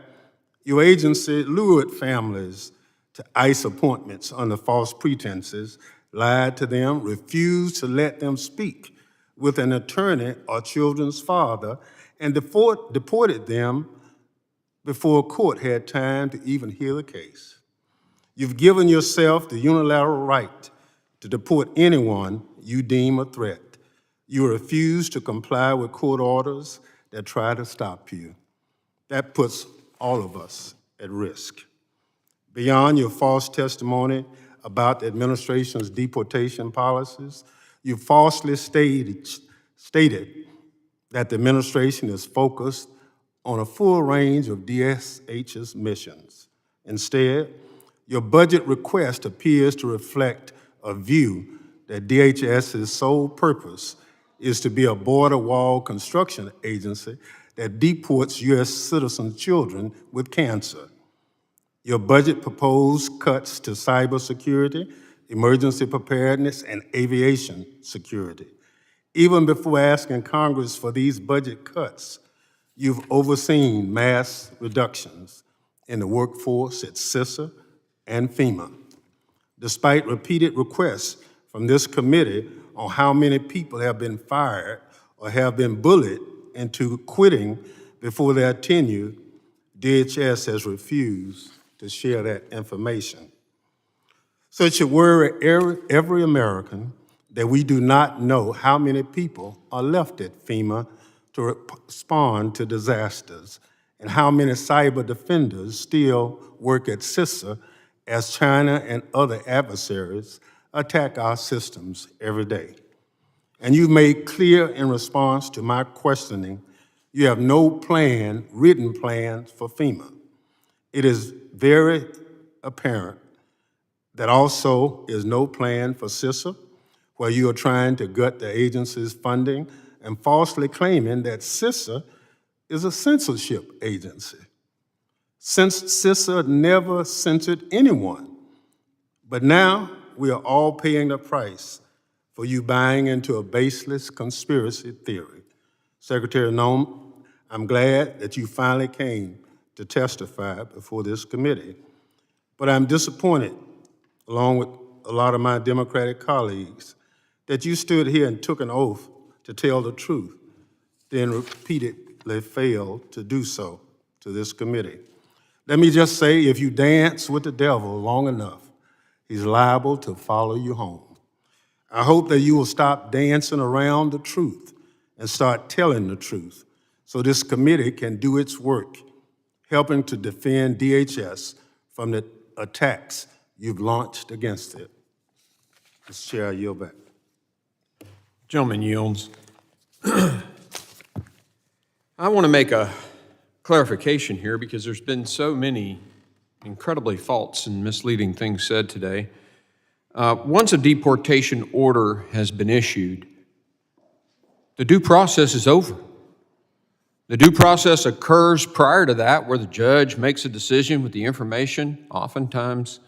your agency lured families to ICE appointments under false pretenses, lied to them, refused to let them speak with an attorney or children's father, and deported them before a court had time to even hear the case. You've given yourself the unilateral right to deport anyone you deem a threat. You refuse to comply with court orders that try to stop you. That puts all of us at risk. Beyond your false testimony about the administration's deportation policies, you falsely stated that the administration is focused on a full range of DHS's missions. Instead, your budget request appears to reflect a view that DHS's sole purpose is to be a border wall construction agency that deports U.S. citizen children with cancer. Your budget proposed cuts to cybersecurity, emergency preparedness, and aviation security. Even before asking Congress for these budget cuts, you've overseen mass reductions in the workforce at CISA and FEMA. Despite repeated requests from this committee on how many people have been fired or have been bullied into quitting before their tenure, DHS has refused to share that information. So it should worry every American that we do not know how many people are left at FEMA to respond to disasters and how many cyber defenders still work at CISA as China and other adversaries attack our systems every day. And you made clear in response to my questioning, you have no written plans for FEMA. It is very apparent that also is no plan for CISA, where you are trying to gut the agency's funding and falsely claiming that CISA is a censorship agency. Since CISA never censored anyone, but now we are all paying the price for you buying into a baseless conspiracy theory. Secretary Nome, I'm glad that you finally came to testify before this committee. But I'm disappointed, along with a lot of my Democratic colleagues, that you stood here and took an oath to tell the truth, then repeatedly failed to do so to this committee. Let me just say, if you dance with the devil long enough, he's liable to follow you home. I hope that you will stop dancing around the truth and start telling the truth so this committee can do its work, helping to defend DHS from the attacks you've launched against it. Mr. Chair, I yield back. Gentleman yields. I want to make a clarification here because there's been so many incredibly false and misleading things said today. Once a deportation order has been issued, the due process is over. The due process occurs prior to that, where the judge makes a decision with the information, oftentimes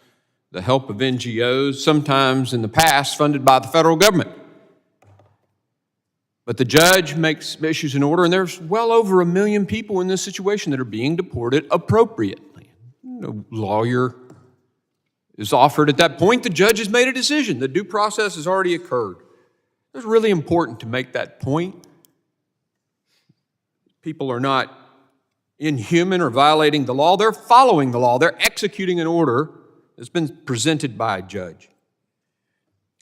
the help of NGOs, sometimes in the past funded by the federal government. But the judge issues an order, and there's well over 1 million people in this situation that are being deported appropriately. No lawyer is offered at that point. The judge has made a decision. The due process has already occurred. It's really important to make that point. People are not inhuman or violating the law. They're following the law. They're executing an order that's been presented by a judge.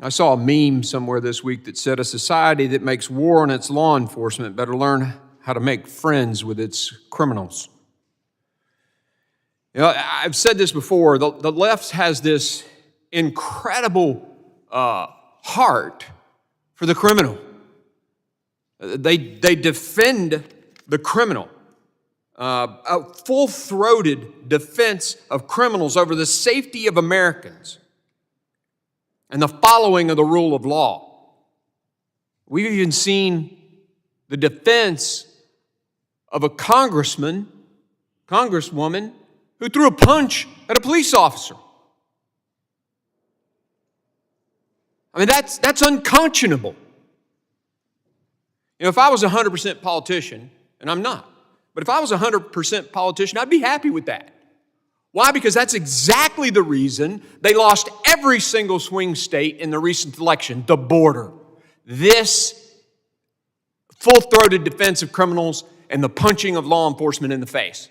I saw a meme somewhere this week that said a society that makes war on its law enforcement better learn how to make friends with its criminals. You know, I've said this before, the left has this incredible heart for the criminal. They defend the criminal, a full-throated defense of criminals over the safety of Americans and the following of the rule of law. We've even seen the defense of a congresswoman who threw a punch at a police officer. I mean, that's unconscionable. You know, if I was a 100% politician, and I'm not, but if I was a 100% politician, I'd be happy with that. Why? Because that's exactly the reason they lost every single swing state in the recent election, the border. This full-throated defense of criminals and the punching of law enforcement in the face.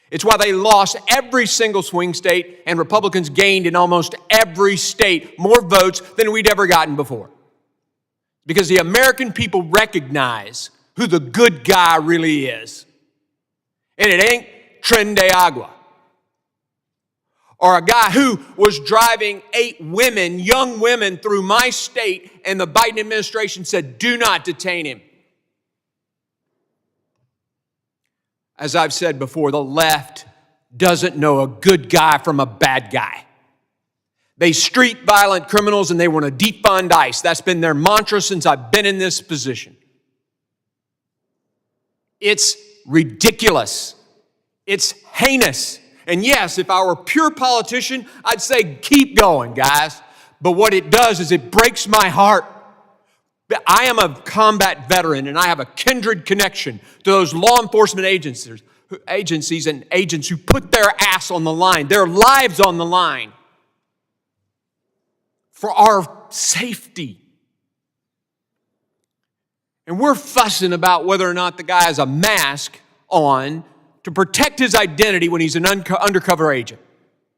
It's why they lost every single swing state and Republicans gained in almost every state more votes than we'd ever gotten before. Because the American people recognize who the good guy really is. And it ain't Tren de Agua. Or a guy who was driving 8 women, young women, through my state, and the Biden administration said, do not detain him. As I've said before, the left doesn't know a good guy from a bad guy. They street violent criminals and they want to defund ICE. That's been their mantra since I've been in this position. It's ridiculous. It's heinous. And yes, if I were a pure politician, I'd say, keep going, guys. But what it does is it breaks my heart. I am a combat veteran, and I have a kindred connection to those law enforcement agencies and agents who put their ass on the line, their lives on the line, for our safety. And we're fussing about whether or not the guy has a mask on to protect his identity when he's an undercover agent.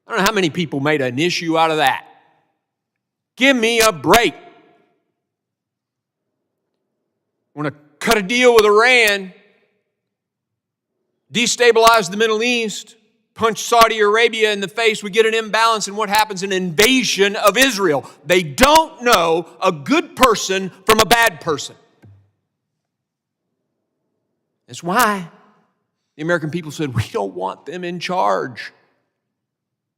I don't know how many people made an issue out of that. Give me a break. Want to cut a deal with Iran, destabilize the Middle East, punch Saudi Arabia in the face, we get an imbalance in what happens, an invasion of Israel. They don't know a good person from a bad person. That's why the American people said, we don't want them in charge.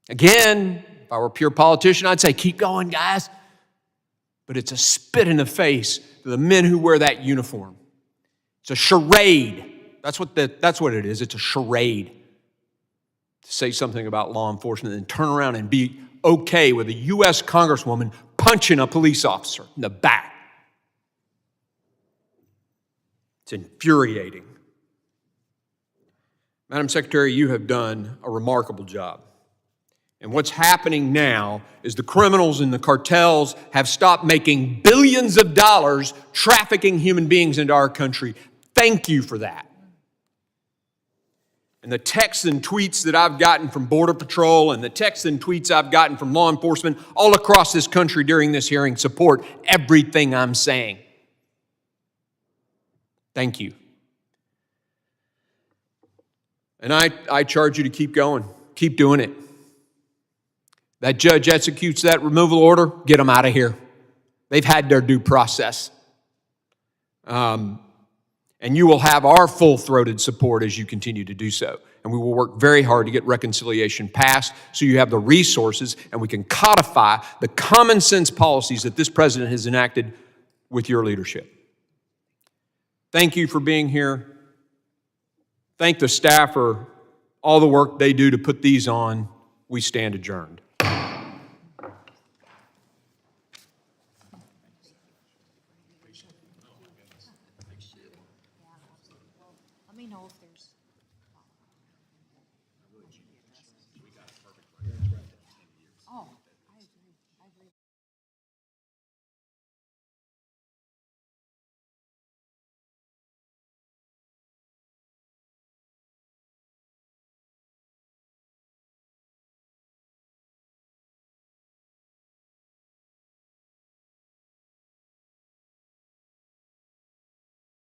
Again, if I were a pure politician, I'd say, keep going, guys. But it's a spit in the face to the men who wear that uniform. It's a charade. That's what it is. It's a charade. To say something about law enforcement and turn around and be okay with a U.S. Congresswoman punching a police officer in the back. It's infuriating. Madam Secretary, you have done a remarkable job. And what's happening now is the criminals and the cartels have stopped making billions of dollars trafficking human beings into our country. Thank you for that. And the texts and tweets that I've gotten from Border Patrol and the texts and tweets I've gotten from law enforcement all across this country during this hearing support everything I'm saying. Thank you. And I charge you to keep going. Keep doing it. That judge executes that removal order, get them out of here. They've had their due process. And you will have our full-throated support as you continue to do so. And we will work very hard to get reconciliation passed so you have the resources and we can codify the common sense policies that this president has enacted with your leadership. Thank you for being here. Thank the staff for all the work they do to put these on. We stand adjourned.